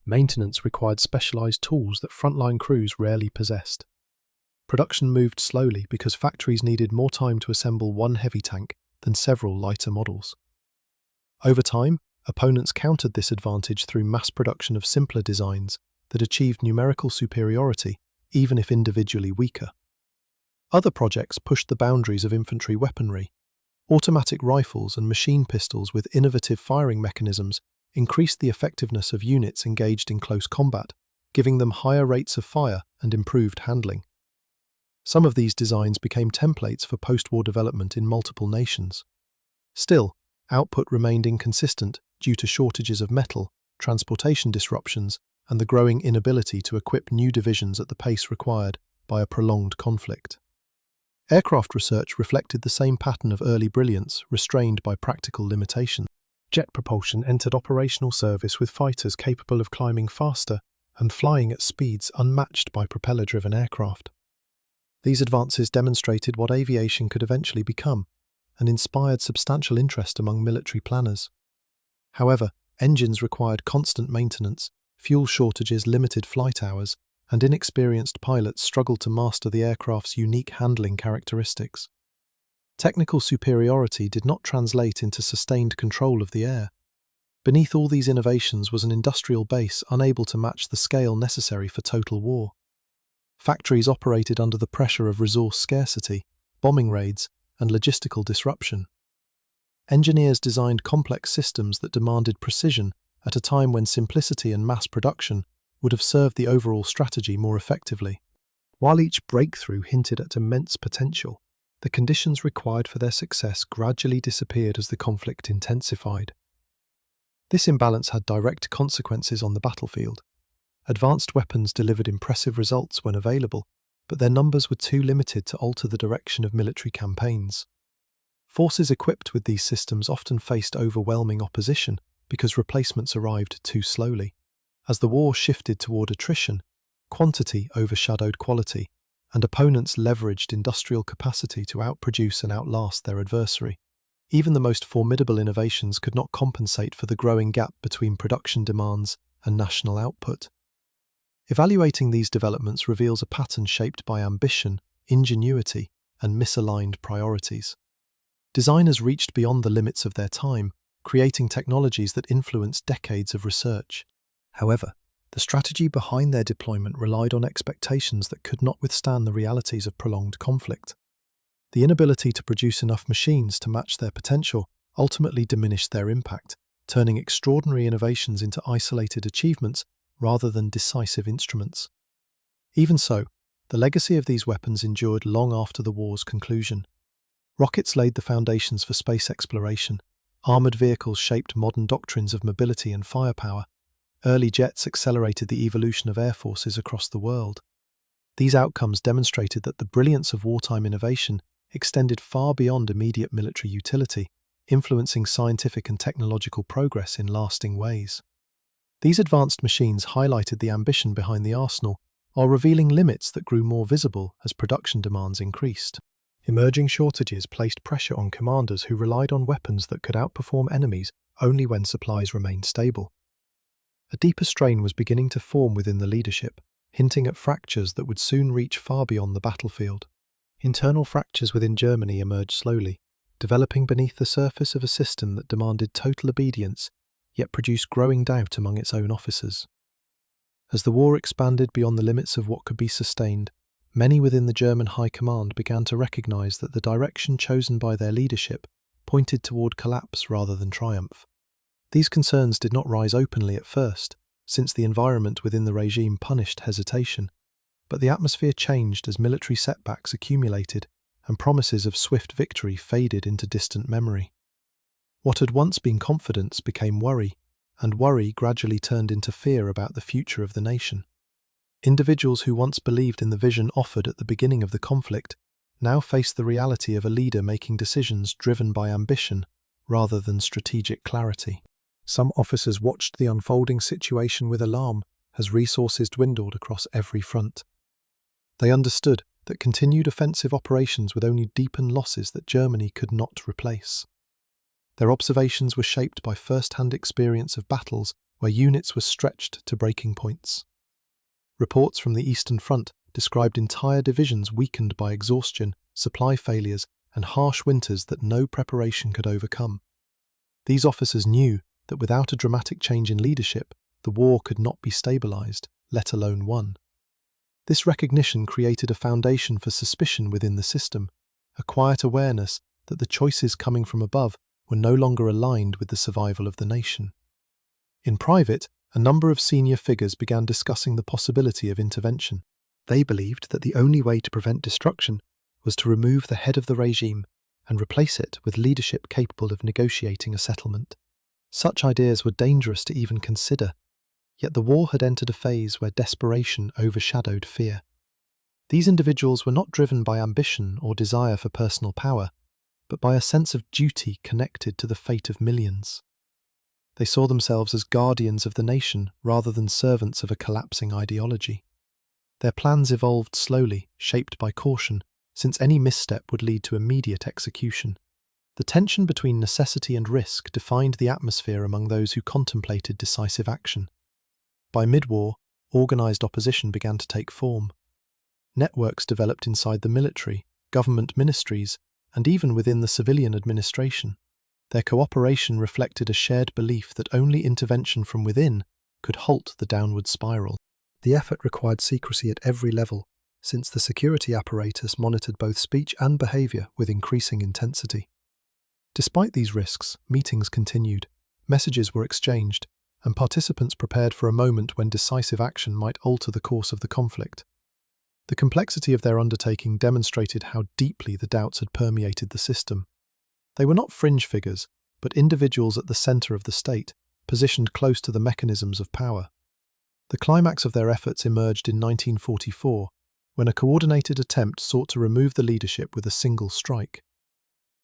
Maintenance required specialized tools that frontline crews rarely possessed. Production moved slowly because factories needed more time to assemble one heavy tank than several lighter models. Over time, opponents countered this advantage through mass production of simpler designs that achieved numerical superiority, even if individually weaker. Other projects pushed the boundaries of infantry weaponry. Automatic rifles and machine pistols with innovative firing mechanisms increased the effectiveness of units engaged in close combat, giving them higher rates of fire and improved handling. Some of these designs became templates for post-war development in multiple nations. Still, output remained inconsistent due to shortages of metal, transportation disruptions, and the growing inability to equip new divisions at the pace required by a prolonged conflict. Aircraft research reflected the same pattern of early brilliance, restrained by practical limitations. Jet propulsion entered operational service with fighters capable of climbing faster and flying at speeds unmatched by propeller-driven aircraft. These advances demonstrated what aviation could eventually become and inspired substantial interest among military planners. However, engines required constant maintenance, fuel shortages limited flight hours, and inexperienced pilots struggled to master the aircraft's unique handling characteristics. Technical superiority did not translate into sustained control of the air. Beneath all these innovations was an industrial base unable to match the scale necessary for total war. Factories operated under the pressure of resource scarcity, bombing raids, and logistical disruption. Engineers designed complex systems that demanded precision at a time when simplicity and mass production would have served the overall strategy more effectively. While each breakthrough hinted at immense potential, the conditions required for their success gradually disappeared as the conflict intensified. This imbalance had direct consequences on the battlefield. Advanced weapons delivered impressive results when available, but their numbers were too limited to alter the direction of military campaigns. Forces equipped with these systems often faced overwhelming opposition because replacements arrived too slowly. As the war shifted toward attrition, quantity overshadowed quality, and opponents leveraged industrial capacity to outproduce and outlast their adversary. Even the most formidable innovations could not compensate for the growing gap between production demands and national output. Evaluating these developments reveals a pattern shaped by ambition, ingenuity, and misaligned priorities. Designers reached beyond the limits of their time, creating technologies that influenced decades of research. However, the strategy behind their deployment relied on expectations that could not withstand the realities of prolonged conflict. The inability to produce enough machines to match their potential ultimately diminished their impact, turning extraordinary innovations into isolated achievements rather than decisive instruments. Even so, the legacy of these weapons endured long after the war's conclusion. Rockets laid the foundations for space exploration, armoured vehicles shaped modern doctrines of mobility and firepower, early jets accelerated the evolution of air forces across the world. These outcomes demonstrated that the brilliance of wartime innovation extended far beyond immediate military utility, influencing scientific and technological progress in lasting ways. These advanced machines highlighted the ambition behind the arsenal, while revealing limits that grew more visible as production demands increased. Emerging shortages placed pressure on commanders who relied on weapons that could outperform enemies only when supplies remained stable. A deeper strain was beginning to form within the leadership, hinting at fractures that would soon reach far beyond the battlefield. Internal fractures within Germany emerged slowly, developing beneath the surface of a system that demanded total obedience, yet produced growing doubt among its own officers. As the war expanded beyond the limits of what could be sustained, many within the German high command began to recognize that the direction chosen by their leadership pointed toward collapse rather than triumph. These concerns did not rise openly at first, since the environment within the regime punished hesitation, but the atmosphere changed as military setbacks accumulated and promises of swift victory faded into distant memory. What had once been confidence became worry, and worry gradually turned into fear about the future of the nation. Individuals who once believed in the vision offered at the beginning of the conflict now faced the reality of a leader making decisions driven by ambition rather than strategic clarity. Some officers watched the unfolding situation with alarm as resources dwindled across every front. They understood that continued offensive operations would only deepen losses that Germany could not replace. Their observations were shaped by first-hand experience of battles where units were stretched to breaking points. Reports from the Eastern Front described entire divisions weakened by exhaustion, supply failures, and harsh winters that no preparation could overcome. These officers knew that without a dramatic change in leadership, the war could not be stabilized, let alone won. This recognition created a foundation for suspicion within the system, a quiet awareness that the choices coming from above were no longer aligned with the survival of the nation. In private, a number of senior figures began discussing the possibility of intervention. They believed that the only way to prevent destruction was to remove the head of the regime and replace it with leadership capable of negotiating a settlement. Such ideas were dangerous to even consider, yet the war had entered a phase where desperation overshadowed fear. These individuals were not driven by ambition or desire for personal power, but by a sense of duty connected to the fate of millions. They saw themselves as guardians of the nation rather than servants of a collapsing ideology. Their plans evolved slowly, shaped by caution, since any misstep would lead to immediate execution. The tension between necessity and risk defined the atmosphere among those who contemplated decisive action. By mid-war, organized opposition began to take form. Networks developed inside the military, government ministries, and even within the civilian administration. Their cooperation reflected a shared belief that only intervention from within could halt the downward spiral. The effort required secrecy at every level, since the security apparatus monitored both speech and behavior with increasing intensity. Despite these risks, meetings continued, messages were exchanged, and participants prepared for a moment when decisive action might alter the course of the conflict. The complexity of their undertaking demonstrated how deeply the doubts had permeated the system. They were not fringe figures, but individuals at the center of the state, positioned close to the mechanisms of power. The climax of their efforts emerged in 1944, when a coordinated attempt sought to remove the leadership with a single strike.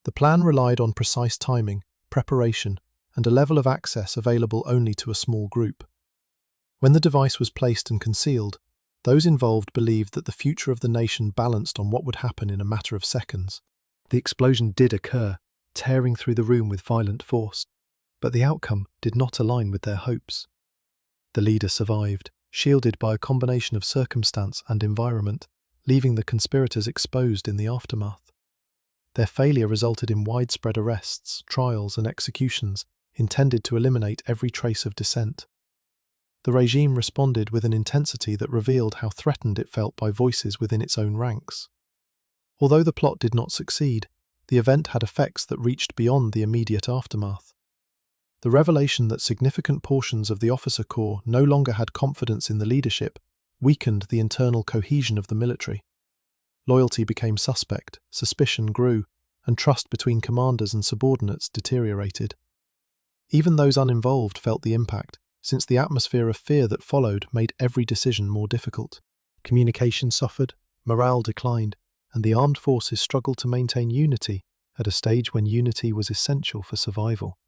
The plan relied on precise timing, preparation, and a level of access available only to a small group. When the device was placed and concealed, Those involved believed that the future of the nation balanced on what would happen in a matter of seconds. The explosion did occur, tearing through the room with violent force, but the outcome did not align with their hopes. The leader survived, shielded by a combination of circumstance and environment, leaving the conspirators exposed in the aftermath. Their failure resulted in widespread arrests, trials, and executions intended to eliminate every trace of dissent. The regime responded with an intensity that revealed how threatened it felt by voices within its own ranks. Although the plot did not succeed, the event had effects that reached beyond the immediate aftermath. The revelation that significant portions of the officer corps no longer had confidence in the leadership weakened the internal cohesion of the military. Loyalty became suspect, suspicion grew, and trust between commanders and subordinates deteriorated. Even those uninvolved felt the impact, since the atmosphere of fear that followed made every decision more difficult. Communication suffered, morale declined, and the armed forces struggled to maintain unity at a stage when unity was essential for survival.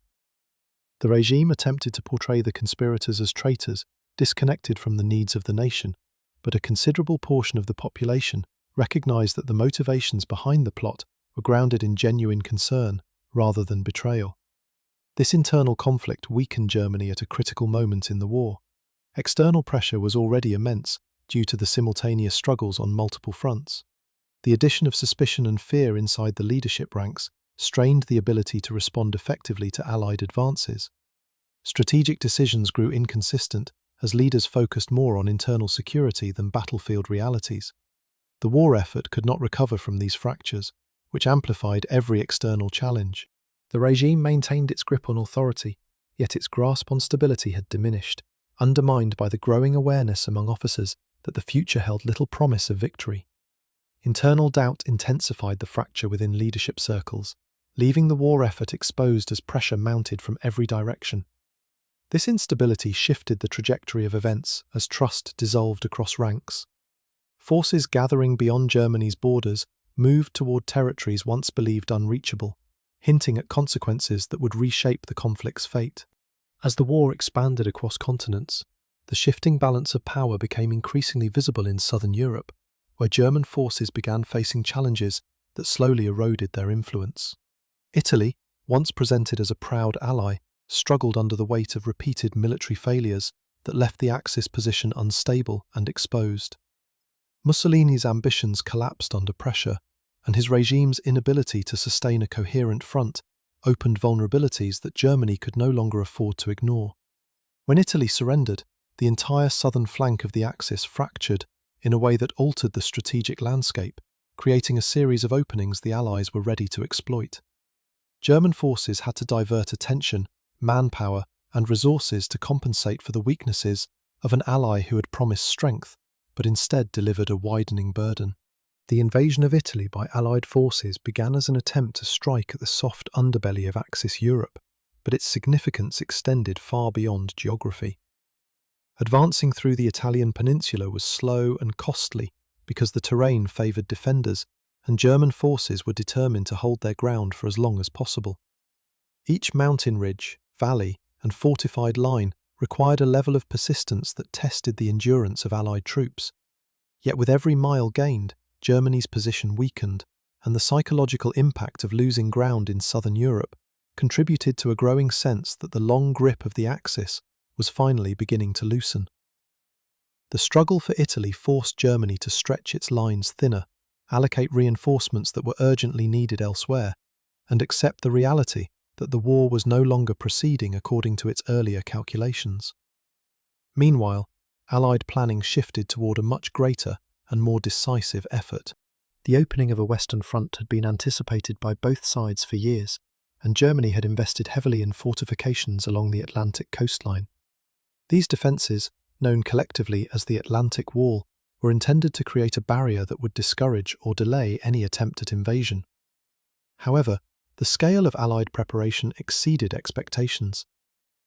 The regime attempted to portray the conspirators as traitors, disconnected from the needs of the nation, but a considerable portion of the population recognized that the motivations behind the plot were grounded in genuine concern rather than betrayal. This internal conflict weakened Germany at a critical moment in the war. External pressure was already immense due to the simultaneous struggles on multiple fronts. The addition of suspicion and fear inside the leadership ranks strained the ability to respond effectively to Allied advances. Strategic decisions grew inconsistent as leaders focused more on internal security than battlefield realities. The war effort could not recover from these fractures, which amplified every external challenge. The regime maintained its grip on authority, yet its grasp on stability had diminished, undermined by the growing awareness among officers that the future held little promise of victory. Internal doubt intensified the fracture within leadership circles, leaving the war effort exposed as pressure mounted from every direction. This instability shifted the trajectory of events as trust dissolved across ranks. Forces gathering beyond Germany's borders moved toward territories once believed unreachable, hinting at consequences that would reshape the conflict's fate. As the war expanded across continents, the shifting balance of power became increasingly visible in southern Europe, where German forces began facing challenges that slowly eroded their influence. Italy, once presented as a proud ally, struggled under the weight of repeated military failures that left the Axis position unstable and exposed. Mussolini's ambitions collapsed under pressure, and his regime's inability to sustain a coherent front opened vulnerabilities that Germany could no longer afford to ignore. When Italy surrendered, the entire southern flank of the Axis fractured in a way that altered the strategic landscape, creating a series of openings the Allies were ready to exploit. German forces had to divert attention, manpower, and resources to compensate for the weaknesses of an ally who had promised strength, but instead delivered a widening burden. The invasion of Italy by Allied forces began as an attempt to strike at the soft underbelly of Axis Europe, but its significance extended far beyond geography. Advancing through the Italian peninsula was slow and costly because the terrain favoured defenders, and German forces were determined to hold their ground for as long as possible. Each mountain ridge, valley, and fortified line required a level of persistence that tested the endurance of Allied troops. Yet with every mile gained, Germany's position weakened, and the psychological impact of losing ground in southern Europe contributed to a growing sense that the long grip of the Axis was finally beginning to loosen. The struggle for Italy forced Germany to stretch its lines thinner, allocate reinforcements that were urgently needed elsewhere, and accept the reality that the war was no longer proceeding according to its earlier calculations. Meanwhile, Allied planning shifted toward a much greater and more decisive effort. The opening of a Western front had been anticipated by both sides for years, and Germany had invested heavily in fortifications along the Atlantic coastline. These defences, known collectively as the Atlantic Wall, were intended to create a barrier that would discourage or delay any attempt at invasion. However, the scale of Allied preparation exceeded expectations.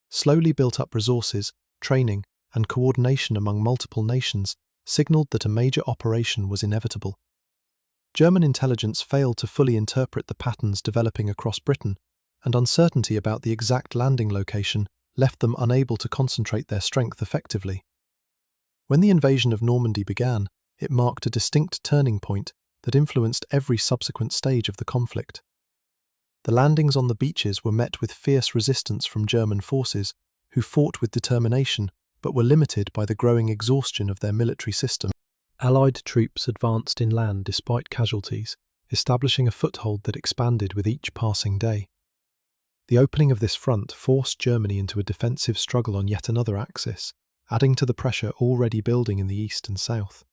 Slowly built-up resources, training, and coordination among multiple nations signalled that a major operation was inevitable. German intelligence failed to fully interpret the patterns developing across Britain, and uncertainty about the exact landing location left them unable to concentrate their strength effectively. When the invasion of Normandy began, it marked a distinct turning point that influenced every subsequent stage of the conflict. The landings on the beaches were met with fierce resistance from German forces, who fought with determination but were limited by the growing exhaustion of their military system. Allied troops advanced inland despite casualties, establishing a foothold that expanded with each passing day. The opening of this front forced Germany into a defensive struggle on yet another axis, adding to the pressure already building in the east and south.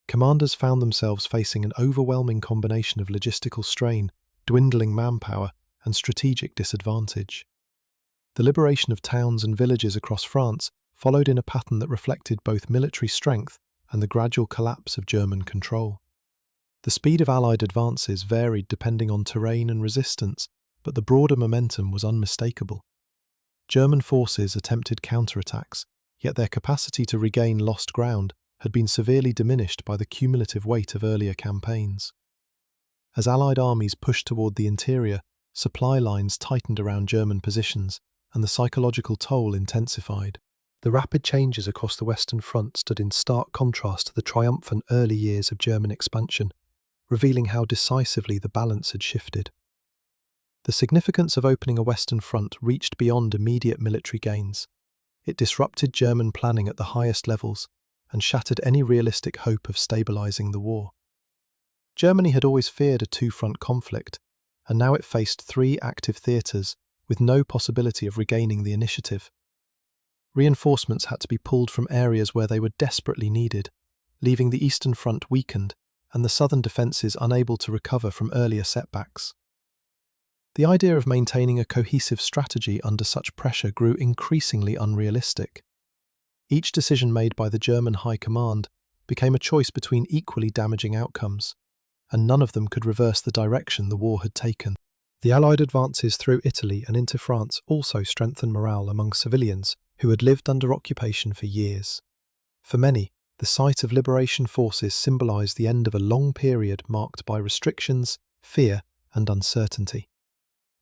Commanders found themselves facing an overwhelming combination of logistical strain, dwindling manpower, and strategic disadvantage. The liberation of towns and villages across France followed in a pattern that reflected both military strength and the gradual collapse of German control. The speed of Allied advances varied depending on terrain and resistance, but the broader momentum was unmistakable. German forces attempted counterattacks, yet their capacity to regain lost ground had been severely diminished by the cumulative weight of earlier campaigns. As Allied armies pushed toward the interior, supply lines tightened around German positions, and the psychological toll intensified. The rapid changes across the Western Front stood in stark contrast to the triumphant early years of German expansion, revealing how decisively the balance had shifted. The significance of opening a Western Front reached beyond immediate military gains. It disrupted German planning at the highest levels and shattered any realistic hope of stabilizing the war. Germany had always feared a two-front conflict, and now it faced three active theatres with no possibility of regaining the initiative. Reinforcements had to be pulled from areas where they were desperately needed, leaving the Eastern Front weakened and the southern defences unable to recover from earlier setbacks. The idea of maintaining a cohesive strategy under such pressure grew increasingly unrealistic. Each decision made by the German High Command became a choice between equally damaging outcomes, and none of them could reverse the direction the war had taken. The Allied advances through Italy and into France also strengthened morale among civilians who had lived under occupation for years. For many, the sight of liberation forces symbolised the end of a long period marked by restrictions, fear, and uncertainty.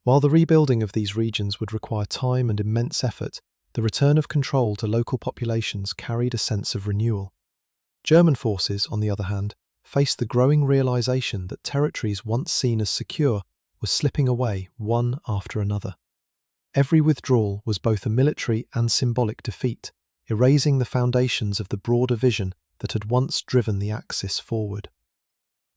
While the rebuilding of these regions would require time and immense effort, the return of control to local populations carried a sense of renewal. German forces, on the other hand, faced the growing realisation that territories once seen as secure were slipping away one after another. Every withdrawal was both a military and symbolic defeat, erasing the foundations of the broader vision that had once driven the Axis forward.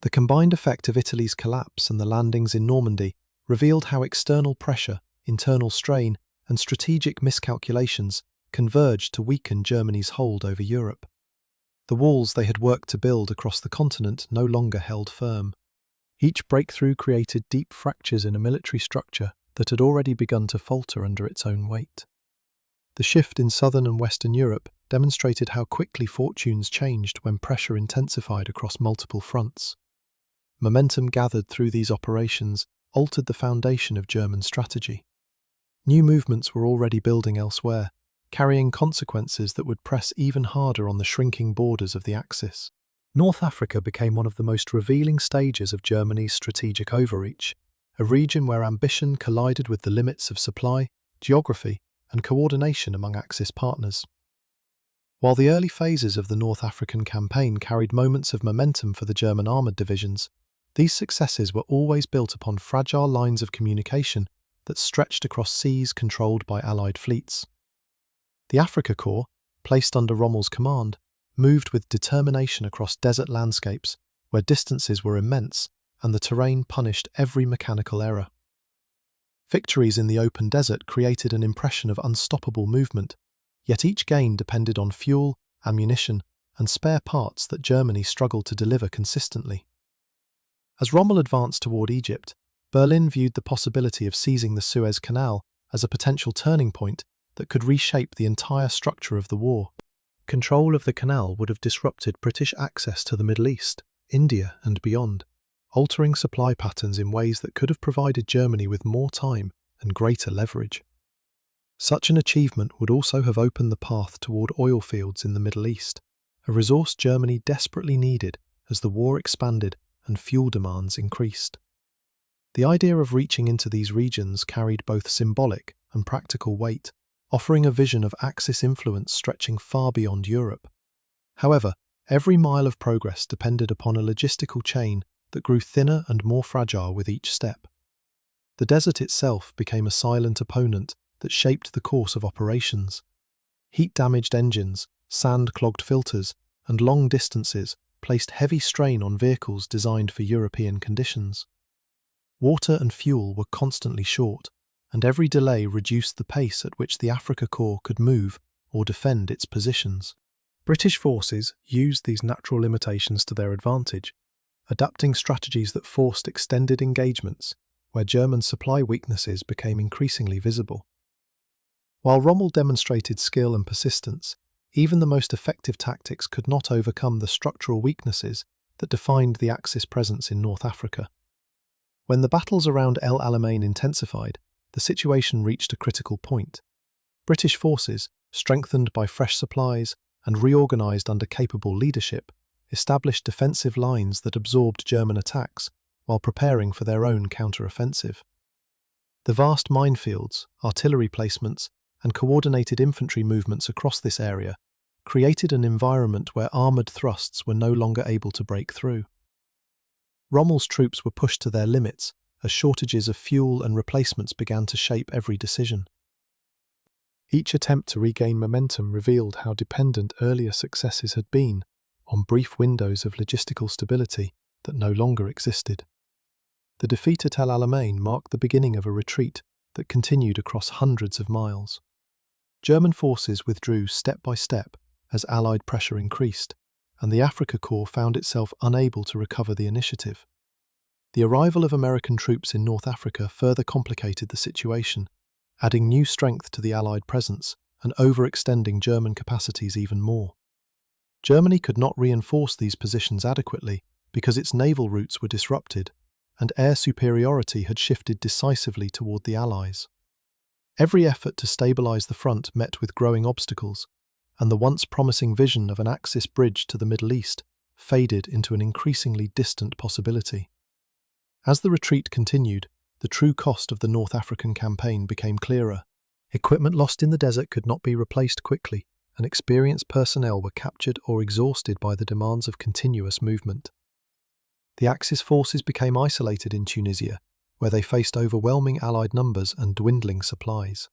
The combined effect of Italy's collapse and the landings in Normandy revealed how external pressure, internal strain, and strategic miscalculations converged to weaken Germany's hold over Europe. The walls they had worked to build across the continent no longer held firm. Each breakthrough created deep fractures in a military structure that had already begun to falter under its own weight. The shift in southern and western Europe demonstrated how quickly fortunes changed when pressure intensified across multiple fronts. Momentum gathered through these operations altered the foundation of German strategy. New movements were already building elsewhere, carrying consequences that would press even harder on the shrinking borders of the Axis. North Africa became one of the most revealing stages of Germany's strategic overreach, a region where ambition collided with the limits of supply, geography, and coordination among Axis partners. While the early phases of the North African campaign carried moments of momentum for the German armoured divisions, these successes were always built upon fragile lines of communication that stretched across seas controlled by Allied fleets. The Afrika Korps, placed under Rommel's command, moved with determination across desert landscapes where distances were immense and the terrain punished every mechanical error. Victories in the open desert created an impression of unstoppable movement, yet each gain depended on fuel, ammunition, and spare parts that Germany struggled to deliver consistently. As Rommel advanced toward Egypt, Berlin viewed the possibility of seizing the Suez Canal as a potential turning point that could reshape the entire structure of the war. Control of the canal would have disrupted British access to the Middle East, India, and beyond, altering supply patterns in ways that could have provided Germany with more time and greater leverage. Such an achievement would also have opened the path toward oil fields in the Middle East, a resource Germany desperately needed as the war expanded and fuel demands increased. The idea of reaching into these regions carried both symbolic and practical weight, offering a vision of Axis influence stretching far beyond Europe. However, every mile of progress depended upon a logistical chain that grew thinner and more fragile with each step. The desert itself became a silent opponent that shaped the course of operations. Heat-damaged engines, sand-clogged filters, and long distances placed heavy strain on vehicles designed for European conditions. Water and fuel were constantly short, and every delay reduced the pace at which the Afrika Korps could move or defend its positions. British forces used these natural limitations to their advantage, adapting strategies that forced extended engagements, where German supply weaknesses became increasingly visible. While Rommel demonstrated skill and persistence, even the most effective tactics could not overcome the structural weaknesses that defined the Axis presence in North Africa. When the battles around El Alamein intensified, the situation reached a critical point. British forces, strengthened by fresh supplies and reorganised under capable leadership, established defensive lines that absorbed German attacks while preparing for their own counter-offensive. The vast minefields, artillery placements, and coordinated infantry movements across this area created an environment where armoured thrusts were no longer able to break through. Rommel's troops were pushed to their limits as shortages of fuel and replacements began to shape every decision. Each attempt to regain momentum revealed how dependent earlier successes had been on brief windows of logistical stability that no longer existed. The defeat at El Alamein marked the beginning of a retreat that continued across hundreds of miles. German forces withdrew step by step as Allied pressure increased, and the Afrika Korps found itself unable to recover the initiative. The arrival of American troops in North Africa further complicated the situation, adding new strength to the Allied presence and overextending German capacities even more. Germany could not reinforce these positions adequately because its naval routes were disrupted, and air superiority had shifted decisively toward the Allies. Every effort to stabilize the front met with growing obstacles, and the once promising vision of an Axis bridge to the Middle East faded into an increasingly distant possibility. As the retreat continued, the true cost of the North African campaign became clearer. Equipment lost in the desert could not be replaced quickly, and experienced personnel were captured or exhausted by the demands of continuous movement. The Axis forces became isolated in Tunisia, where they faced overwhelming Allied numbers and dwindling supplies.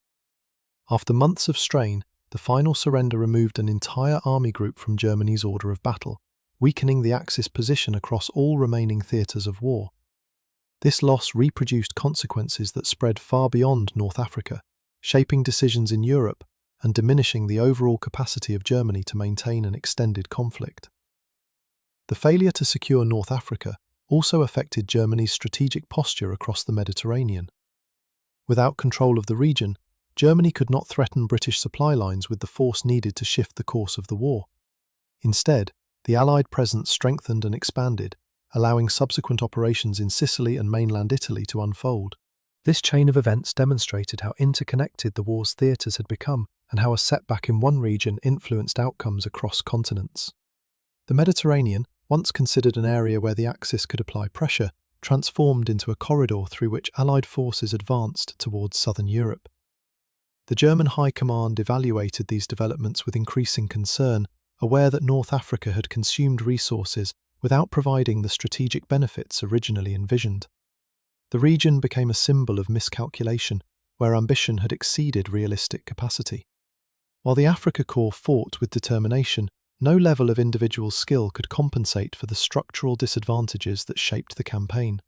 After months of strain, the final surrender removed an entire army group from Germany's order of battle, weakening the Axis position across all remaining theatres of war. This loss reproduced consequences that spread far beyond North Africa, shaping decisions in Europe and diminishing the overall capacity of Germany to maintain an extended conflict. The failure to secure North Africa also affected Germany's strategic posture across the Mediterranean. Without control of the region, Germany could not threaten British supply lines with the force needed to shift the course of the war. Instead, the Allied presence strengthened and expanded, allowing subsequent operations in Sicily and mainland Italy to unfold. This chain of events demonstrated how interconnected the war's theatres had become and how a setback in one region influenced outcomes across continents. The Mediterranean, once considered an area where the Axis could apply pressure, transformed into a corridor through which Allied forces advanced towards southern Europe. The German High Command evaluated these developments with increasing concern, aware that North Africa had consumed resources without providing the strategic benefits originally envisioned. The region became a symbol of miscalculation, where ambition had exceeded realistic capacity. While the Afrika Korps fought with determination, no level of individual skill could compensate for the structural disadvantages that shaped the campaign.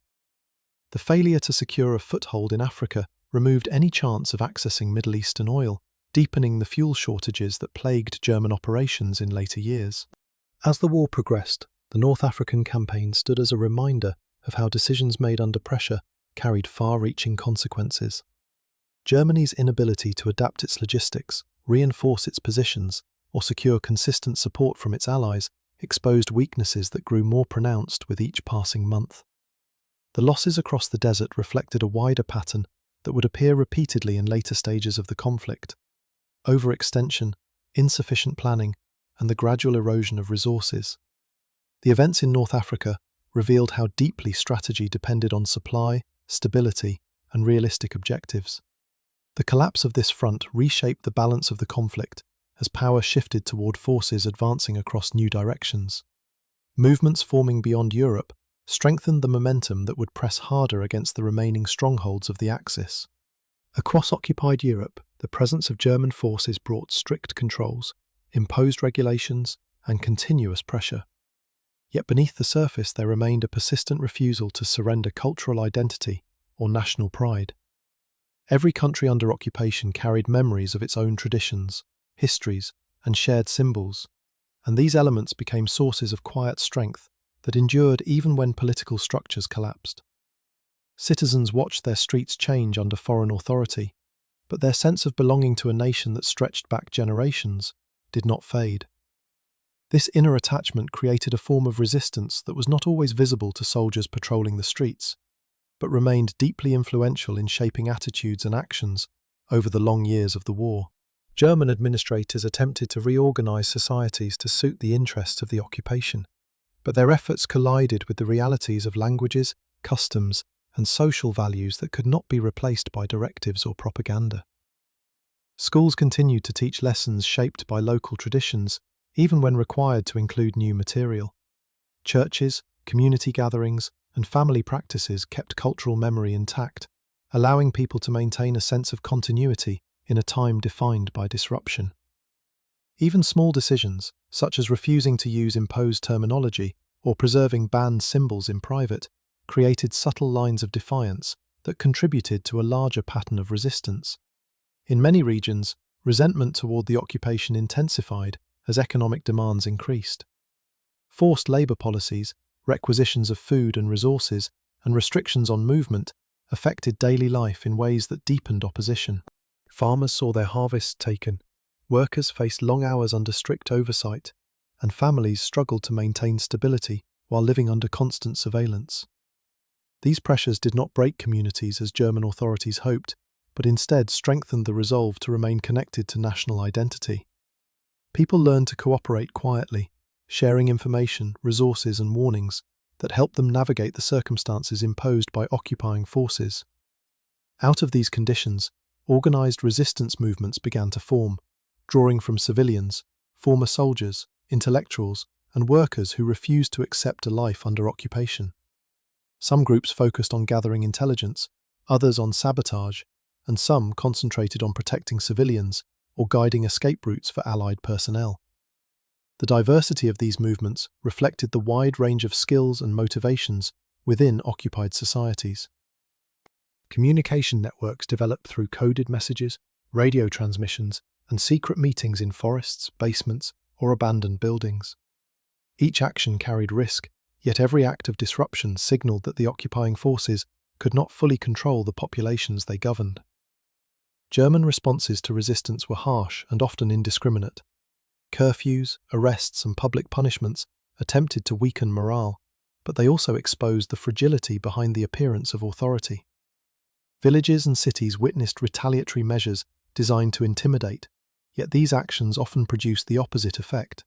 The failure to secure a foothold in Africa removed any chance of accessing Middle Eastern oil, deepening the fuel shortages that plagued German operations in later years. As the war progressed, the North African campaign stood as a reminder of how decisions made under pressure carried far-reaching consequences. Germany's inability to adapt its logistics, reinforce its positions, or secure consistent support from its allies exposed weaknesses that grew more pronounced with each passing month. The losses across the desert reflected a wider pattern that would appear repeatedly in later stages of the conflict: overextension, insufficient planning, and the gradual erosion of resources. The events in North Africa revealed how deeply strategy depended on supply, stability, and realistic objectives. The collapse of this front reshaped the balance of the conflict as power shifted toward forces advancing across new directions. Movements forming beyond Europe strengthened the momentum that would press harder against the remaining strongholds of the Axis. Across occupied Europe, the presence of German forces brought strict controls, imposed regulations, and continuous pressure. Yet beneath the surface there remained a persistent refusal to surrender cultural identity or national pride. Every country under occupation carried memories of its own traditions, histories, and shared symbols, and these elements became sources of quiet strength that endured even when political structures collapsed. Citizens watched their streets change under foreign authority, but their sense of belonging to a nation that stretched back generations did not fade. This inner attachment created a form of resistance that was not always visible to soldiers patrolling the streets, but remained deeply influential in shaping attitudes and actions over the long years of the war. German administrators attempted to reorganize societies to suit the interests of the occupation, but their efforts collided with the realities of languages, customs, and social values that could not be replaced by directives or propaganda. Schools continued to teach lessons shaped by local traditions, even when required to include new material. Churches, community gatherings, and family practices kept cultural memory intact, allowing people to maintain a sense of continuity in a time defined by disruption. Even small decisions, such as refusing to use imposed terminology or preserving banned symbols in private, created subtle lines of defiance that contributed to a larger pattern of resistance. In many regions, resentment toward the occupation intensified as economic demands increased. Forced labor policies, requisitions of food and resources, and restrictions on movement affected daily life in ways that deepened opposition. Farmers saw their harvests taken, workers faced long hours under strict oversight, and families struggled to maintain stability while living under constant surveillance. These pressures did not break communities as German authorities hoped, but instead strengthened the resolve to remain connected to national identity. People learned to cooperate quietly, sharing information, resources, and warnings that helped them navigate the circumstances imposed by occupying forces. Out of these conditions, organized resistance movements began to form, drawing from civilians, former soldiers, intellectuals, and workers who refused to accept a life under occupation. Some groups focused on gathering intelligence, others on sabotage, and some concentrated on protecting civilians or guiding escape routes for Allied personnel. The diversity of these movements reflected the wide range of skills and motivations within occupied societies. Communication networks developed through coded messages, radio transmissions, and secret meetings in forests, basements, or abandoned buildings. Each action carried risk, yet every act of disruption signaled that the occupying forces could not fully control the populations they governed. German responses to resistance were harsh and often indiscriminate. Curfews, arrests, and public punishments attempted to weaken morale, but they also exposed the fragility behind the appearance of authority. Villages and cities witnessed retaliatory measures designed to intimidate, yet these actions often produced the opposite effect.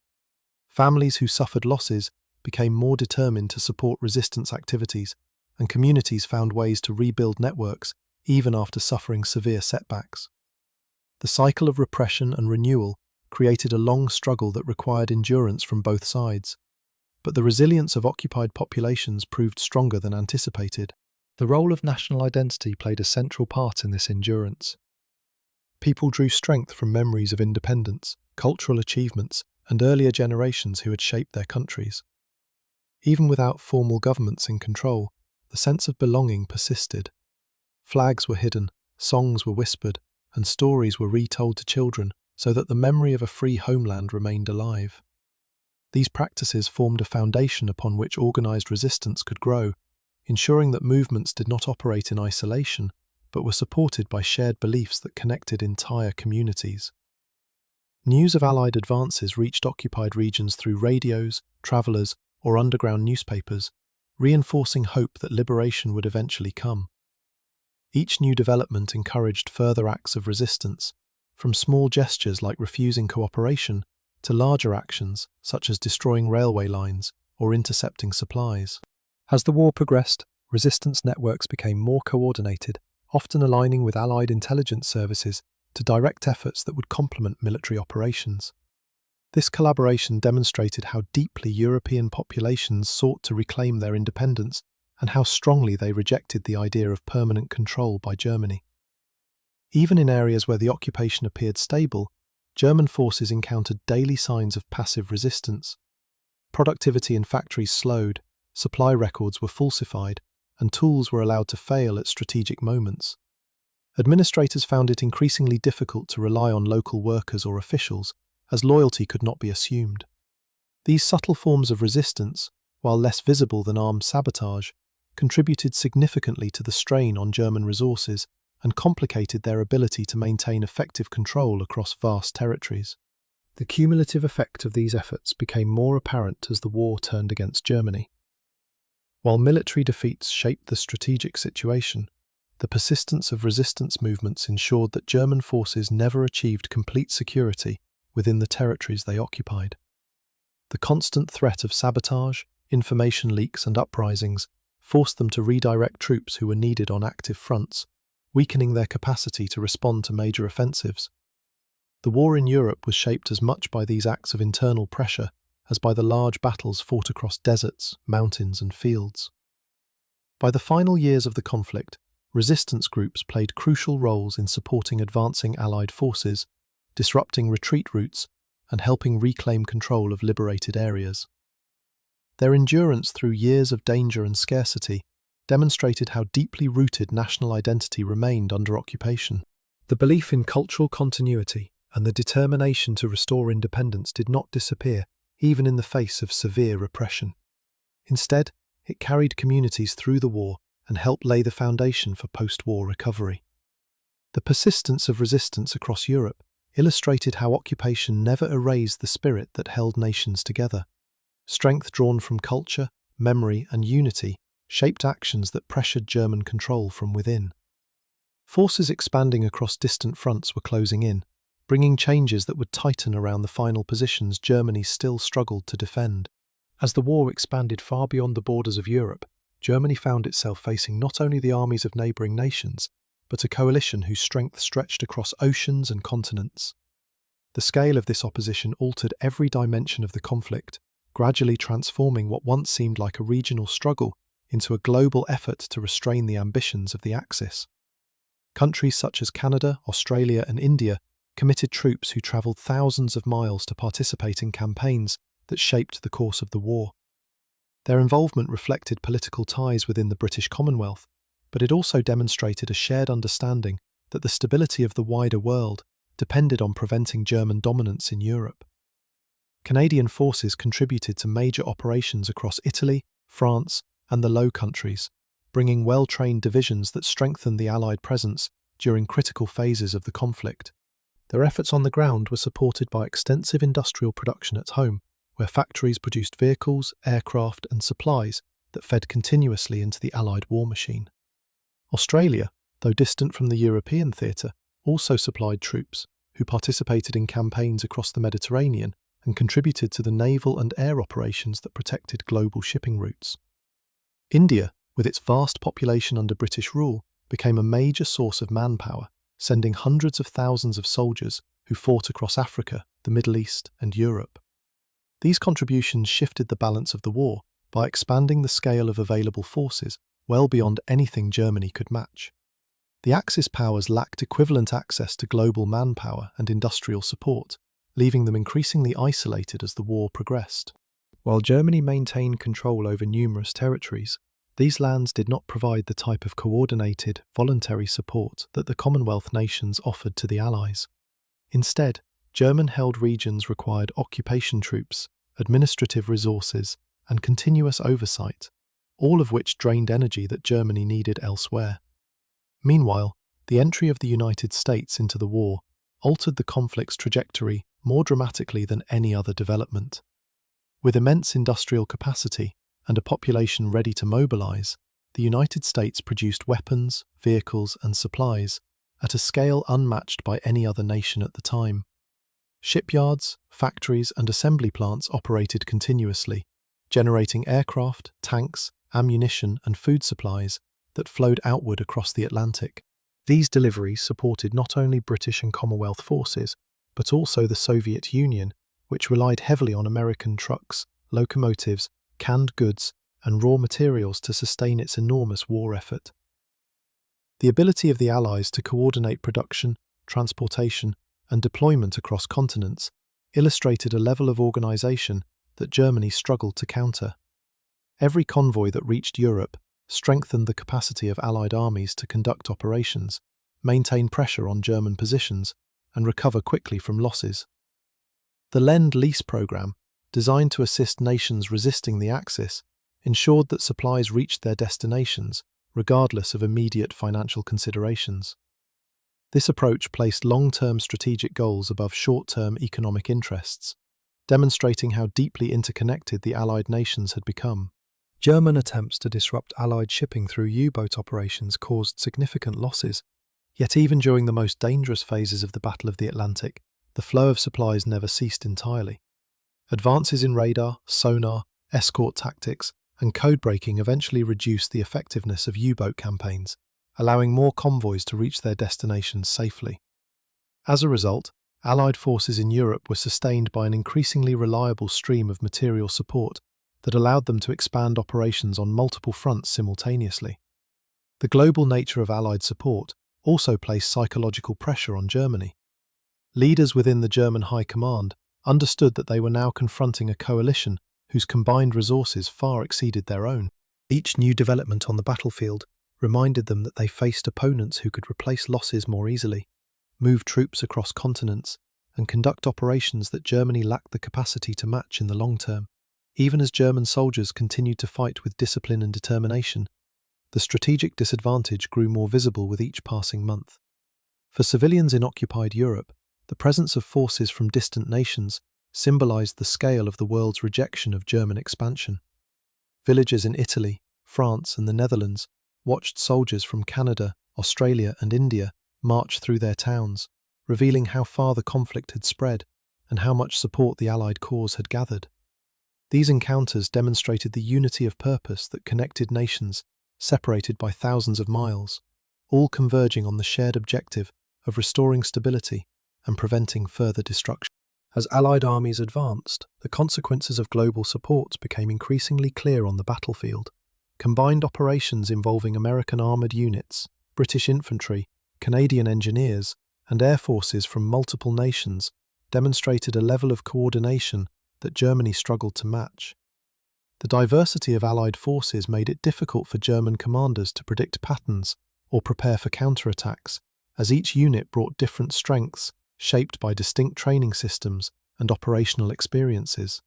Families who suffered losses became more determined to support resistance activities, and communities found ways to rebuild networks even after suffering severe setbacks. The cycle of repression and renewal created a long struggle that required endurance from both sides, but the resilience of occupied populations proved stronger than anticipated. The role of national identity played a central part in this endurance. People drew strength from memories of independence, cultural achievements, and earlier generations who had shaped their countries. Even without formal governments in control, the sense of belonging persisted. Flags were hidden, songs were whispered, and stories were retold to children so that the memory of a free homeland remained alive. These practices formed a foundation upon which organized resistance could grow, ensuring that movements did not operate in isolation, but were supported by shared beliefs that connected entire communities. News of Allied advances reached occupied regions through radios, travelers, or underground newspapers, reinforcing hope that liberation would eventually come. Each new development encouraged further acts of resistance, from small gestures like refusing cooperation to larger actions such as destroying railway lines or intercepting supplies. As the war progressed, resistance networks became more coordinated, often aligning with Allied intelligence services to direct efforts that would complement military operations. This collaboration demonstrated how deeply European populations sought to reclaim their independence and how strongly they rejected the idea of permanent control by Germany. Even in areas where the occupation appeared stable, German forces encountered daily signs of passive resistance. Productivity in factories slowed, supply records were falsified, and tools were allowed to fail at strategic moments. Administrators found it increasingly difficult to rely on local workers or officials, as loyalty could not be assumed. These subtle forms of resistance, while less visible than armed sabotage, contributed significantly to the strain on German resources and complicated their ability to maintain effective control across vast territories. The cumulative effect of these efforts became more apparent as the war turned against Germany. While military defeats shaped the strategic situation, the persistence of resistance movements ensured that German forces never achieved complete security within the territories they occupied. The constant threat of sabotage, information leaks and uprisings forced them to redirect troops who were needed on active fronts, weakening their capacity to respond to major offensives. The war in Europe was shaped as much by these acts of internal pressure as by the large battles fought across deserts, mountains, and fields. By the final years of the conflict, resistance groups played crucial roles in supporting advancing Allied forces, disrupting retreat routes, and helping reclaim control of liberated areas. Their endurance through years of danger and scarcity demonstrated how deeply rooted national identity remained under occupation. The belief in cultural continuity and the determination to restore independence did not disappear, even in the face of severe repression. Instead, it carried communities through the war and helped lay the foundation for post-war recovery. The persistence of resistance across Europe illustrated how occupation never erased the spirit that held nations together. Strength drawn from culture, memory, and unity shaped actions that pressured German control from within. Forces expanding across distant fronts were closing in, bringing changes that would tighten around the final positions Germany still struggled to defend. As the war expanded far beyond the borders of Europe, Germany found itself facing not only the armies of neighbouring nations, but a coalition whose strength stretched across oceans and continents. The scale of this opposition altered every dimension of the conflict, gradually transforming what once seemed like a regional struggle into a global effort to restrain the ambitions of the Axis. Countries such as Canada, Australia, and India committed troops who travelled thousands of miles to participate in campaigns that shaped the course of the war. Their involvement reflected political ties within the British Commonwealth, but it also demonstrated a shared understanding that the stability of the wider world depended on preventing German dominance in Europe. Canadian forces contributed to major operations across Italy, France, and the Low Countries, bringing well-trained divisions that strengthened the Allied presence during critical phases of the conflict. Their efforts on the ground were supported by extensive industrial production at home, where factories produced vehicles, aircraft, and supplies that fed continuously into the Allied war machine. Australia, though distant from the European theatre, also supplied troops who participated in campaigns across the Mediterranean and contributed to the naval and air operations that protected global shipping routes. India, with its vast population under British rule, became a major source of manpower, sending hundreds of thousands of soldiers who fought across Africa, the Middle East, and Europe. These contributions shifted the balance of the war by expanding the scale of available forces well beyond anything Germany could match. The Axis powers lacked equivalent access to global manpower and industrial support, leaving them increasingly isolated as the war progressed. While Germany maintained control over numerous territories, these lands did not provide the type of coordinated, voluntary support that the Commonwealth nations offered to the Allies. Instead, German-held regions required occupation troops, administrative resources, and continuous oversight, all of which drained energy that Germany needed elsewhere. Meanwhile, the entry of the United States into the war altered the conflict's trajectory more dramatically than any other development. With immense industrial capacity and a population ready to mobilize, the United States produced weapons, vehicles, and supplies at a scale unmatched by any other nation at the time. Shipyards, factories, and assembly plants operated continuously, generating aircraft, tanks, ammunition, and food supplies that flowed outward across the Atlantic. These deliveries supported not only British and Commonwealth forces, but also the Soviet Union, which relied heavily on American trucks, locomotives, canned goods, and raw materials to sustain its enormous war effort. The ability of the Allies to coordinate production, transportation, and deployment across continents illustrated a level of organisation that Germany struggled to counter. Every convoy that reached Europe strengthened the capacity of Allied armies to conduct operations, maintain pressure on German positions, and recover quickly from losses. The Lend-Lease program, designed to assist nations resisting the Axis, ensured that supplies reached their destinations, regardless of immediate financial considerations. This approach placed long-term strategic goals above short-term economic interests, demonstrating how deeply interconnected the Allied nations had become. German attempts to disrupt Allied shipping through U-boat operations caused significant losses, yet even during the most dangerous phases of the Battle of the Atlantic, the flow of supplies never ceased entirely. Advances in radar, sonar, escort tactics, and code-breaking eventually reduced the effectiveness of U-boat campaigns, allowing more convoys to reach their destinations safely. As a result, Allied forces in Europe were sustained by an increasingly reliable stream of material support that allowed them to expand operations on multiple fronts simultaneously. The global nature of Allied support also placed psychological pressure on Germany. Leaders within the German High Command understood that they were now confronting a coalition whose combined resources far exceeded their own. Each new development on the battlefield reminded them that they faced opponents who could replace losses more easily, move troops across continents, and conduct operations that Germany lacked the capacity to match in the long term. Even as German soldiers continued to fight with discipline and determination, the strategic disadvantage grew more visible with each passing month. For civilians in occupied Europe, the presence of forces from distant nations symbolized the scale of the world's rejection of German expansion. Villagers in Italy, France, and the Netherlands watched soldiers from Canada, Australia, and India march through their towns, revealing how far the conflict had spread and how much support the Allied cause had gathered. These encounters demonstrated the unity of purpose that connected nations separated by thousands of miles, all converging on the shared objective of restoring stability and preventing further destruction. As Allied armies advanced, the consequences of global support became increasingly clear on the battlefield. Combined operations involving American armoured units, British infantry, Canadian engineers, and air forces from multiple nations demonstrated a level of coordination that Germany struggled to match. The diversity of Allied forces made it difficult for German commanders to predict patterns or prepare for counterattacks, as each unit brought different strengths shaped by distinct training systems and operational experiences.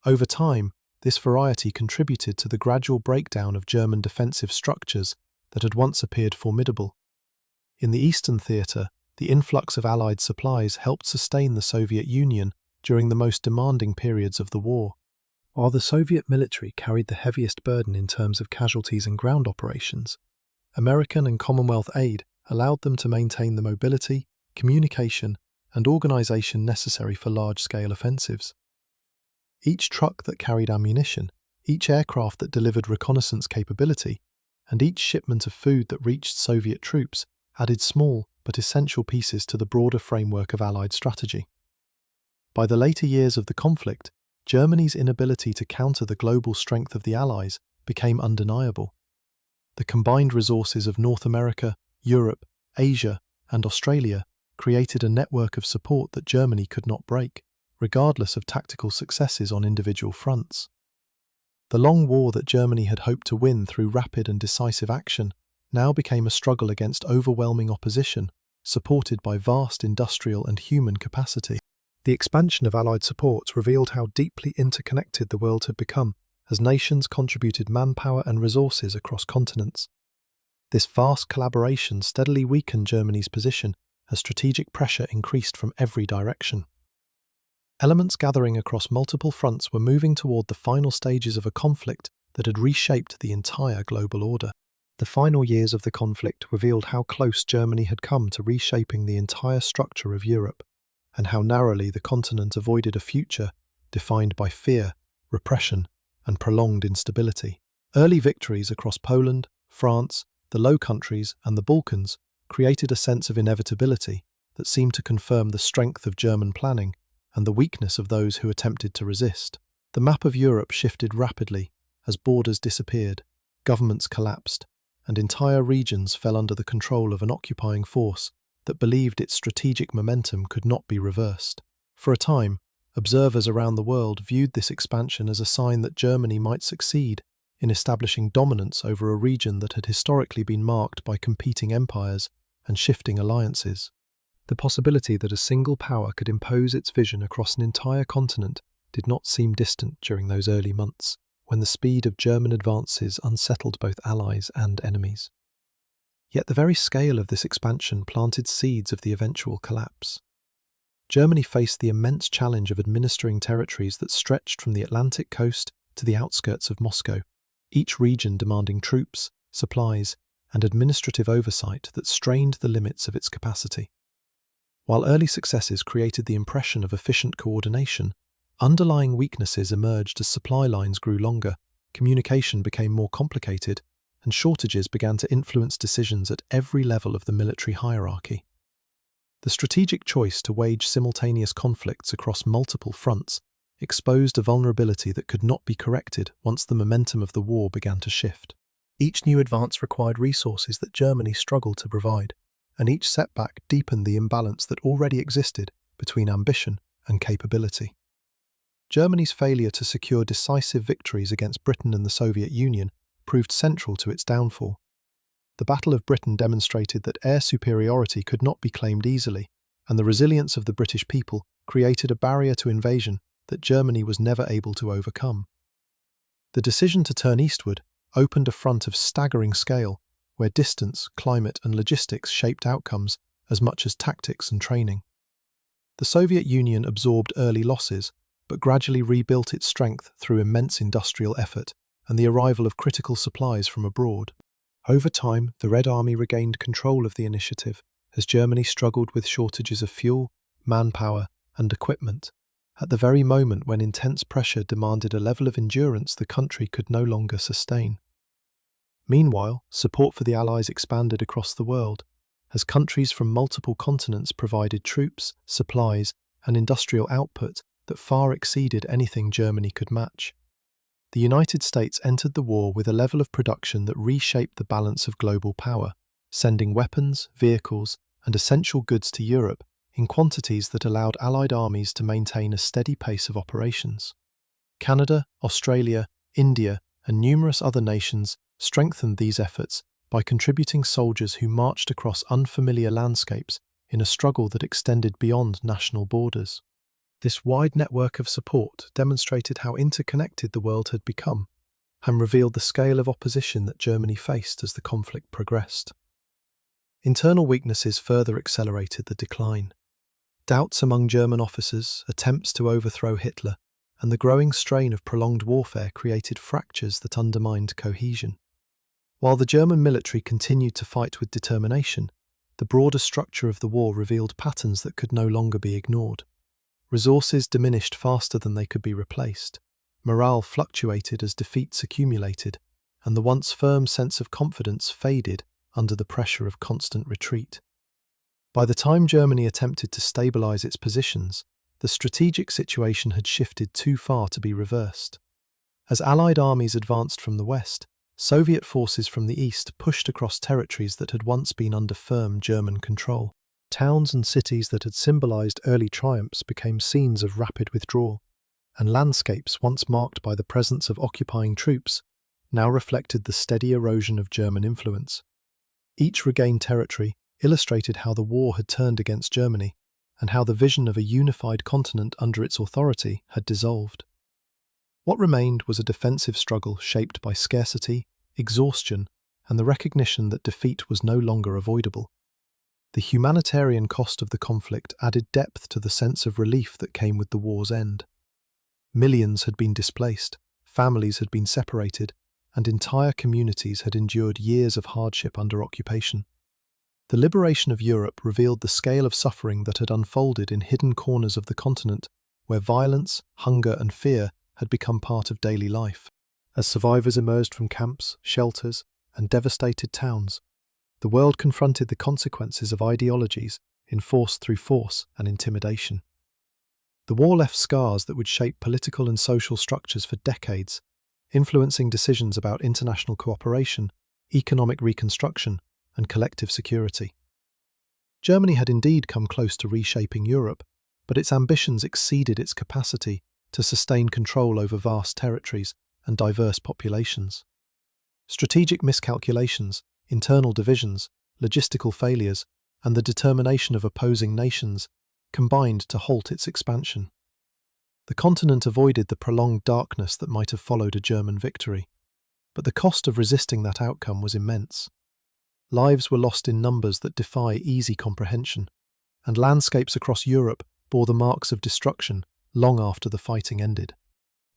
Over time, this variety contributed to the gradual breakdown of German defensive structures that had once appeared formidable. In the Eastern Theatre, the influx of Allied supplies helped sustain the Soviet Union during the most demanding periods of the war. While the Soviet military carried the heaviest burden in terms of casualties and ground operations, American and Commonwealth aid allowed them to maintain the mobility, communication, and organisation necessary for large-scale offensives. Each truck that carried ammunition, each aircraft that delivered reconnaissance capability, and each shipment of food that reached Soviet troops added small but essential pieces to the broader framework of Allied strategy. By the later years of the conflict, Germany's inability to counter the global strength of the Allies became undeniable. The combined resources of North America, Europe, Asia, and Australia created a network of support that Germany could not break, regardless of tactical successes on individual fronts. The long war that Germany had hoped to win through rapid and decisive action now became a struggle against overwhelming opposition, supported by vast industrial and human capacity. The expansion of Allied support revealed how deeply interconnected the world had become as nations contributed manpower and resources across continents. This vast collaboration steadily weakened Germany's position as strategic pressure increased from every direction. Elements gathering across multiple fronts were moving toward the final stages of a conflict that had reshaped the entire global order. The final years of the conflict revealed how close Germany had come to reshaping the entire structure of Europe, and how narrowly the continent avoided a future defined by fear, repression, and prolonged instability. Early victories across Poland, France, the Low Countries, and the Balkans created a sense of inevitability that seemed to confirm the strength of German planning and the weakness of those who attempted to resist. The map of Europe shifted rapidly as borders disappeared, governments collapsed, and entire regions fell under the control of an occupying force that believed its strategic momentum could not be reversed. For a time, observers around the world viewed this expansion as a sign that Germany might succeed in establishing dominance over a region that had historically been marked by competing empires and shifting alliances. The possibility that a single power could impose its vision across an entire continent did not seem distant during those early months, when the speed of German advances unsettled both allies and enemies. Yet the very scale of this expansion planted seeds of the eventual collapse. Germany faced the immense challenge of administering territories that stretched from the Atlantic coast to the outskirts of Moscow, each region demanding troops, supplies, and administrative oversight that strained the limits of its capacity. While early successes created the impression of efficient coordination, underlying weaknesses emerged as supply lines grew longer, communication became more complicated, and shortages began to influence decisions at every level of the military hierarchy. The strategic choice to wage simultaneous conflicts across multiple fronts exposed a vulnerability that could not be corrected once the momentum of the war began to shift. Each new advance required resources that Germany struggled to provide, and each setback deepened the imbalance that already existed between ambition and capability. Germany's failure to secure decisive victories against Britain and the Soviet Union proved central to its downfall. The Battle of Britain demonstrated that air superiority could not be claimed easily, and the resilience of the British people created a barrier to invasion that Germany was never able to overcome. The decision to turn eastward opened a front of staggering scale, where distance, climate, and logistics shaped outcomes as much as tactics and training. The Soviet Union absorbed early losses, but gradually rebuilt its strength through immense industrial effort and the arrival of critical supplies from abroad. Over time, the Red Army regained control of the initiative as Germany struggled with shortages of fuel, manpower, and equipment, at the very moment when intense pressure demanded a level of endurance the country could no longer sustain. Meanwhile, support for the Allies expanded across the world, as countries from multiple continents provided troops, supplies, and industrial output that far exceeded anything Germany could match. The United States entered the war with a level of production that reshaped the balance of global power, sending weapons, vehicles, and essential goods to Europe in quantities that allowed Allied armies to maintain a steady pace of operations. Canada, Australia, India, and numerous other nations strengthened these efforts by contributing soldiers who marched across unfamiliar landscapes in a struggle that extended beyond national borders. This wide network of support demonstrated how interconnected the world had become and revealed the scale of opposition that Germany faced as the conflict progressed. Internal weaknesses further accelerated the decline. Doubts among German officers, attempts to overthrow Hitler, and the growing strain of prolonged warfare created fractures that undermined cohesion. While the German military continued to fight with determination, the broader structure of the war revealed patterns that could no longer be ignored. Resources diminished faster than they could be replaced. Morale fluctuated as defeats accumulated, and the once firm sense of confidence faded under the pressure of constant retreat. By the time Germany attempted to stabilize its positions, the strategic situation had shifted too far to be reversed. As Allied armies advanced from the west, Soviet forces from the east pushed across territories that had once been under firm German control. Towns and cities that had symbolized early triumphs became scenes of rapid withdrawal, and landscapes once marked by the presence of occupying troops now reflected the steady erosion of German influence. Each regained territory illustrated how the war had turned against Germany and how the vision of a unified continent under its authority had dissolved. What remained was a defensive struggle shaped by scarcity, exhaustion, and the recognition that defeat was no longer avoidable. The humanitarian cost of the conflict added depth to the sense of relief that came with the war's end. Millions had been displaced, families had been separated, and entire communities had endured years of hardship under occupation. The liberation of Europe revealed the scale of suffering that had unfolded in hidden corners of the continent, where violence, hunger, and fear had become part of daily life. As survivors emerged from camps, shelters, and devastated towns, The world confronted the consequences of ideologies enforced through force and intimidation. The war left scars that would shape political and social structures for decades, influencing decisions about international cooperation, economic reconstruction, and collective security. Germany had indeed come close to reshaping Europe, but its ambitions exceeded its capacity to sustain control over vast territories and diverse populations. Strategic miscalculations, internal divisions, logistical failures, and the determination of opposing nations combined to halt its expansion. The continent avoided the prolonged darkness that might have followed a German victory, but the cost of resisting that outcome was immense. Lives were lost in numbers that defy easy comprehension, and landscapes across Europe bore the marks of destruction long after the fighting ended.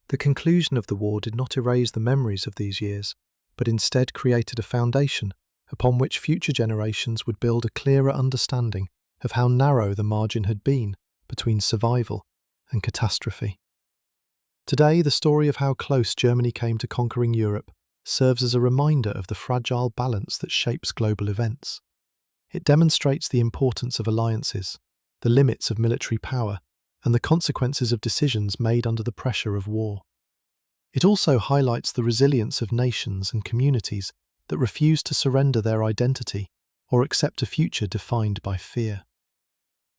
The conclusion of the war did not erase the memories of these years, but instead created a foundation upon which future generations would build a clearer understanding of how narrow the margin had been between survival and catastrophe. Today, the story of how close Germany came to conquering Europe serves as a reminder of the fragile balance that shapes global events. It demonstrates the importance of alliances, the limits of military power, and the consequences of decisions made under the pressure of war. It also highlights the resilience of nations and communities that refuse to surrender their identity or accept a future defined by fear.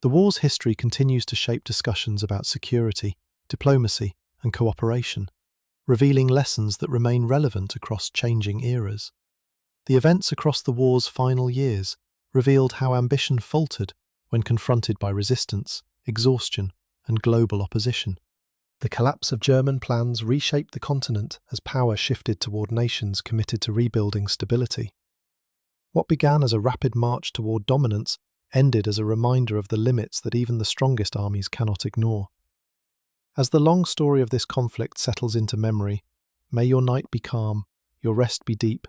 The war's history continues to shape discussions about security, diplomacy, and cooperation, revealing lessons that remain relevant across changing eras. The events across the war's final years revealed how ambition faltered when confronted by resistance, exhaustion, and global opposition. The collapse of German plans reshaped the continent as power shifted toward nations committed to rebuilding stability. What began as a rapid march toward dominance ended as a reminder of the limits that even the strongest armies cannot ignore. As the long story of this conflict settles into memory, may your night be calm, your rest be deep,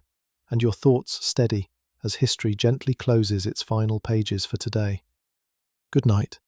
and your thoughts steady as history gently closes its final pages for today. Good night.